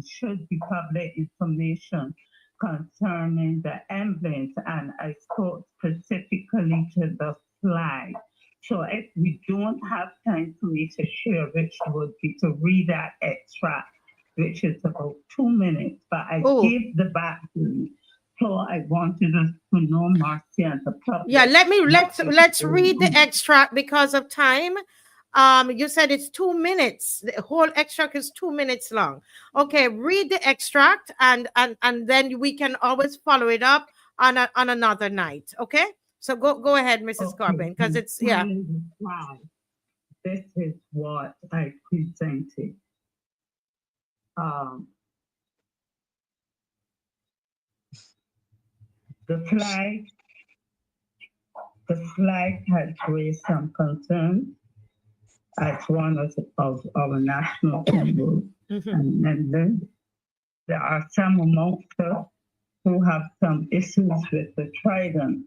Should be public information concerning the emblems, and I spoke specifically to the flag. So if we don't have time for me to share, which would be to read that extract, which is about 2 minutes, but I gave the background. So I wanted us to know, Marcy, and the public. Yeah, let's read the extract because of time. You said it's 2 minutes. The whole extract is 2 minutes long. Okay, read the extract, and then we can always follow it up on another night. Okay, so go ahead, Mrs. Corbin, because it's Wow, this is what I presented. The flag has raised some concern as one of our national symbols. And then there are some amongst us who have some issues with the trident,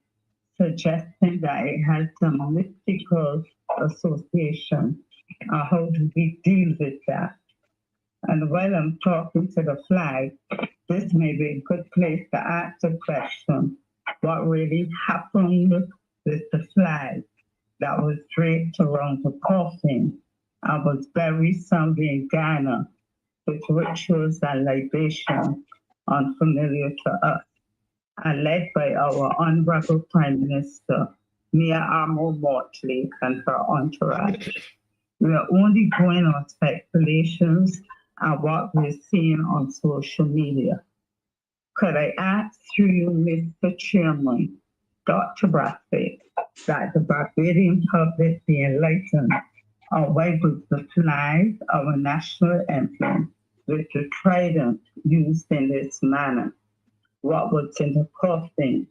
suggesting that it has some mystical association. How do we deal with that? And while I'm talking to the flag, this may be a good place to ask the question, what really happened with the flag that was draped around the coffin and was buried somewhere in Ghana with rituals and libation unfamiliar to us, and led by our Honorable Prime Minister, Mia Motley, and her entourage. We are only going on speculations and what we're seeing on social media. Could I ask through you, Mr. Chairman, Dr. Brathwaite, that the Barbadian public be enlightened on why was the flag our national emblem with the trident used in this manner? What was in the coffin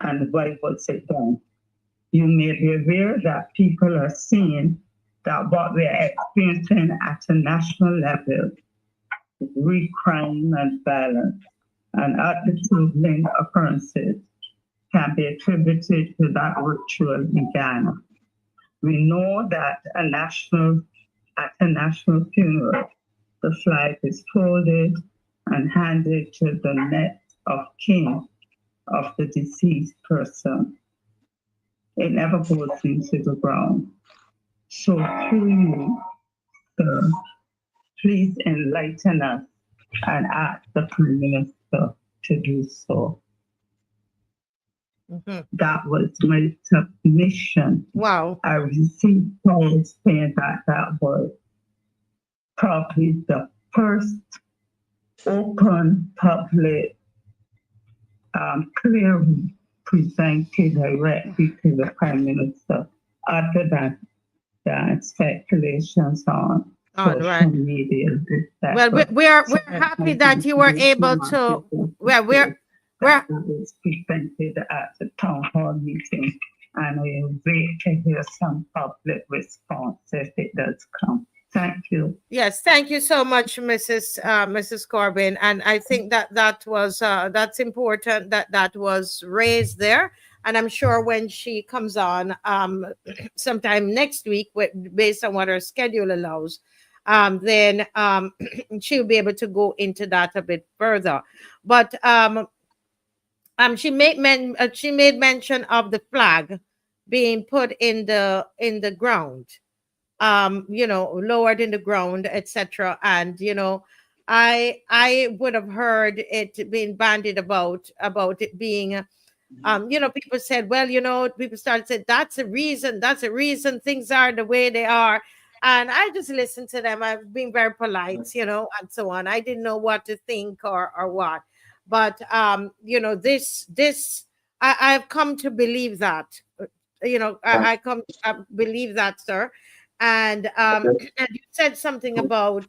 and why was it done? You may be aware that people are seeing that what we are experiencing at a national level, real crime and violence and other troubling occurrences, can be attributed to that ritual in Ghana. We know that at a national funeral, the flag is folded and handed to the neck of kin of the deceased person. It never goes into the ground. So through you, sir, please enlighten us and ask the Prime Minister to do so. That was my submission. Wow. I received calls saying that that was probably the first open public clearly presented directly to the Prime Minister. After that, there are speculations on social media. Well, we're happy that you were able to. Well, we're that was presented at the town hall meeting, and we'll wait to hear some public response if it does come. Thank you. Yes, thank you so much, Mrs. Corbin. And I think that was that's important that was raised there. And I'm sure when she comes on sometime next week, based on what her schedule allows, then she'll be able to go into that a bit further. But she made mention of the flag being put in the ground. Lowered in the ground, etc. And I would have heard it being bandied about it being, people said, well, people started saying that's a reason things are the way they are, and I just listened to them. I've been very polite, and so on. I didn't know what to think or what, but this I've come to believe that, I come to believe that, sir. And and you said something about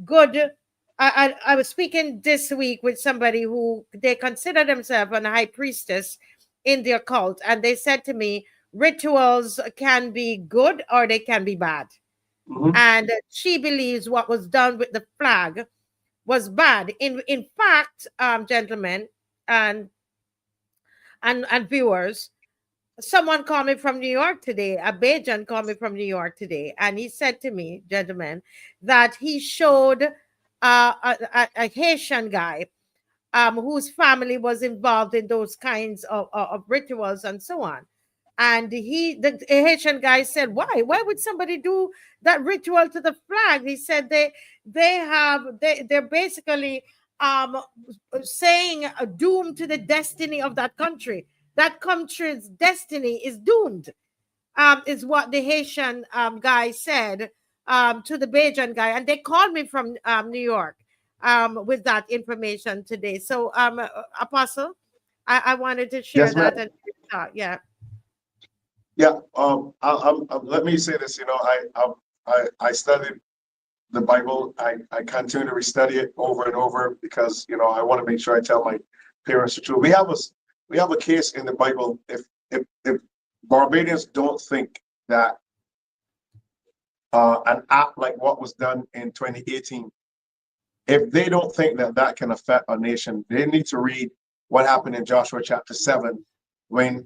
good. I was speaking this week with somebody who they consider themselves a high priestess in their cult, and they said to me, rituals can be good or they can be bad. And she believes what was done with the flag was bad. In fact, gentlemen and viewers, someone called me from New York today. A Bajan called me from New York today, and he said to me, gentlemen, that he showed a Haitian guy whose family was involved in those kinds of rituals and so on. And the Haitian guy said, why would somebody do that ritual to the flag? He said they're basically saying a doom to the destiny of that country. That country's destiny is doomed, is what the Haitian guy said to the Bajan guy. And they called me from New York with that information today. So, Apostle, I wanted to share that. And yeah. Yeah. Let me say this. I studied the Bible. I continue to restudy it over and over because I want to make sure I tell my parents the truth. We have a case in the Bible. If Barbadians don't think that an act like what was done in 2018, if they don't think that can affect a nation, they need to read what happened in Joshua chapter 7 when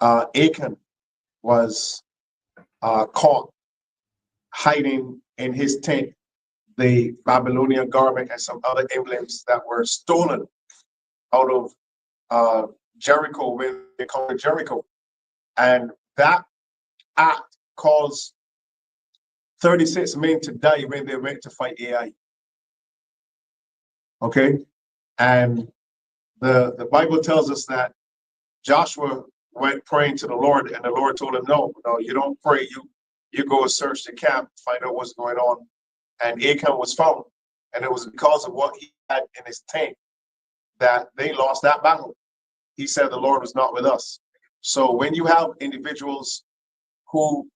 Achan was caught hiding in his tent the Babylonian garment and some other emblems that were stolen out of Jericho when they called it Jericho. And that act caused 36 men to die when they went to fight Ai. Okay? And the Bible tells us that Joshua went praying to the Lord, and the Lord told him, no, you don't pray. You go search the camp, find out what's going on. And Achan was found. And it was because of what he had in his tent that they lost that battle. He said the Lord was not with us. So when you have individuals who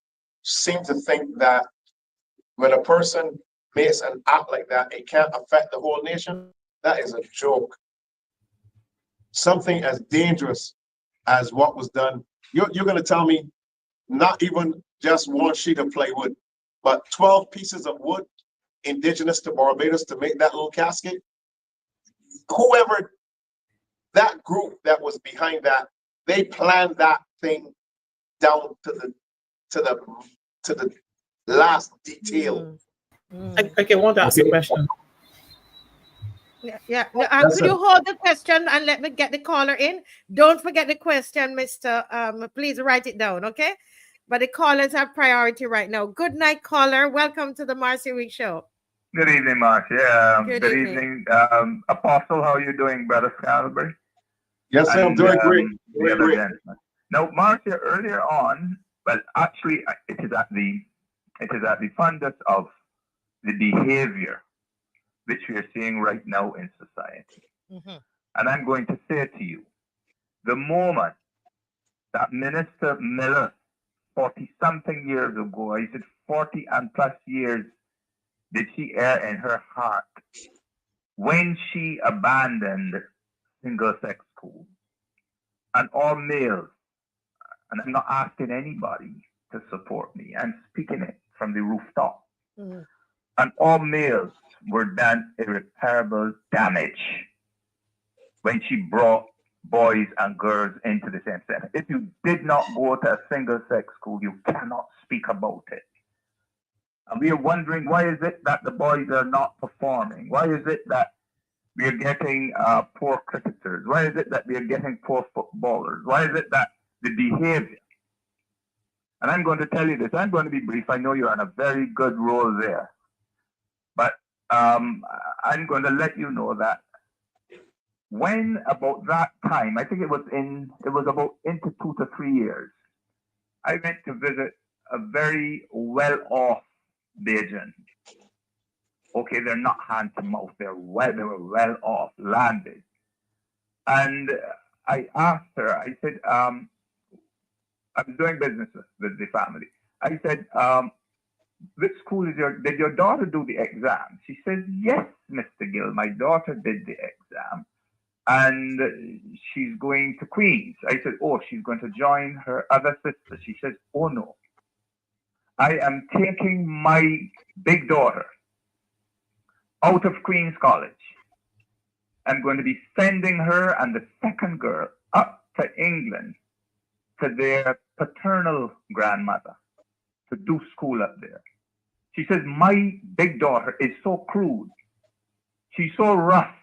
seem to think that when a person makes an act like that, it can't affect the whole nation, that is a joke. Something as dangerous as what was done, you're going to tell me not even just one sheet of plywood, but 12 pieces of wood indigenous to Barbados to make that little casket? Whoever, that group that was behind that, they planned that thing down to the last detail. I want to ask a question. Yeah. Could you hold the question and let me get the caller in? Don't forget the question, Mr. Please write it down, okay? But the callers have priority right now. Good night, caller. Welcome to the Marcy Week Show. Good evening, Marcy. Good evening. Apostle, how are you doing, Brother Scantlebury? Yes, sir. I'm doing great. The other gentleman. Now, Marcia, earlier on, well, actually, it is at the fundus of the behavior which we are seeing right now in society. And I'm going to say to you, the moment that Minister Miller, 40-something years ago, I said 40 and plus years, did she err in her heart when she abandoned single-sex school and all males, and I'm not asking anybody to support me, I'm speaking it from the rooftop, and all males were done irreparable damage when she brought boys and girls into the same center. If you did not go to a single-sex school, you cannot speak about it. And we are wondering, why is it that the boys are not performing? Why is it that we are getting poor cricketers? Why is it that we are getting poor footballers? Why is it that the behavior? And I'm going to tell you this. I'm going to be brief. I know you're on a very good role there. But I'm going to let you know that when about that time, I think it was about into 2 to 3 years, I went to visit a very well-off Bajan. Okay, they're not hand to mouth. They were well off, landed. And I asked her, I said, I was doing business with the family. I said, which school did your daughter do the exam? She said, yes, Mr. Gill, my daughter did the exam. And she's going to Queens. I said, oh, she's going to join her other sister. She says, oh no. I am taking my big daughter out of Queen's College. I'm going to be sending her and the second girl up to England to their paternal grandmother to do school up there. She says, my big daughter is so crude. She's so rough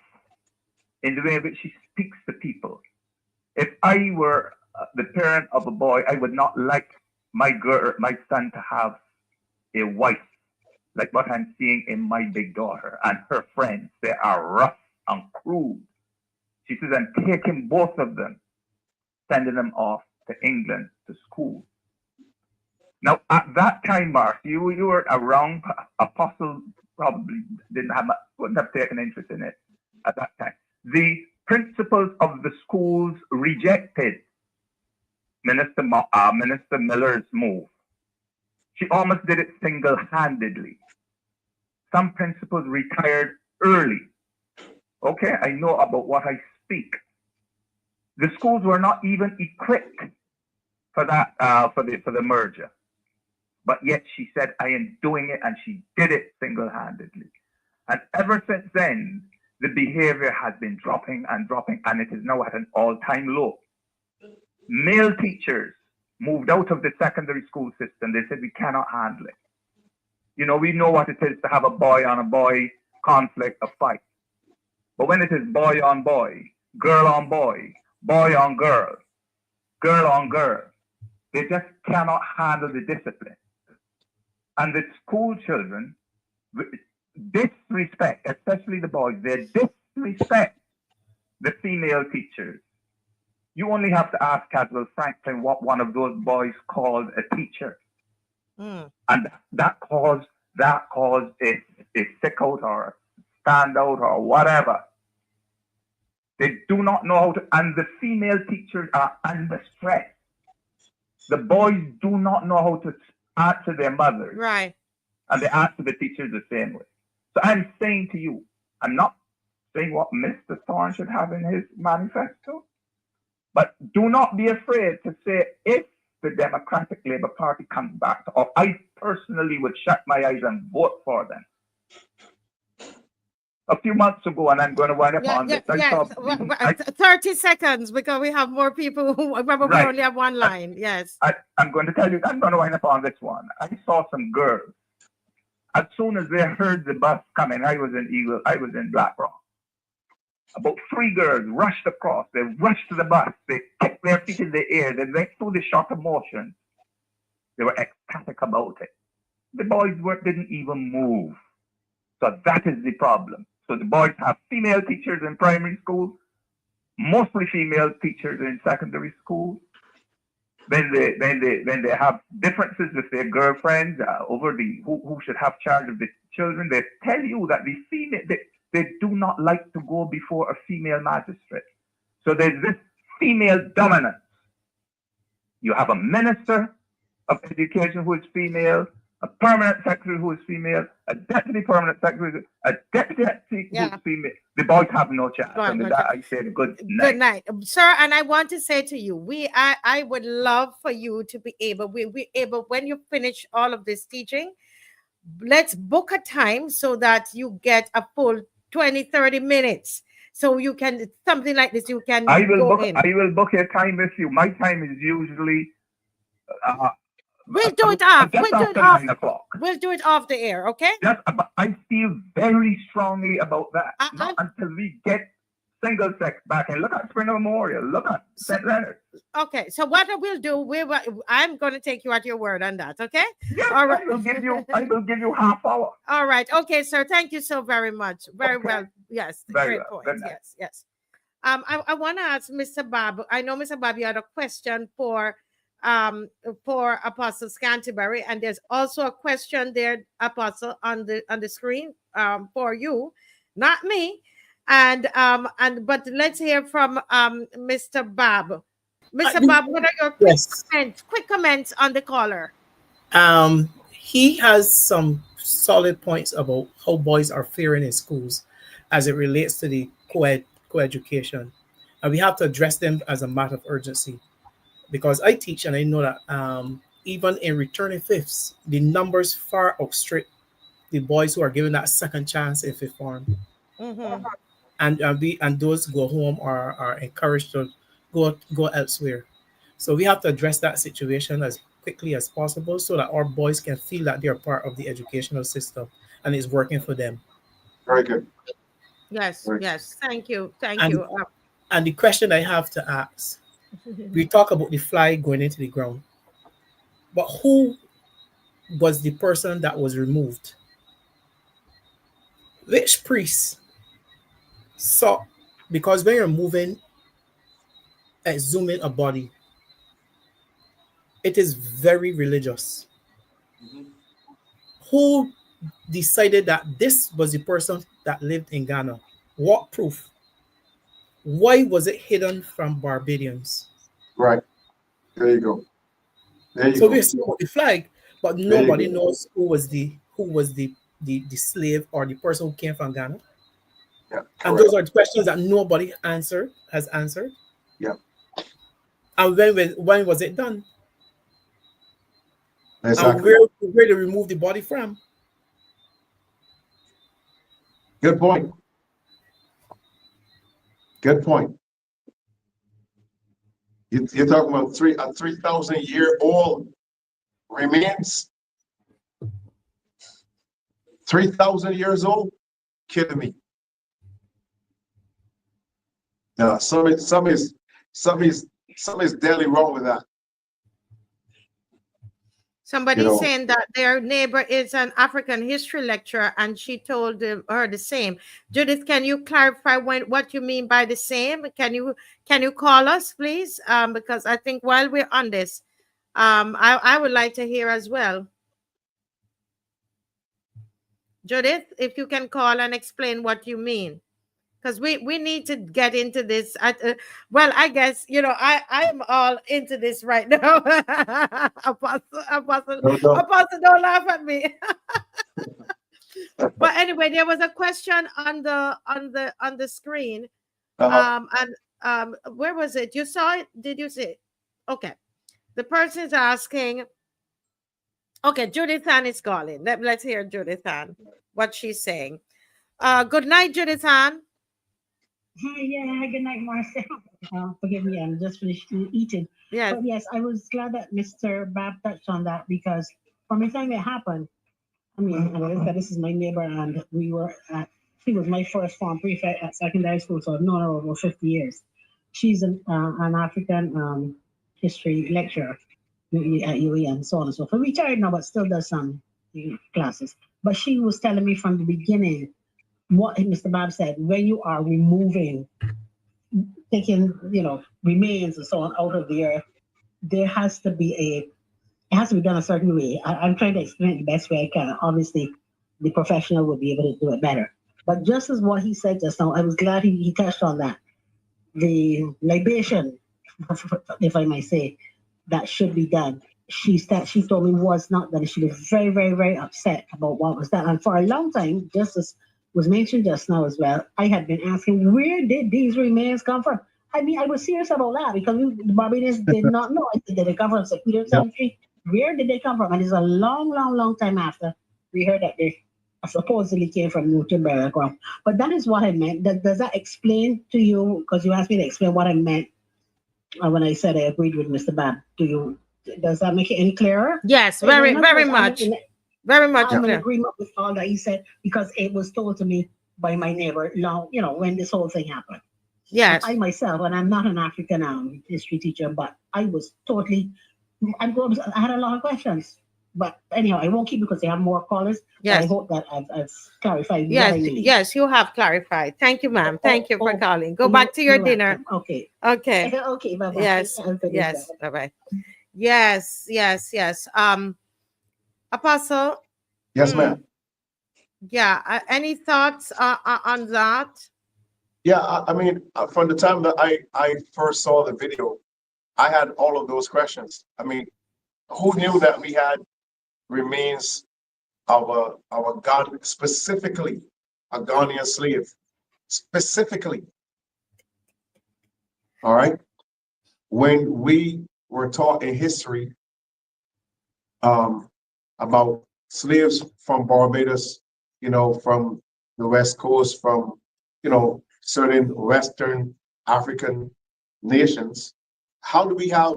in the way that she speaks to people. If I were the parent of a boy, I would not like my son to have a wife like what I'm seeing in my big daughter and her friends. They are rough and crude. She says, I'm taking both of them, sending them off to England to school. Now, at that time, Mark, you were around. Apostle probably wouldn't have taken interest in it at that time. The principals of the schools rejected Minister Miller's move. She almost did it single-handedly. Some principals retired early. Okay, I know about what I speak. The schools were not even equipped for that, for the merger. But yet she said, I am doing it, and she did it single-handedly. And ever since then, the behavior has been dropping and dropping, and it is now at an all-time low. Male teachers moved out of the secondary school system. They said, we cannot handle it. You know, we know what it is to have a boy on a boy conflict, a fight. But when it is boy on boy, girl on boy, boy on girl, girl on girl, they just cannot handle the discipline. And the school children disrespect, especially the boys, they disrespect the female teachers. You only have to ask Caswell Franklin what one of those boys called a teacher. And that caused a stick out or a stand out or whatever. They do not know how to, and the female teachers are under stress. The boys do not know how to answer their mothers. Right. And they answer the teachers the same way. So I'm saying to you, I'm not saying what Mr. Thorne should have in his manifesto, but do not be afraid to say if the Democratic Labour Party comes back to office, I personally would shut my eyes and vote for them. A few months ago, and I'm going to wind up on this. 30 seconds, because we have more people who probably only have one line. Yes. I'm going to tell you, I'm going to wind up on this one. I saw some girls. As soon as they heard the bus coming, I was in Black Rock. About 3 girls rushed across. They rushed to the bus. They kept their feet in the air. They went through the shock of motion. They were ecstatic about it. The boys didn't even move. So that is the problem. So the boys have female teachers in primary school, mostly female teachers in secondary school. When they have differences with their girlfriends over who should have charge of the children, they tell you that the female they do not like to go before a female magistrate. So there's this female dominance. You have a minister of education who is female, a permanent secretary who is female, a deputy permanent secretary, a deputy who is female. The boys have no chance. And with that, I say good night. Good night, sir. And I want to say to you, I would love for you to be able, we able, when you finish all of this teaching, let's book a time so that you get a full 20-30 minutes. So you can, something like this, you can I will book a time with you. My time is usually we'll do it off. Just We'll do after it off. 9 o'clock. We'll do it off the air, okay? I feel very strongly about that. Not until we get single sex back. And look at Springer Memorial. Look at St. Leonard. Okay, so what we'll do, I'm going to take you at your word on that, okay? Yes, all right. I will give you half hour. All right. Okay, sir. Thank you so very much. Very well. Yes. Very great well. point. Yes. I want to ask Mr. BABB. I know Mr. BABB, you had a question for Apostle Scantlebury, and there's also a question there, Apostle, on the screen for you, not me. But let's hear from Mr. BABB. Mr. BABB, what are your quick comments on the caller? He has some solid points about how boys are faring in schools as it relates to the co-education, and we have to address them as a matter of urgency. Because I teach and I know that even in returning fifths, the numbers far outstrip the boys who are given that second chance in fifth form. Mm-hmm. And those go home are encouraged to go elsewhere. So we have to address that situation as quickly as possible so that our boys can feel that they're part of the educational system and it's working for them. Very good. Yes, yes. Thank you. And the question I have to ask, we talk about the fly going into the ground, but who was the person that was removed? Which priest saw? Because when you're moving, exhuming a body, it is very religious. Mm-hmm. Who decided that this was the person that lived in Ghana? What proof? Why was it hidden from Barbadians? Right. There you go. So we see the flag, but nobody knows who was the slave or the person who came from Ghana. Yeah. And those are the questions that nobody has answered. Yeah. And when was it done? Exactly. And where to remove the body from? Good point. Good point. You're talking about 3,000-year-old remains. 3,000 years old? Kidding me. No, some is deadly wrong with that. Somebody saying that their neighbor is an African history lecturer, and she told her the same. Judith, can you clarify what you mean by the same? Can you call us, please? Because I think while we're on this, I would like to hear as well. Judith, if you can call and explain what you mean. Because we need to get into this. Well, I guess, I am all into this right now. Apostle, don't laugh at me. But anyway, there was a question on the screen. And where was it? You saw it? Did you see it? Okay. The person is asking. Okay, Judith Ann is calling. Let's hear Judith Ann, what she's saying. Good night, Judith Ann. Hi, good night, Marcel. Forgive me, I'm just finished eating. Yeah. But yes, I was glad that Mr. BABB touched on that, because from the time it happened, this is my neighbor, and she was my first form prefect at secondary school, so I've known her over 50 years. She's an African history lecturer at UAM, so on and so forth. Retired now, but still does some classes. But she was telling me from the beginning what Mr. BABB said: when you are removing taking, remains and so on out of the earth, there has to be it has to be done a certain way. I'm trying to explain it the best way I can. Obviously, the professional will be able to do it better. But just as what he said just now, I was glad he touched on that. The libation, if I may say, that should be done. She told me was not done. She was very, very, very upset about what was done. And for a long time, just as was mentioned just now as well, I had been asking, where did these remains come from? I mean, I was serious about that because the Barbadians did not know. Did they come from St. Peter's Cemetery? Where did they come from? And it's a long, long, long time after we heard that they supposedly came from Newton burial ground. But that is what I meant. Does that explain to you? Because you asked me to explain what I meant when I said I agreed with Mr. BABB. Does that make it any clearer? Yes, very, very much. Very much. I'm in agreement with all that he said because it was told to me by my neighbor long, when this whole thing happened. Yes. I myself, and I'm not an African history teacher, but I was totally, I had a lot of questions. But anyhow, I won't keep because they have more callers. Yes. I hope that I've clarified. Yes, yes, you have clarified. Thank you, ma'am. Thank you for calling. Go back to your dinner. Okay. Okay. Okay. Bye-bye. Yes. Yes. Bye-bye. Yes. Yes. Yes. Apostle. Yes, ma'am. Yeah. Any thoughts on that? Yeah, I mean, from the time that I first saw the video, I had all of those questions. I mean, who knew that we had remains of a Ghanaian, specifically a Ghanaian slave, specifically. All right. When we were taught in history about slaves from Barbados, from the West Coast, from, certain Western African nations, how do we have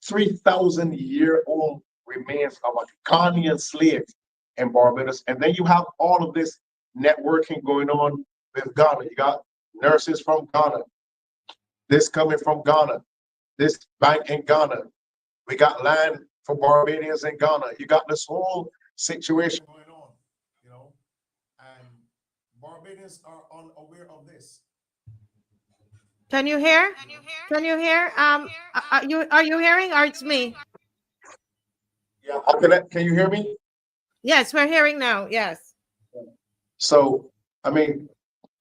3,000-year-old remains of a Ghanaian slave in Barbados? And then you have all of this networking going on with Ghana. You got nurses from Ghana, this coming from Ghana, this bank in Ghana. We got land for Barbadians in Ghana. You got this whole situation going on, and Barbadians are unaware of this. Can you hear? Can you hear? Are you hearing, or it's me? Yeah. Can you hear me? Yes, we're hearing now. Yes. So, I mean,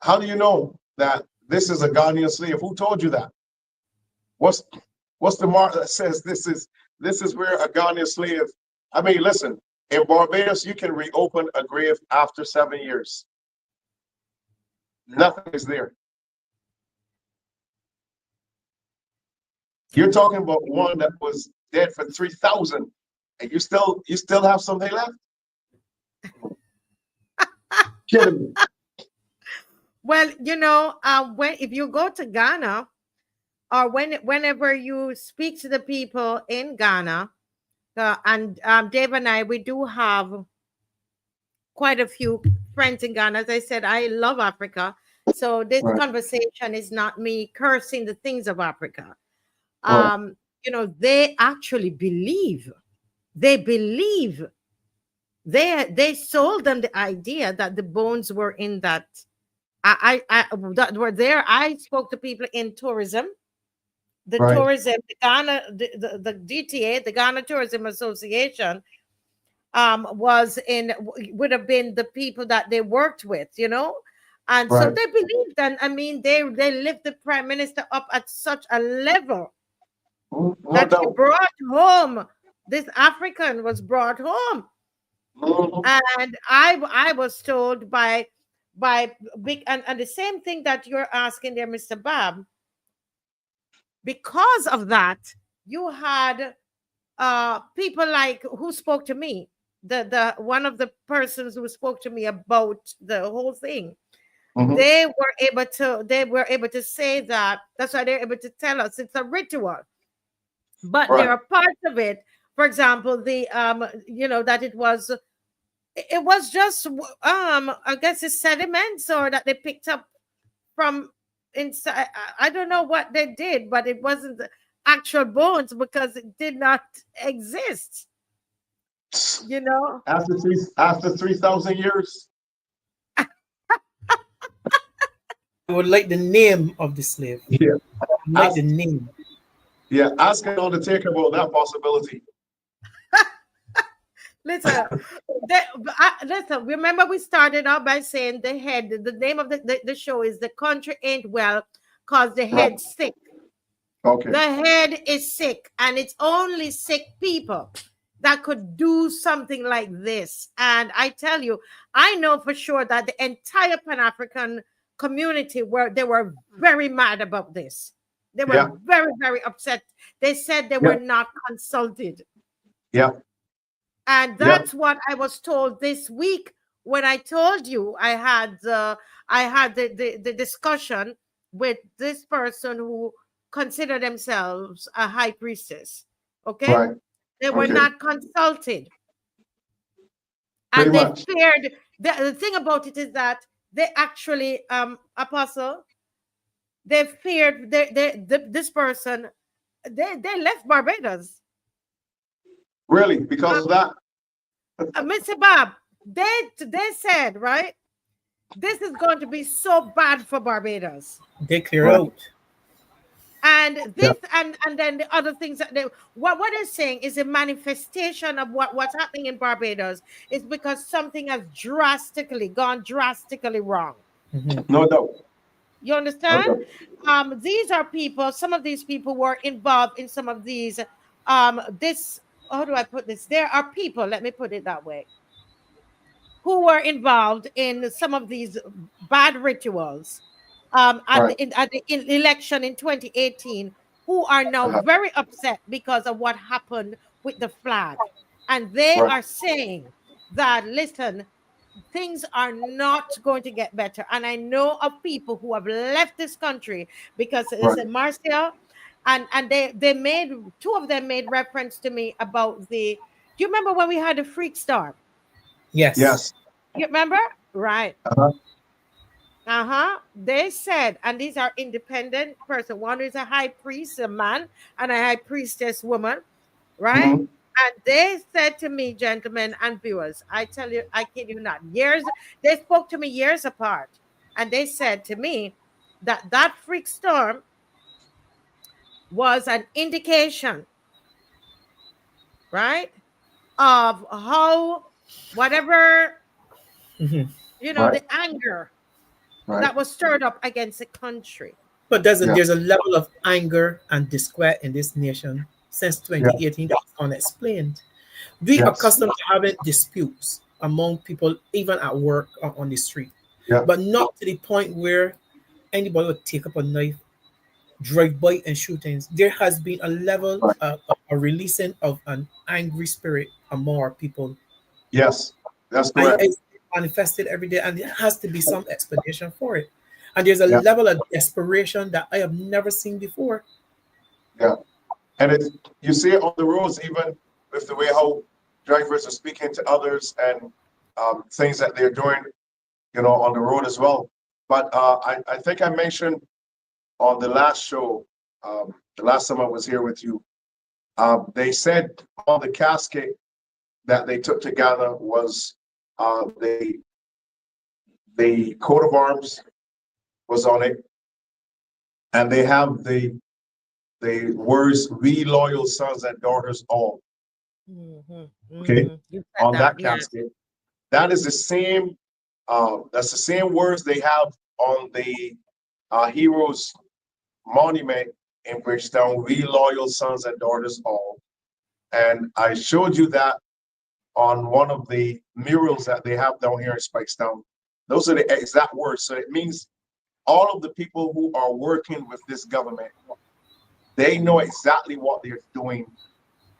how do you know that this is a Ghanaian slave? Who told you that? What's the mark that says this is where a Ghanaian slave? I mean, listen, in Barbados, you can reopen a grave after 7 years. Nothing is there. You're talking about one that was dead for 3,000, and you still have something left? Kidding me. Well, if you go to Ghana, or whenever you speak to the people in Ghana, and Dave and I, we do have quite a few friends in Ghana. As I said, I love Africa. So this conversation is not me cursing the things of Africa. They actually believe. They sold them the idea that the bones were in that. That were there. I spoke to people in tourism. Tourism, the Ghana, the DTA, the Ghana Tourism Association, would have been the people that they worked with, and so they believed. And I mean, they lift the prime minister up at such a level that he brought home. This African was brought home, and I was told by big and the same thing that you're asking there, Mr. BABB. Because of that, you had people like who spoke to me. The one of the persons who spoke to me about the whole thing. They were able to say that. That's why they're able to tell us it's a ritual. But there are parts of it, for example, that it was just I guess it's sediments or that they picked up from inside. I don't know what they did, but it wasn't the actual bones because it did not exist. After 3,000 years. I would like the name of the slave. Yeah. Like the name. Yeah, ask an undertaker about that possibility. Listen, listen, remember we started out by saying the head, the name of the show is The Country Ain't Well because the head's sick. Okay. The head is sick, and it's only sick people that could do something like this. And I tell you, I know for sure that the entire Pan-African community they were very mad about this. They were very, very upset. They said they were not consulted. Yeah. And that's what I was told this week when I told you I had the discussion with this person who consider themselves a high priestess. Okay. Right. They were not consulted. And they feared. The thing about it is that they actually, Apostle, they feared this person. They left Barbados. Really? Because of that? Mr. Bob, they said, right? This is going to be so bad for Barbados. They clear out. And this and then the other things that what they're saying is a manifestation of what's happening in Barbados is because something has gone drastically wrong. Mm-hmm. No doubt. You understand? These are people, some of these people were involved in some of these how do I put this? There are people, let me put it that way, who were involved in some of these bad rituals at the election in 2018, who are now very upset because of what happened with the flag. And they are saying that, listen, things are not going to get better. And I know of people who have left this country because it's Marcia, and they made, two of them made reference to me about do you remember when we had the Freak Star? Yes. You remember? Right. They said, and these are independent person. One is a high priest, a man, and a high priestess woman, right? Mm-hmm. And they said to me, gentlemen and viewers, I tell you, I kid you not, they spoke to me years apart, and they said to me that freak storm was an indication, right, of how whatever, the anger that was stirred up against the country. But there's a level of anger and disquiet in this nation since 2018 that was unexplained. We are accustomed to having disputes among people, even at work or on the street, but not to the point where anybody would take up a knife, drive by and shoot things. There has been a level of a releasing of an angry spirit among our people. Yes, that's correct. It's manifested every day, and there has to be some explanation for it. And there's a level of desperation that I have never seen before. Yeah. And you see it on the roads, even with the way how drivers are speaking to others and things that they're doing, on the road as well. But I think I mentioned on the last show, the last time I was here with you, they said on the casket that they took together was the coat of arms was on it, and they have the words "We loyal sons and daughters all." Okay, on that casket, that is the same. That's the same words they have on the heroes monument in Bridgetown. "We loyal sons and daughters all," and I showed you that on one of the murals that they have down here in Spikestown. Those are the exact words. So it means all of the people who are working with this government, they know exactly what they're doing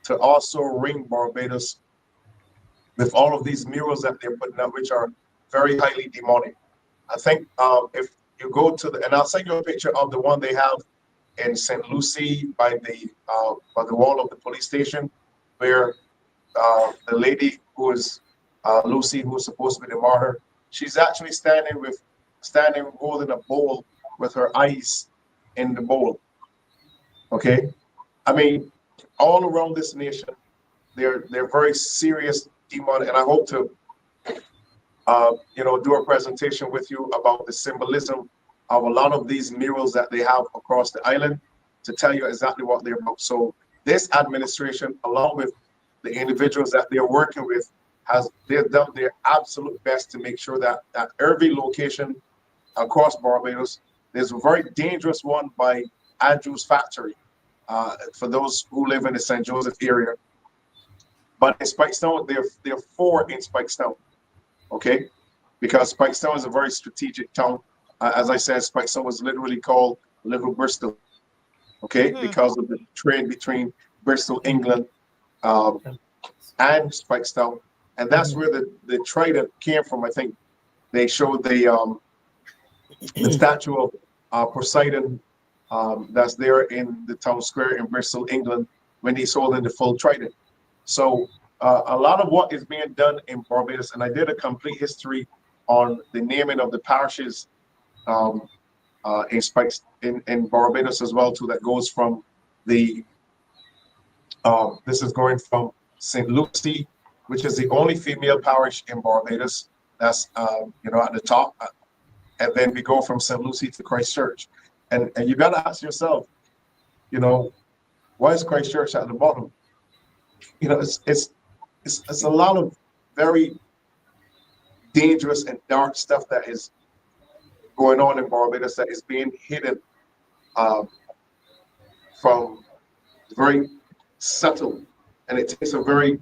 to also ring Barbados with all of these murals that they're putting up, which are very highly demonic. I think if you go to and I'll send you a picture of the one they have in St. Lucie by the wall of the police station, where the lady who is Lucy, who's supposed to be the martyr, she's actually standing holding a bowl with her eyes in the bowl. Okay, I mean, all around this nation, they're very serious demon, and I hope to do a presentation with you about the symbolism of a lot of these murals that they have across the island to tell you exactly what they're about. So this administration, along with the individuals that they're working with, they've done their absolute best to make sure that at every location across Barbados, there's a very dangerous one by Andrew's Factory, for those who live in the St. Joseph area. But in Spikestown, there are 4 in Spikestown, okay? Because Spikestown is a very strategic town. As I said, Spikestown was literally called Little Bristol, okay? Because of the trade between Bristol, England, and Spikestown. And that's where the trident came from. I think they showed the statue of Poseidon that's there in the town square in Bristol, England, when he sold in the full trident. So a lot of what is being done in Barbados, and I did a complete history on the naming of the parishes in Barbados as well too. That goes from the this is going from St. Lucy, which is the only female parish in Barbados. That's you know, at the top, and then we go from St. Lucy to Christchurch, and you got to ask yourself, you know, why is Christchurch at the bottom? You know, it's a lot of very dangerous and dark stuff that is going on in Barbados that is being hidden from very subtle, and it takes a very,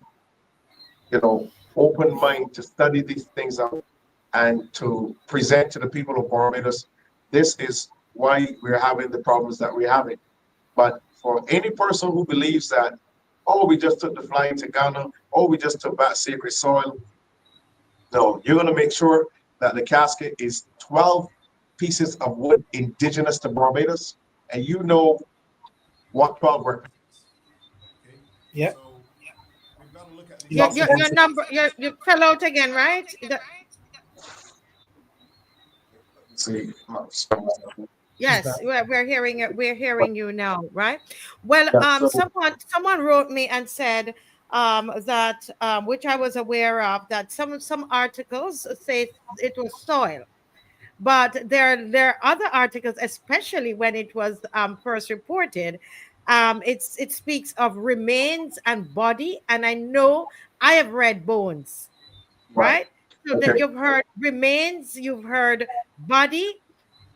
you know, open mind to study these things out and to present to the people of Barbados. This is why we're having the problems that we're having. But for any person who believes that, oh, we just took the flying to Ghana, oh, we just took back sacred soil, no, you're going to make sure that the casket is 12 pieces of wood indigenous to Barbados, and you know what 12 represents. Okay? Yeah. So, we've got to look at your number, you fell out again, right? See. Yes, we're hearing it. We're hearing you now, right? Well, Yeah, so, someone wrote me and said that which I was aware of, that some articles say it was soil, but there are other articles, especially when it was first reported. It speaks of remains and body, and I know I have read bones, right? So that you've heard remains, you've heard body,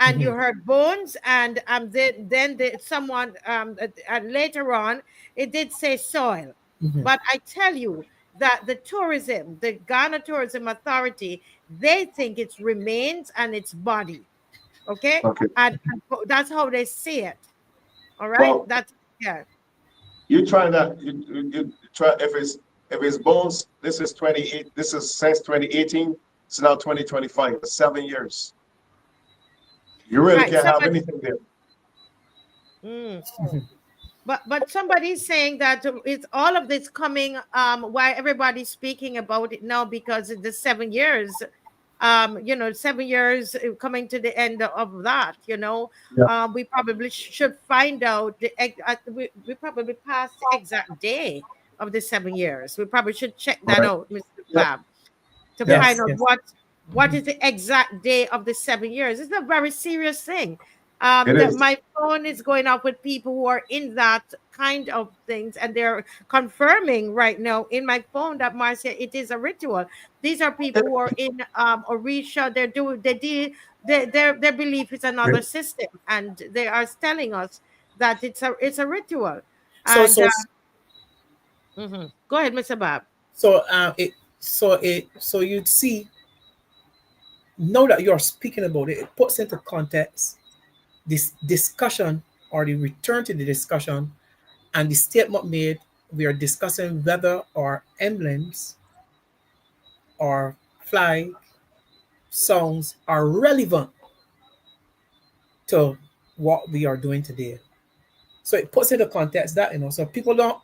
and you heard bones, and someone later on it did say soil. But I tell you that the Ghana Tourism Authority, they think it's remains and it's body. Okay. And that's how they see it. All right. Well, that's yeah. You try that. You try if it's bones. This is 28. This is since 2018. It's now 2025. 7 years. You really can't have anything there. But somebody's saying that it's all of this coming. Why everybody's speaking about it now, because it's the 7 years. 7 years coming to the end of that. We probably should find out we probably passed the exact day of the 7 years. We probably should check that out, Mr. BABB, to find out what is the exact day of the 7 years. It's a very serious thing. My phone is going off with people who are in that kind of things, and they're confirming right now in my phone that, Marcia, it is a ritual. These are people who are in Orisha. Their belief is another system, and they are telling us that it's a ritual. Go ahead, Mr. BABB. So you'd see, now that you're speaking about it, it puts into context this discussion, or the return to the discussion, and the statement made. We are discussing whether our emblems or flag songs are relevant to what we are doing today. So it puts into context that, so people don't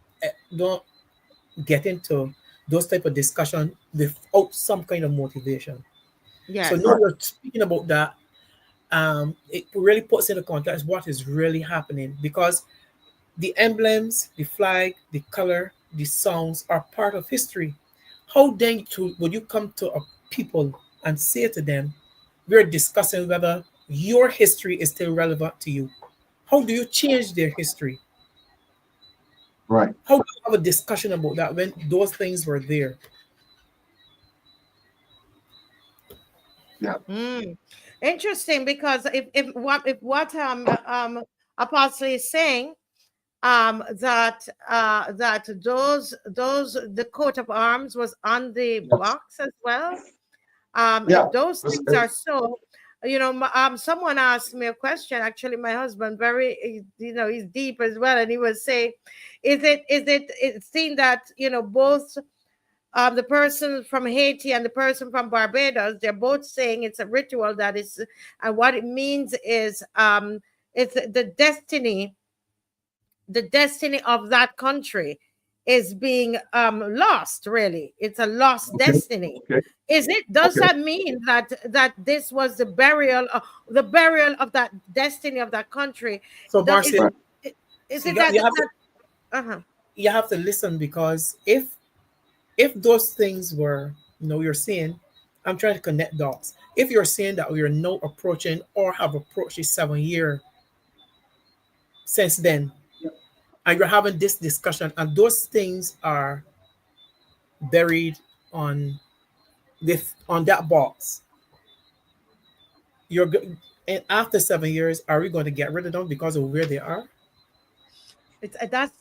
get into those type of discussion without some kind of motivation. Yes. So now we're speaking about that. It really puts into context what is really happening, because the emblems, the flag, the color, the songs are part of history. How then would you come to a people and say to them, we're discussing whether your history is still relevant to you? How do you change their history? Right. How do you have a discussion about that when those things were there? Yeah. Interesting, because if what Apostle is saying, that the coat of arms was on the Yes. box as well. Yeah. If those things are so, someone asked me a question. Actually, my husband, he's deep as well, and he was saying, it seems that both the person from Haiti and the person from Barbados, they're both saying it's a ritual that is, and what it means is, it's the destiny of that country is being lost. Really, it's a lost destiny. Okay. Does that mean that this was the burial of that destiny of that country? So, Marcia, you have to listen, because if those things were, you're saying, I'm trying to connect dots. If you're saying that we are now approaching or have approached the 7-year since then, and you're having this discussion, and those things are buried on that box, and after 7 years, are we going to get rid of them because of where they are?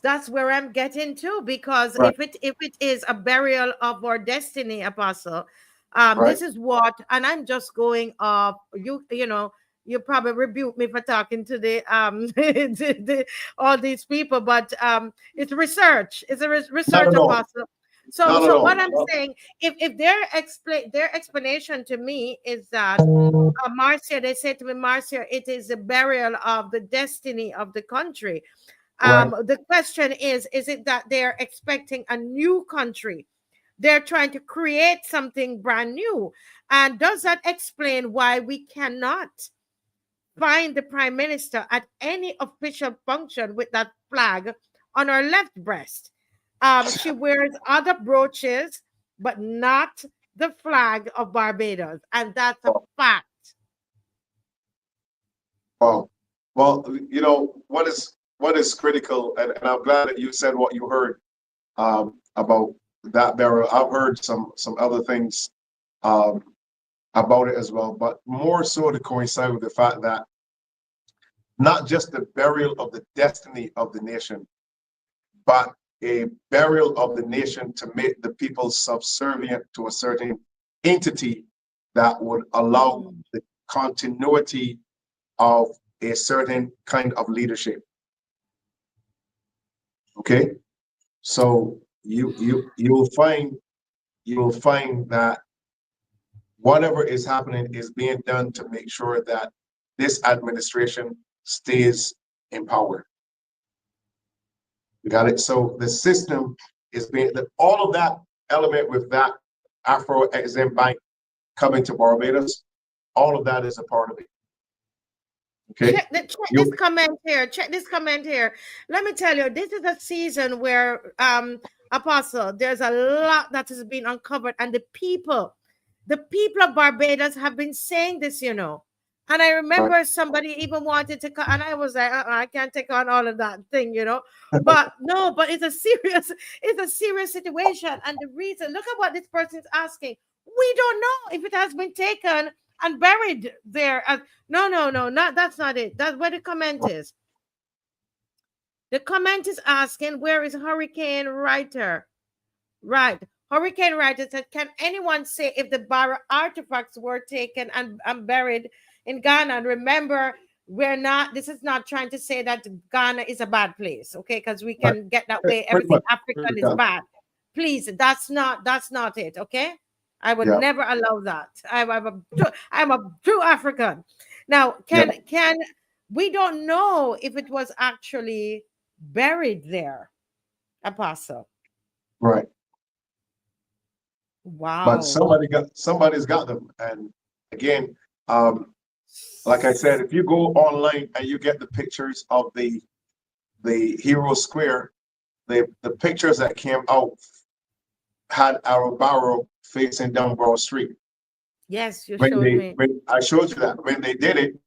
That's where I'm getting to, because if it is a burial of our destiny, Apostle, this is what, and I'm just going off. You probably rebuke me for talking to all these people, but it's research. It's a research, Apostle. So what I'm saying, if their explanation to me is that, Marcia, they say to me, Marcia, it is the burial of the destiny of the country. The question is it that they're expecting a new country? They're trying to create something brand new. And does that explain why we cannot find the prime minister at any official function with that flag on her left breast? She wears other brooches, but not the flag of Barbados. And that's a fact. Well, what is critical, and I'm glad that you said what you heard about that burial. I've heard some other things about it as well, but more so to coincide with the fact that not just the burial of the destiny of the nation, but a burial of the nation to make the people subservient to a certain entity that would allow the continuity of a certain kind of leadership. Okay, so you'll find that whatever is happening is being done to make sure that this administration stays in power. You got it? So the system is being, all of that element with that Afro-Exim Bank coming to Barbados, all of that is a part of it. Okay. Check this comment here. Check this comment here. Let me tell you, this is a season where, Apostle, there's a lot that has been uncovered, and the people of Barbados have been saying this, And I remember somebody even wanted to, and I was like, I can't take on all of that thing, But no, but it's a serious situation. And the reason, look at what this person is asking. We don't know if it has been taken and buried there. No, that's not it. That's where the comment is. The comment is asking, where is Hurricane Writer? Right. Hurricane Writer said, can anyone say if the Barra artifacts were taken and buried in Ghana? And remember, this is not trying to say that Ghana is a bad place, okay? Because we can get that way. Everything African is bad. Please, that's not it, okay? I would never allow that. I'm a true African. Now, can we don't know if it was actually buried there, Apostle? Right. Wow. But somebody's got them. And again, like I said, if you go online and you get the pictures of the Hero Square, the pictures that came out had our barrow facing down Broad Street. Yes, you showed me. When I showed you that when they did it,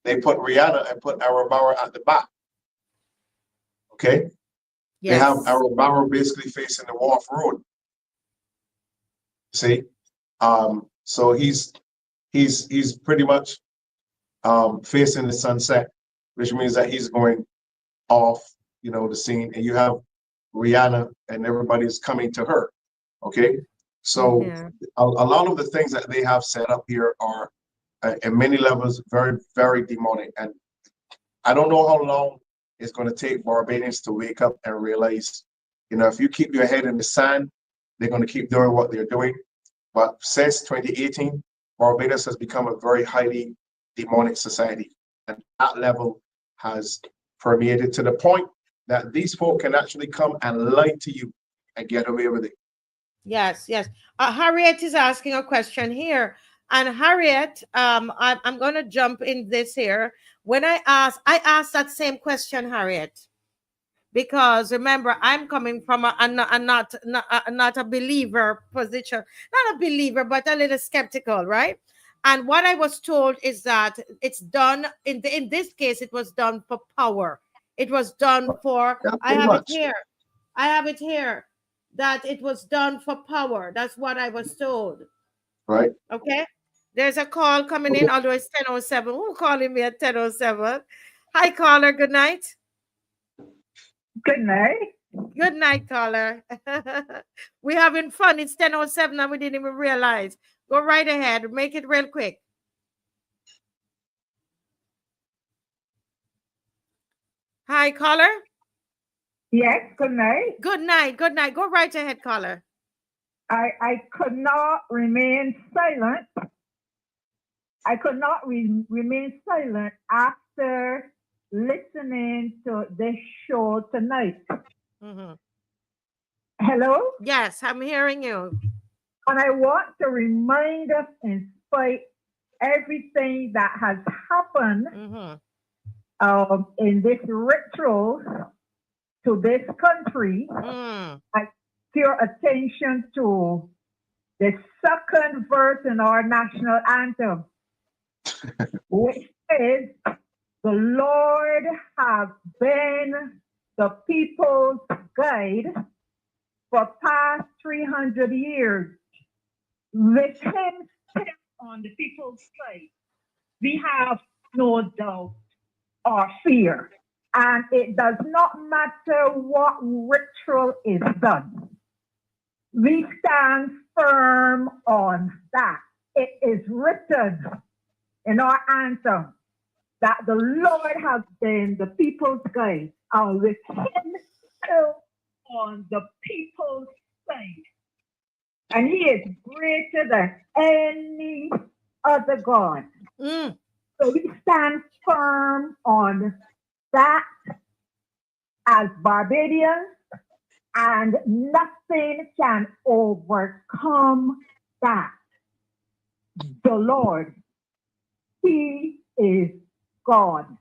they put Rihanna and put Arabara at the back. Okay? They have Arabara basically facing the Wharf Road. See? So he's pretty much facing the sunset, which means that he's going off, you know, the scene, and you have Rihanna and everybody's coming to her. Okay? So a lot of the things that they have set up here are at many levels very, very demonic. And I don't know how long it's going to take Barbadians to wake up and realize, you know, if you keep your head in the sand, they're going to keep doing what they're doing. But since 2018, Barbados has become a very highly demonic society. And that level has permeated to the point that these folk can actually come and lie to you and get away with it. Yes, yes. Harriet is asking a question here. And Harriet, I'm going to jump in this here. When I asked that same question, Harriet, because remember, I'm coming from not a believer position, not a believer, but a little skeptical, right? And what I was told is that it's done, in this case, it was done for power. It was done for, I have it here, that it was done for power. That's what I was told. Right. Okay. There's a call coming in, although it's 10:07. Who's calling me at 10:07? Hi, caller. Good night. Good night. Good night, caller. We're having fun. It's 10:07 and we didn't even realize. Go right ahead. Make it real quick. Hi, caller. Yes, good night. Good night. Good night. Go right ahead, caller. I could not remain silent. I could not remain silent after listening to this show tonight. Mm-hmm. Hello? Yes, I'm hearing you. And I want to remind us, in spite everything that has happened in this ritual to this country, I pay attention to the second verse in our national anthem, which says, "The Lord has been the people's guide for past 300 years. With him on the people's side, we have no doubt or fear. And it does not matter what ritual is done. We stand firm on that. It is written in our anthem that the Lord has been the people's guide, and with him still on the people's side. And he is greater than any other God." So we stand firm on that as Barbadians, and nothing can overcome that. The Lord, he is God.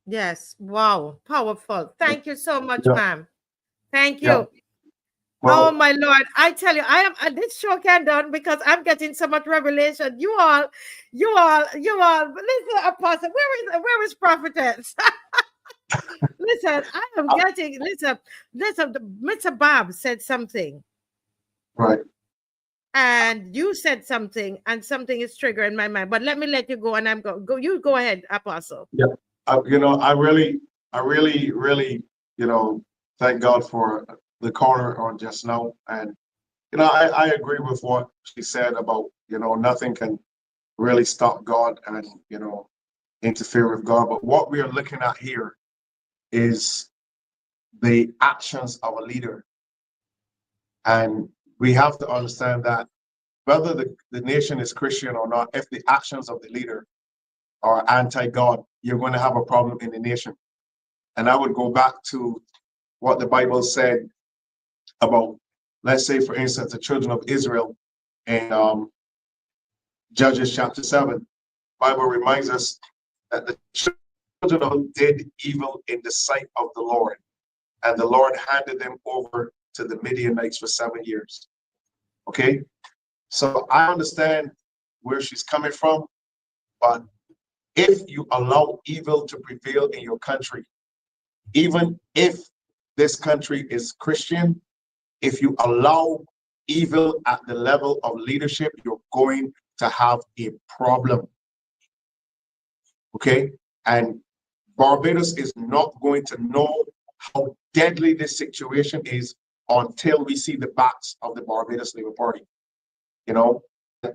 Yes. Wow. Powerful. Thank you so much, ma'am. Thank you. Yeah. Well, oh my Lord. I tell you, I am this show can done because I'm getting so much revelation. You all, listen, Apostle, where is prophetess? Listen, I am getting, listen, Mr. BABB said something. Right. And you said something, and something is triggering my mind. But let me let you go, and I'm go. You go ahead, Apostle. Yeah. You know, I really, you know, thank God for the caller on just now. And, you know, I agree with what she said about, you know, nothing can really stop God and, you know, interfere with God. But what we are looking at here is the actions of a leader. And we have to understand that whether the nation is Christian or not, if the actions of the leader are anti-God, you're going to have a problem in the nation. And I would go back to what the Bible said about, let's say, for instance, the children of Israel in Judges chapter 7. The Bible reminds us that the children did evil in the sight of the Lord, and the Lord handed them over to the Midianites for 7 years. Okay? So I understand where she's coming from, but if you allow evil to prevail in your country, even if this country is Christian, if you allow evil at the level of leadership, you're going to have a problem. Okay? And Barbados is not going to know how deadly this situation is until we see the backs of the Barbados Labour Party. You know,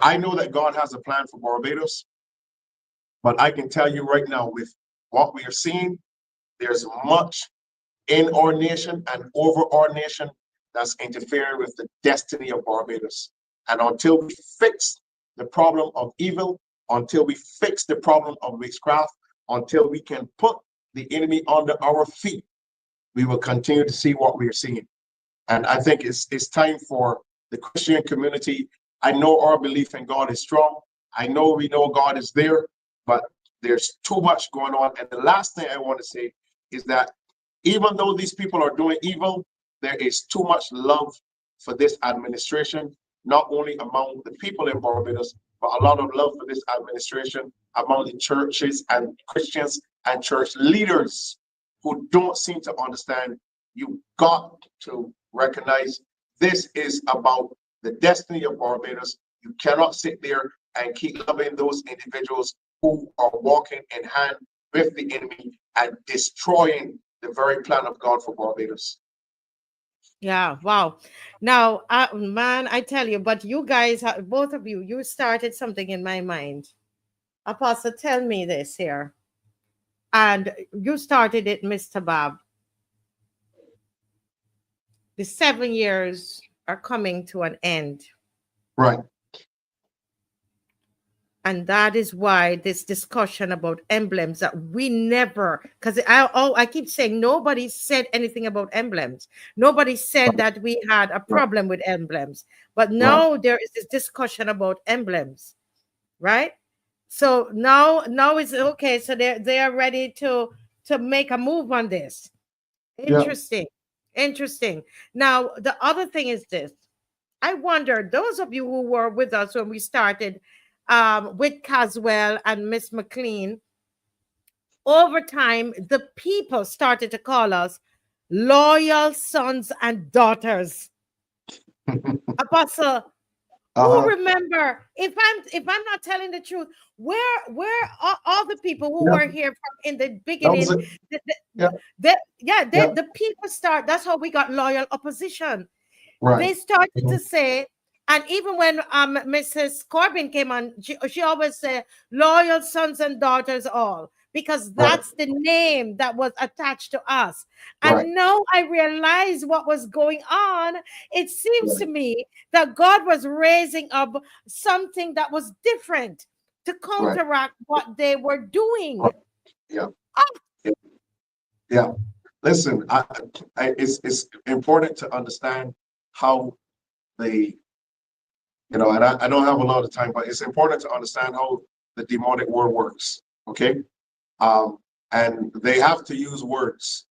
I know that God has a plan for Barbados, but I can tell you right now, with what we are seeing, there's much in our nation and over our nation that's interfering with the destiny of Barbados. And until we fix the problem of evil, until we fix the problem of witchcraft, until we can put the enemy under our feet, we will continue to see what we are seeing. And I think it's time for the Christian community. I know our belief in God is strong. I know we know God is there, but there's too much going on. And the last thing I want to say is that even though these people are doing evil, there is too much love for this administration, not only among the people in Barbados, but a lot of love for this administration among the churches and Christians and church leaders who don't seem to understand. You got to recognize this is about the destiny of Barbados. You cannot sit there and keep loving those individuals who are walking in hand with the enemy and destroying the very plan of God for Barbados. Yeah, wow. Now, man, I tell you, but you guys, both of you, you started something in my mind. Apostle, tell me this here. And you started it, Mr. BABB. The 7 years are coming to an end. Right. And that is why this discussion about emblems that we never, because I keep saying nobody said anything about emblems. Nobody said that we had a problem with emblems. But now there is this discussion about emblems, right? So now it's okay. So they are ready to make a move on this. Interesting. Yeah. Interesting. Now, the other thing is this. I wonder, those of you who were with us when we started with Caswell and Miss McLean, over time, the people started to call us loyal sons and daughters. Apostle, who remember, if I'm not telling the truth, where are all the people who were here from in the beginning? The people start, that's how we got loyal opposition. Right. They started to say, and even when Mrs. Corbin came on, she always said, loyal sons and daughters all, because that's the name that was attached to us. And now I realize what was going on. It seems to me that God was raising up something that was different to counteract what they were doing. Yeah. Listen, it's important to understand how the, and I don't have a lot of time, but it's important to understand how the demonic world works, okay? And they have to use words.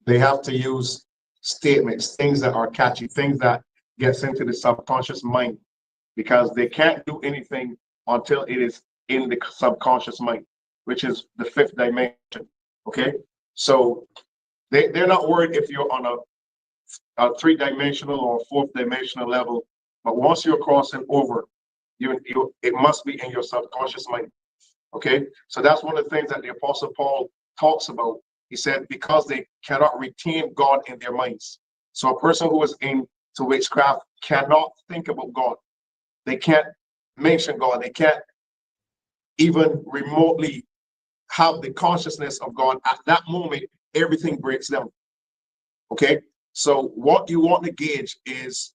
They have to use statements, things that are catchy, things that gets into the subconscious mind, because they can't do anything until it is in the subconscious mind, which is the 5th dimension, okay? So they're not worried if you're on a 3-dimensional or 4th-dimensional level, but once you're crossing over, it must be in your subconscious mind. Okay, so that's one of the things that the Apostle Paul talks about. He said, because they cannot retain God in their minds. So a person who is into witchcraft cannot think about God. They can't mention God. They can't even remotely have the consciousness of God. At that moment, everything breaks down. Okay, so what you want to gauge is,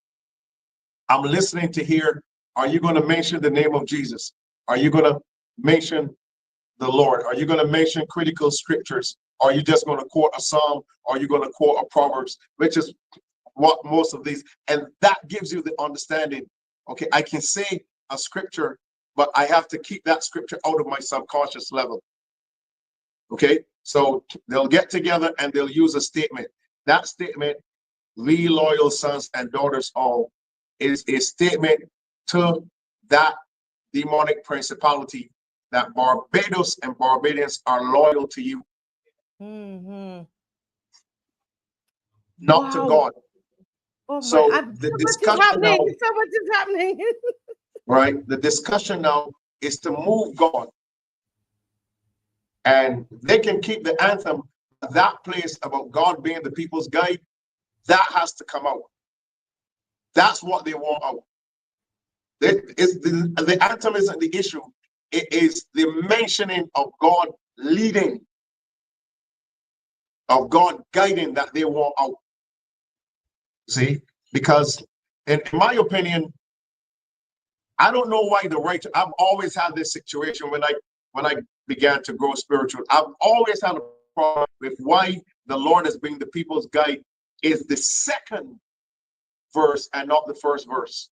I'm listening to hear, are you going to mention the name of Jesus? Are you going to mention the Lord? Are you going to mention critical scriptures? Are you just going to quote a psalm? Are you going to quote a Proverbs? Which is what most of these, and that gives you the understanding. Okay, I can say a scripture, but I have to keep that scripture out of my subconscious level. Okay, so they'll get together and they'll use a statement. That statement, we loyal sons and daughters all, is a statement to that demonic principality that Barbados and Barbadians are loyal to you, not to God. Oh so my, the discussion now, so much is happening. right? The discussion now is to move God, and they can keep the anthem. That place about God being the people's guide, that has to come out. That's what they want out. The anthem isn't the issue. It is the mentioning of God leading, of God guiding, that they want out. See, because in my opinion, I don't know why the righteous. I've always had this situation when I began to grow spiritual. I've always had a problem with why the Lord has been the people's guide is the second verse and not the first verse.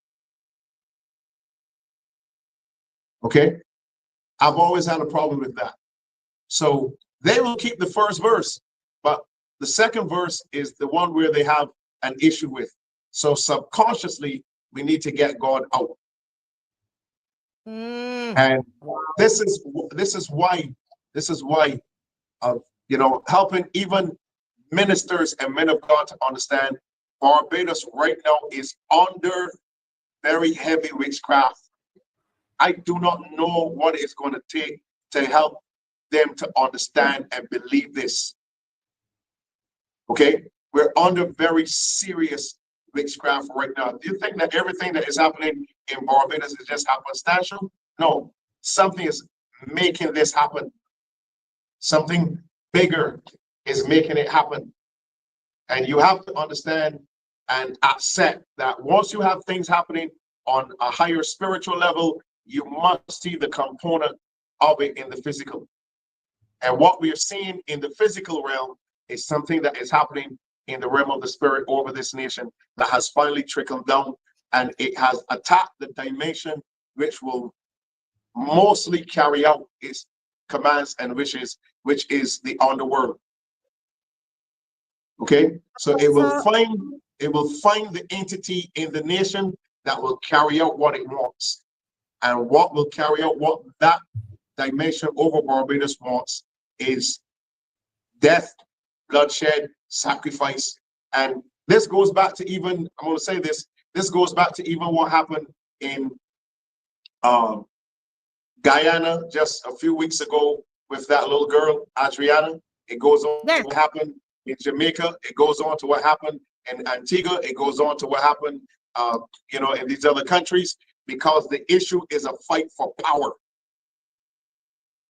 Okay, I've always had a problem with that. So they will keep the first verse, but the second verse is the one where they have an issue with. So subconsciously, we need to get God out. And this is why helping even ministers and men of God to understand Barbados right now is under very heavy witchcraft. I do not know what it's going to take to help them to understand and believe this. Okay, we're under very serious witchcraft right now. Do you think that everything that is happening in Barbados is just happenstantial? No, something is making this happen. Something bigger is making it happen. And you have to understand and accept that once you have things happening on a higher spiritual level, you must see the component of it in the physical. And what we are seeing in the physical realm is something that is happening in the realm of the spirit over this nation that has finally trickled down, and it has attacked the dimension which will mostly carry out its commands and wishes, which is the underworld. Okay, so it will find the entity in the nation that will carry out what it wants. And what will carry out what that dimension over Barbados wants is death, bloodshed, sacrifice. And this goes back to even, I'm going to say this goes back to even what happened in Guyana just a few weeks ago with that little girl, Adriana. It goes on to what happened in Jamaica. It goes on to what happened in Antigua. It goes on to what happened, in these other countries, because the issue is a fight for power.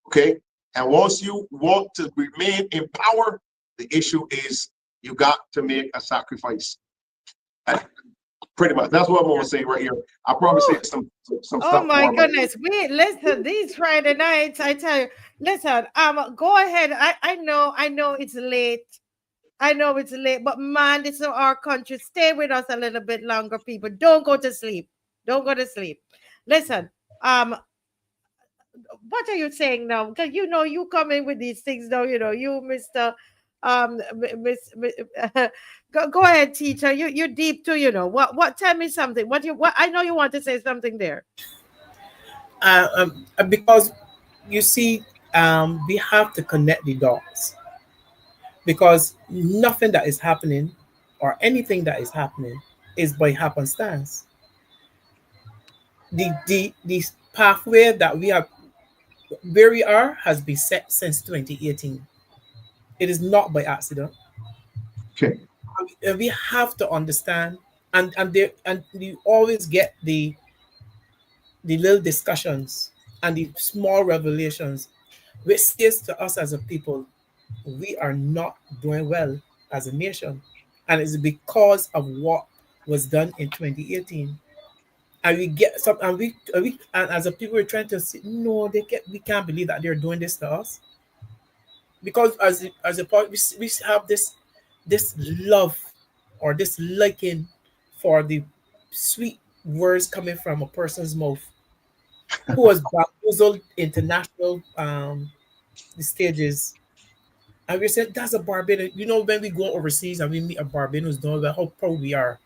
Okay, and once you want to remain in power, the issue is you got to make a sacrifice. Pretty much, that's what I'm going to say right here. I'll probably say some stuff. Oh my goodness! Listen, these Friday nights, I tell you. Listen, go ahead. I know it's late. I know it's late, but man, this is our country. Stay with us a little bit longer, people. Don't go to sleep. Don't go to sleep. Listen, what are you saying now? Because you come in with these things now. You, Mr. Go ahead, teacher. You're deep too. What? Tell me something. What? I know you want to say something there. Because you see, we have to connect the dots. Because nothing that is happening or anything that is happening is by happenstance. The pathway that we are, where we are, has been set since 2018. It is not by accident. Okay. We have to understand, and you always get the little discussions and the small revelations, which says to us as a people, we are not doing well as a nation, and it's because of what was done in 2018. And we get some, and we as a people, we're trying to say, no, we can't believe that they're doing this to us, because as a part, we have this love or this liking for the sweet words coming from a person's mouth who was bamboozled international the stages. And we said, that's a Barbados. When we go overseas and we meet a Barbados, know how proud we are.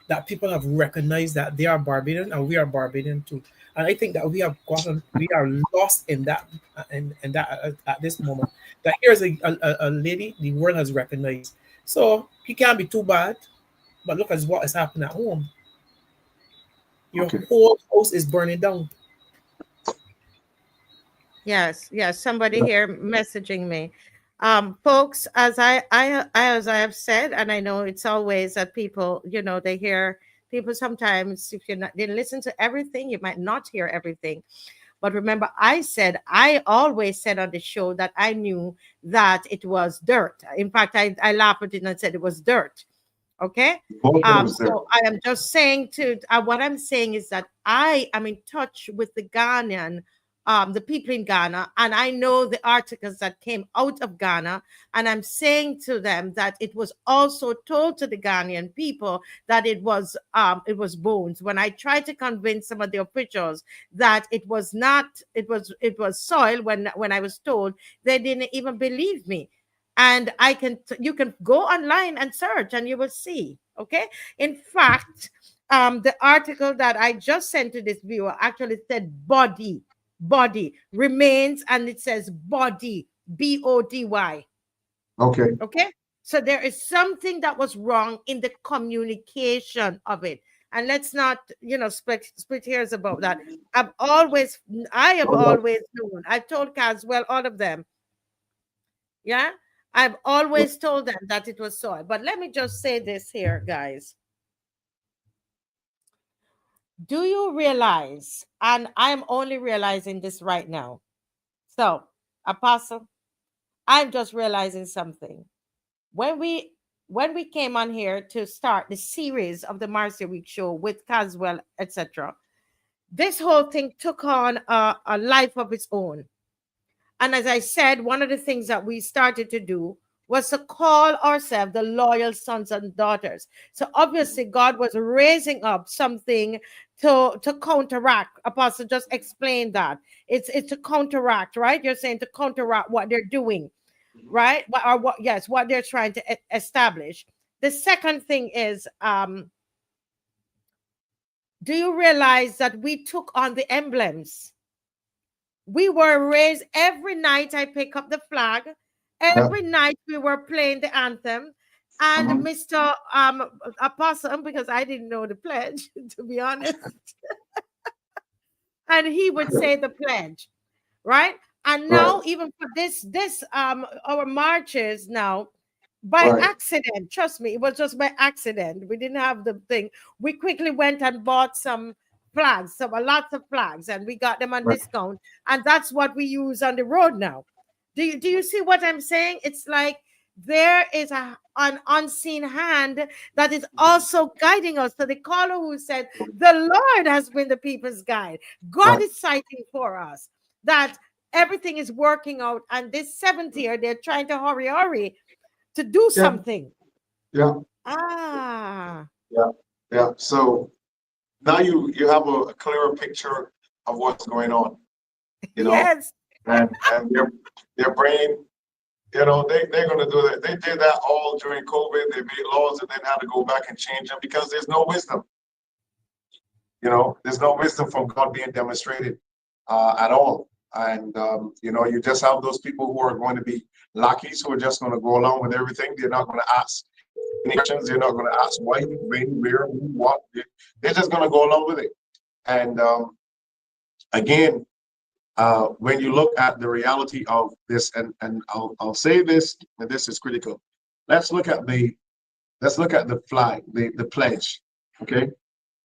that people have recognized that they are Barbadian and we are Barbadian too. And I think that we are lost in that, and that at this moment. That here's a lady the world has recognized. So he can't be too bad, but look at what is happening at home. Your whole house is burning down. Yes, yes. Somebody here messaging me. Folks, as I have said, and I know it's always that people, they hear people sometimes, if you didn't listen to everything, you might not hear everything. But remember, I always said on the show that I knew that it was dirt. In fact, I laughed at it and said it was dirt. Okay. So I am just saying what I'm saying is that I am in touch with the Ghanaian, the people in Ghana, and I know the articles that came out of Ghana, and I'm saying to them that it was also told to the Ghanaian people that it was bones. When I tried to convince some of the officials that it was not, it was soil, when I was told, they didn't even believe me. And you can go online and search and you will see. Okay. In fact, the article that I just sent to this viewer actually said body remains, and it says body, BODY. Okay. Okay. So there is something that was wrong in the communication of it. And let's not, split hairs about that. I have always known. I've told Caswell, all of them. Yeah. I've always told them that it was soil. But let me just say this here, guys. Do you realize, and I'm only realizing this right now. So, Apostle, I'm just realizing something. When we came on here to start the series of the Marcia Week show with Caswell, etc., this whole thing took on a life of its own. And as I said, one of the things that we started to do was to call ourselves the loyal sons and daughters. So obviously God was raising up something to counteract. Apostle just explained that. It's to counteract, right? You're saying to counteract what they're doing, right? What they're trying to establish. The second thing is, do you realize that we took on the emblems? We were raised every night. I pick up the flag. Every night we were playing the anthem. And Mr. Apostle, because I didn't know the pledge, to be honest. And he would say the pledge, right? And now, even for this our marches now, by accident, trust me, it was just by accident. We didn't have the thing. We quickly went and bought some flags, lots of flags, and we got them on discount, and that's what we use on the road now. Do you see what I'm saying? It's like there is an unseen hand that is also guiding us. So the caller who said the Lord has been the people's guide, God is fighting for us, that everything is working out, and this 7th year they're trying to hurry to do something. Yeah. So now you have a clearer picture of what's going on, Yes. And their brain, they're going to do that. They did that all during COVID. They made laws and then had to go back and change them because there's no wisdom. There's no wisdom from God being demonstrated at all. And, you just have those people who are going to be lackeys, who are just going to go along with everything. They're not going to ask nations. They're not going to ask why, when, where, who, what. They're just going to go along with it. And again, when you look at the reality of this, and I'll say this, and this is critical. Let's look at the flag, the pledge. Okay,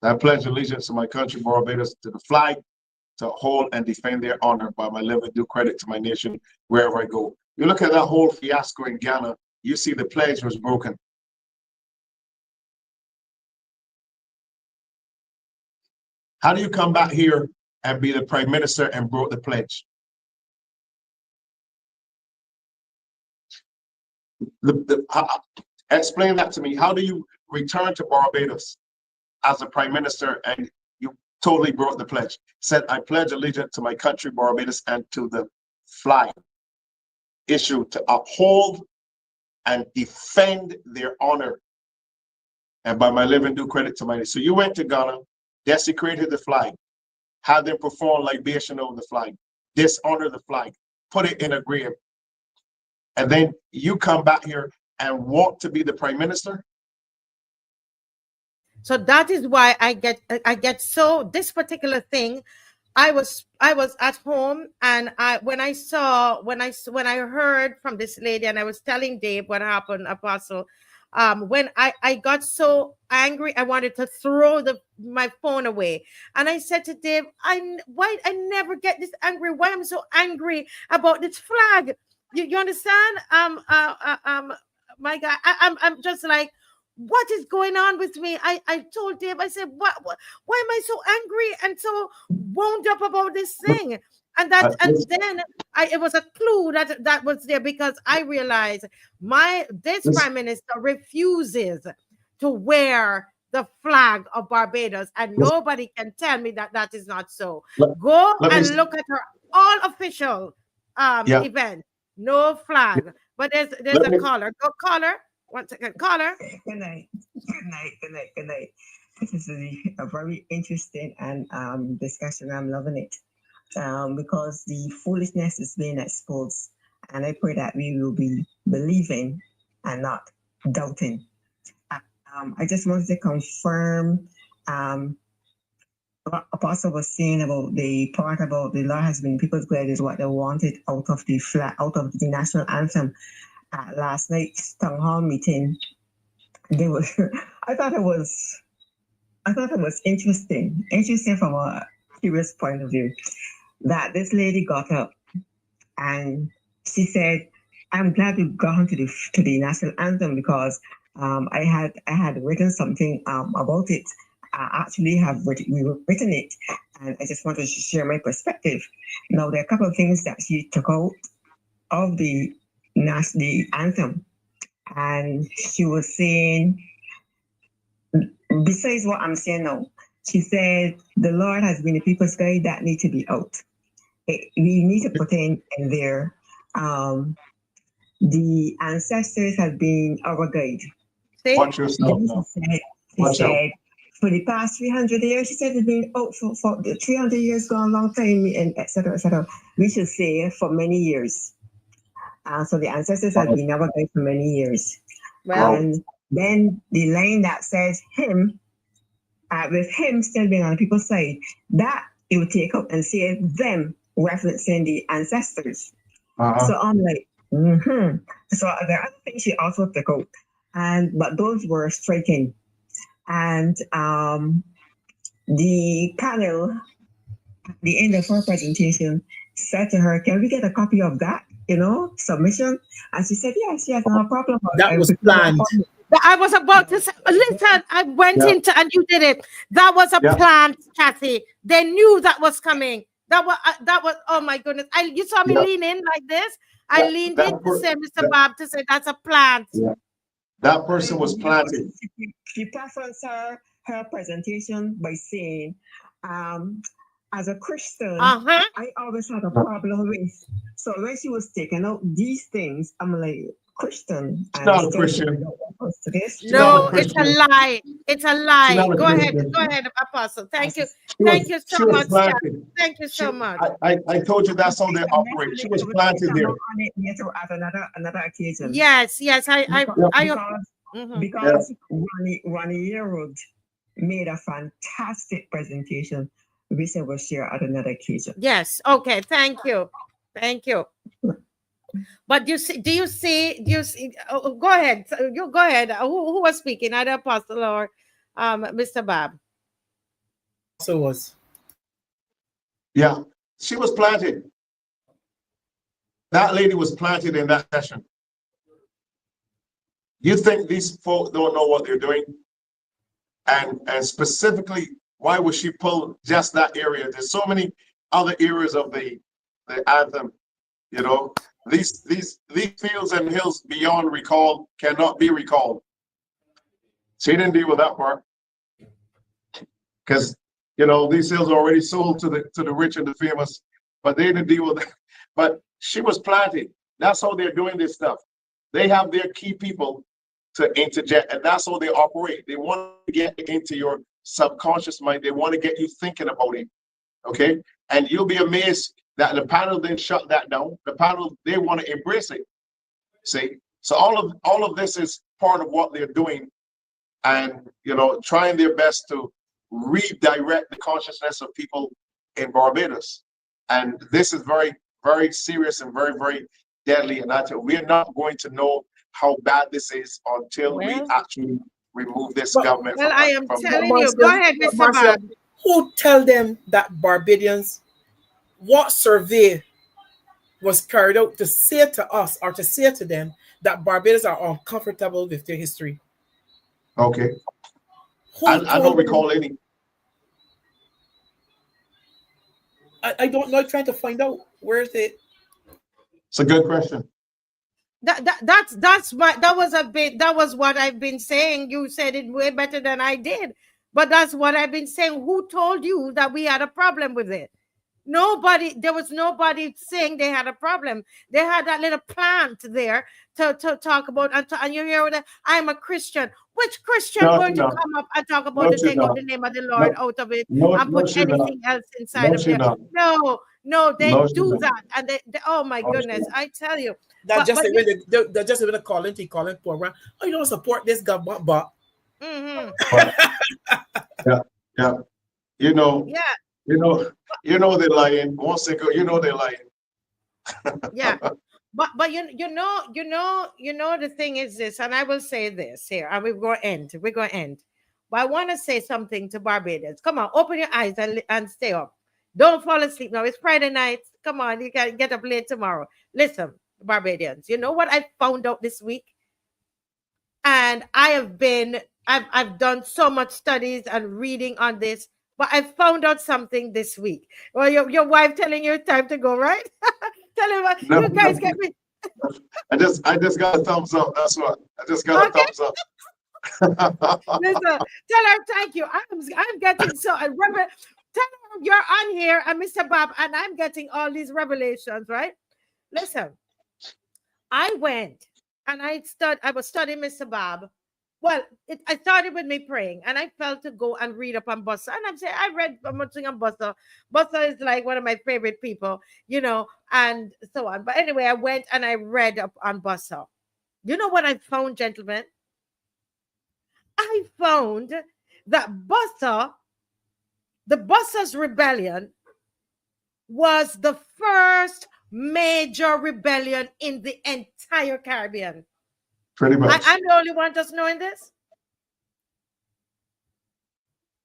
I pledge allegiance to my country, Barbados, to the flag, to hold and defend their honor by my living, do credit to my nation wherever I go. You look at that whole fiasco in Ghana, you see the pledge was broken. How do you come back here and be the prime minister and broke the pledge? Explain that to me. How do you return to Barbados as a prime minister and you totally broke the pledge? Said, I pledge allegiance to my country, Barbados, and to the flag issue to uphold and defend their honor and by my living do credit to my. So you went to Ghana, desecrated the flag, had them perform libation over the flag, dishonor the flag, put it in a grave, and then you come back here and want to be the prime minister. So that is why I get so this particular thing. I was at home, and when I heard from this lady, and I was telling Dave what happened, Apostle. When I got so angry, I wanted to throw my phone away, and I said to Dave, why I never get this angry? Why I'm so angry about this flag? You understand? My God, I'm just like, what is going on with me? I told Dave, I said, why am I so angry and so wound up about this thing? And then it was a clue that was there, because I realized this prime minister refuses to wear the flag of Barbados, and nobody can tell me that is not so. Go and look at her all official event, no flag. But there's a caller. Go caller. 1 second, caller. Good night. This is a very interesting and discussion. I'm loving it because the foolishness is being exposed, and I pray that we will be believing and not doubting. I just wanted to confirm what Apostle was saying about the part about the Lord has been people's bread is what they wanted out of the the national anthem. Last night's town hall meeting, I thought it was interesting from a curious point of view, that this lady got up and she said, "I'm glad we've gone to the national anthem, because I had written something about it. I actually we written it, and I just wanted to share my perspective." Now, there are a couple of things that she took out of the anthem, and she was saying, besides what I'm saying now, she said the Lord has been a people's guide that need to be out. We need to put in there, the ancestors have been our guide. Watch yourself now. She said for the past 300 years, she said it's been out for the 300 years, gone a long time, and etc. etc. We should say for many years. So the ancestors have been our guide for many years. Well, and then the line that says him, with him still being on people's side, that you would take up and say them, referencing the ancestors. So I'm like, So there are other things she also took out, but those were striking. And the panel, at the end of her presentation, said to her, "Can we get a copy of that, submission?" And she said, "Yes, she has no problem." That was planned. I was about to say, listen, I went into and you did it. That was a plan, Kathy. They knew that was coming. That was, oh my goodness. You saw me lean in like this. I leaned in to say, Mr. Bob, to say that's a plant. That person was planted. She prefaced her presentation by saying, as a Christian, I always had a problem with. So when she was taking out these things, I'm like, Christian. Not a Christian. No, it's a lie. It's a lie. Go ahead, Apostle. Thank you. Thank you so much. Thank you so much. I told you that's how they operate. She was planted there. At another occasion. Yes. Because Ronnie Yearwood made a fantastic presentation, which I will share at another occasion. Yes. Okay. Thank you. But do you see? Oh, go ahead. You go ahead. Who was speaking? Either Apostle or Mr. Bob? So was. Yeah, she was planted. That lady was planted in that session. You think these folks don't know what they're doing? And specifically, why would she pull just that area? There's so many other areas of the anthem, These fields and hills beyond recall cannot be recalled. She didn't deal with that part, because these hills are already sold to the rich and the famous, but they didn't deal with that. But she was planted. That's how they're doing this stuff. They have their key people to interject, and that's how they operate. They want to get into your subconscious mind. They want to get you thinking about it. Okay, and you'll be amazed that the panel didn't shut that down. The panel, they want to embrace it. See, so all of this is part of what they're doing, and trying their best to redirect the consciousness of people in Barbados. And this is very, very serious and very, very deadly. And we're not going to know how bad this is until we actually remove this government. Well, I am telling you. Go ahead, Mr. Bob. Who tell them that Barbadians, what survey was carried out to say to us or to say to them that Barbadians are uncomfortable with their history? Okay. I don't recall any. I don't know. I'm trying to find out. Where is it? It's a good question. That's what I've been saying. You said it way better than I did. But that's what I've been saying. Who told you that we had a problem with it? Nobody. There was nobody saying they had a problem. They had that little plant there to talk about, and you hear that I'm a Christian. Which Christian going to come up and talk about the take out the name of the Lord out of it and put anything else inside of there? No, they do that, and they oh my goodness, I tell you. That just even a calling program. Oh, you don't support this government, but. Mm-hmm. Yeah. You know they're lying. Once they go, they're lying. Yeah. But you know the thing is this, and I will say this here, and we're going to end. But I want to say something to Barbadians. Come on, open your eyes and stay up. Don't fall asleep now. It's Friday night. Come on, you can get up late tomorrow. Listen, Barbadians, you know what I found out this week? And I've done so much studies and reading on this, but I found out something this week. Well, your wife telling you it's time to go, right? Tell him you guys get me. I just got a thumbs up. That's what. I just got a thumbs up. Listen, tell her thank you. I'm getting so tell her you're on here and Mr. Bob, and I'm getting all these revelations, right? Listen, I went and I was studying Mr. Bob. Well, I started with me praying, and I felt to go and read up on Buster. And I'm saying, I read much on Buster. Buster is like one of my favorite people, and so on. But anyway, I went and I read up on Buster. You know what I found, gentlemen? I found that the Buster's rebellion was the first major rebellion in the entire Caribbean. Pretty much. I'm the only one just knowing this.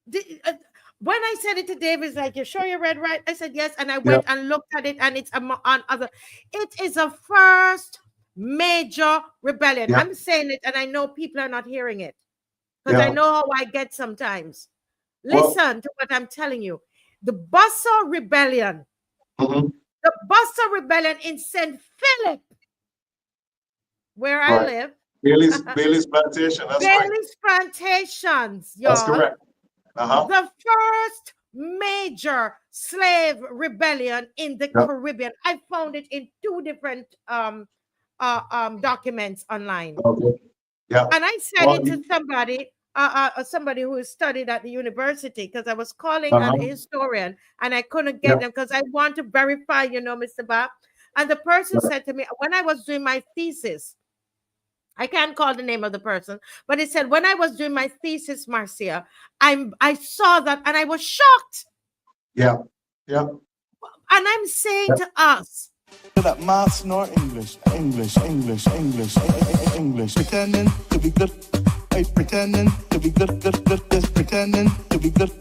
When I said it to Dave, he's like, "You sure you read right?" I said yes, and I went and looked at it, and it's on other. It is a first major rebellion. Yeah. I'm saying it, and I know people are not hearing it because I know how I get sometimes. Listen to what I'm telling you. The Buster Rebellion. Mm-hmm. The Buster Rebellion in St. Philip, where I live. Bailey's Plantation. That's Bailey's Plantations, y'all. That's correct. The first major slave rebellion in the Caribbean. I found it in 2 different documents online. Okay. Yeah. And I said it to somebody who studied at the university, because I was calling a historian and I couldn't get them because I want to verify, Mr. Bob. And the person said to me, when I was doing my thesis, I can't call the name of the person, but it said, when I was doing my thesis, Marcia, I saw that and I was shocked. Yeah. And I'm saying to us, that maths nor English, pretending to be good, pretending to be good, just pretending to be good,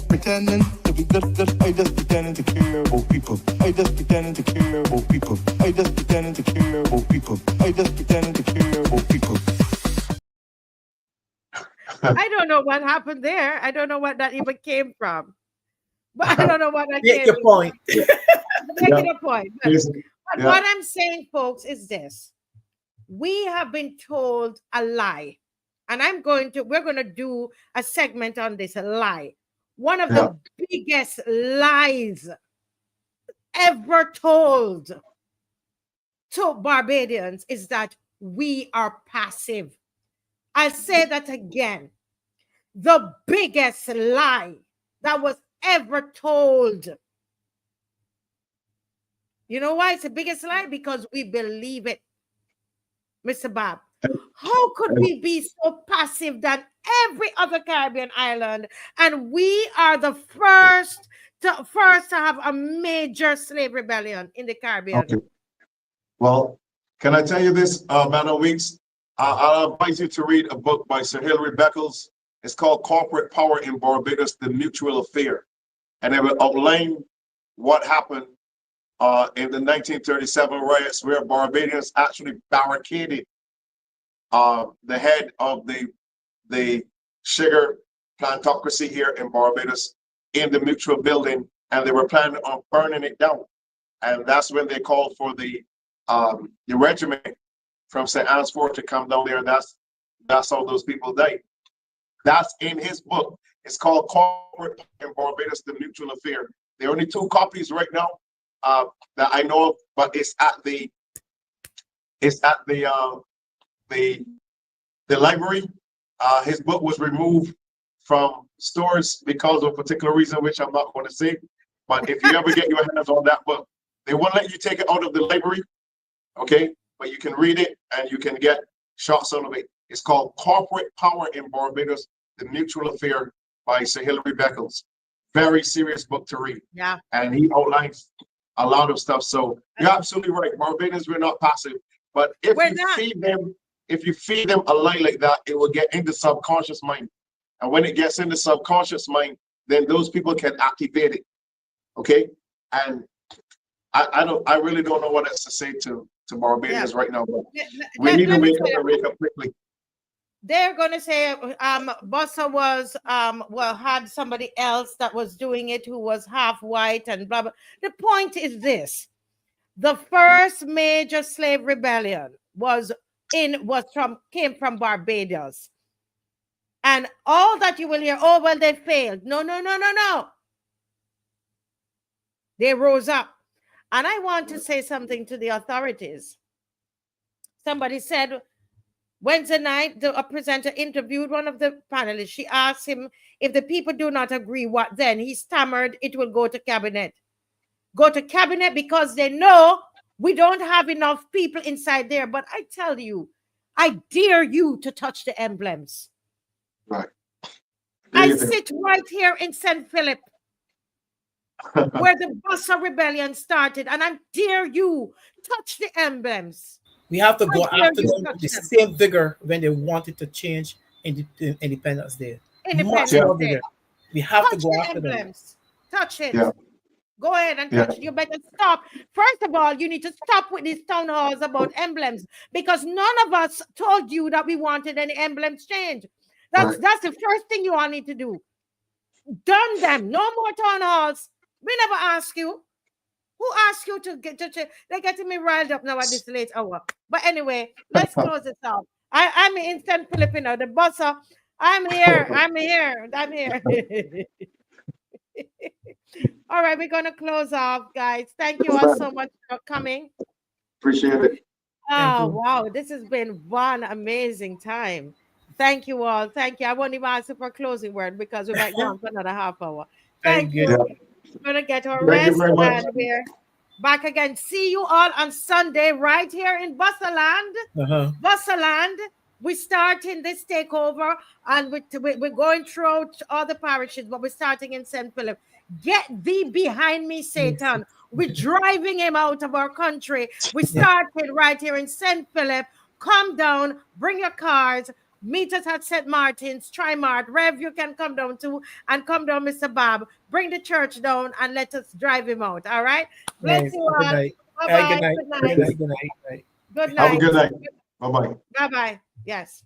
pretending to be good, I just pretending to care about people, I just pretending to care about people, I just pretending to care about people, I just pretending to care about people. I don't know what happened there. I don't know what that even came from. But I don't know what that came from. Make your point. Making a point. But what I'm saying, folks, is this. We have been told a lie. And we're going to do a segment on this, a lie. One of the biggest lies ever told to Barbadians is that we are passive. I'll say that again. The biggest lie that was ever told. You know why it's the biggest lie? Because we believe it, Mr. Bob. How could we be so passive than every other Caribbean island? And we are the first to have a major slave rebellion in the Caribbean. Okay. Well, can I tell you this, Madam Weeks? I'll advise you to read a book by Sir Hilary Beckles. It's called Corporate Power in Barbados, The Mutual Affair. And it will outline what happened in the 1937 riots, where Barbadians actually barricaded the head of the sugar plantocracy here in Barbados in the Mutual building, and they were planning on burning it down. And that's when they called for the regiment from St. Anne's Fort to come down there. That's how those people died. That's in his book. It's called Corporate in Barbados, The Mutual Affair. There are only 2 copies right now that I know of, but it's at the library. His book was removed from stores because of a particular reason, which I'm not going to say. But if you ever get your hands on that book, they won't let you take it out of the library, okay? But you can read it and you can get shots out of it. It's called Corporate Power in Barbados, The Mutual Affair by Sir Hilary Beckles. Very serious book to read. Yeah. And he outlines a lot of stuff. So you're absolutely right. Barbadians, we're not passive. But if you feed them a lie like that, it will get into subconscious mind. And when it gets into subconscious mind, then those people can activate it. Okay? And I really don't know what else to say to Barbadians right now. But we need to wake up quickly. They're going to say Bossa was had somebody else that was doing it who was half white and blah blah. The point is this: the first major slave rebellion came from Barbados, and all that you will hear, oh well, they failed. No. They rose up, and I want to say something to the authorities. Somebody said, Wednesday night, the presenter interviewed one of the panelists. She asked him, if the people do not agree, what then? He stammered, it will go to cabinet. Go to cabinet because they know we don't have enough people inside there. But I tell you, I dare you to touch the emblems. Right. I sit right here in St. Philip, where the Bossa rebellion started, and I dare you touch the emblems. We have to go after them with the same vigor when they wanted to change Independence Day. Much more vigor. We have to go after them. Touch it. Yeah. Go ahead and touch it. You better stop. First of all, you need to stop with these town halls about emblems, because none of us told you that we wanted any emblems change. That's the first thing you all need to do. Done them. No more town halls. We never ask you. Who asked you to get to? They're getting me riled up now at this late hour. But anyway, let's close this out. I'm in St. Filipino, the Bossa. I'm here. All right, we're gonna close off, guys. Thank you all so much for coming. Appreciate it. Oh wow, this has been one amazing time. Thank you all. Thank you. I won't even ask you for a closing word because we might go on for another half hour. Thank you. Yeah. We're gonna get our rest and we're back again. See you all on Sunday right here in Bossaland. Bossaland. We're starting this takeover and we're going through all the parishes, but we're starting in St. Philip. Get thee behind me, Satan. We're driving him out of our country. We started right here in St. Philip. Come down, bring your cars. Meet us at St. Martin's, Trimart, Rev, you can come down too, and come down, Mr. Bob. Bring the church down and let us drive him out. All right? Bless you all. Bye-bye. Good night. Good night. Have a good night. Bye-bye. Bye-bye. Yes.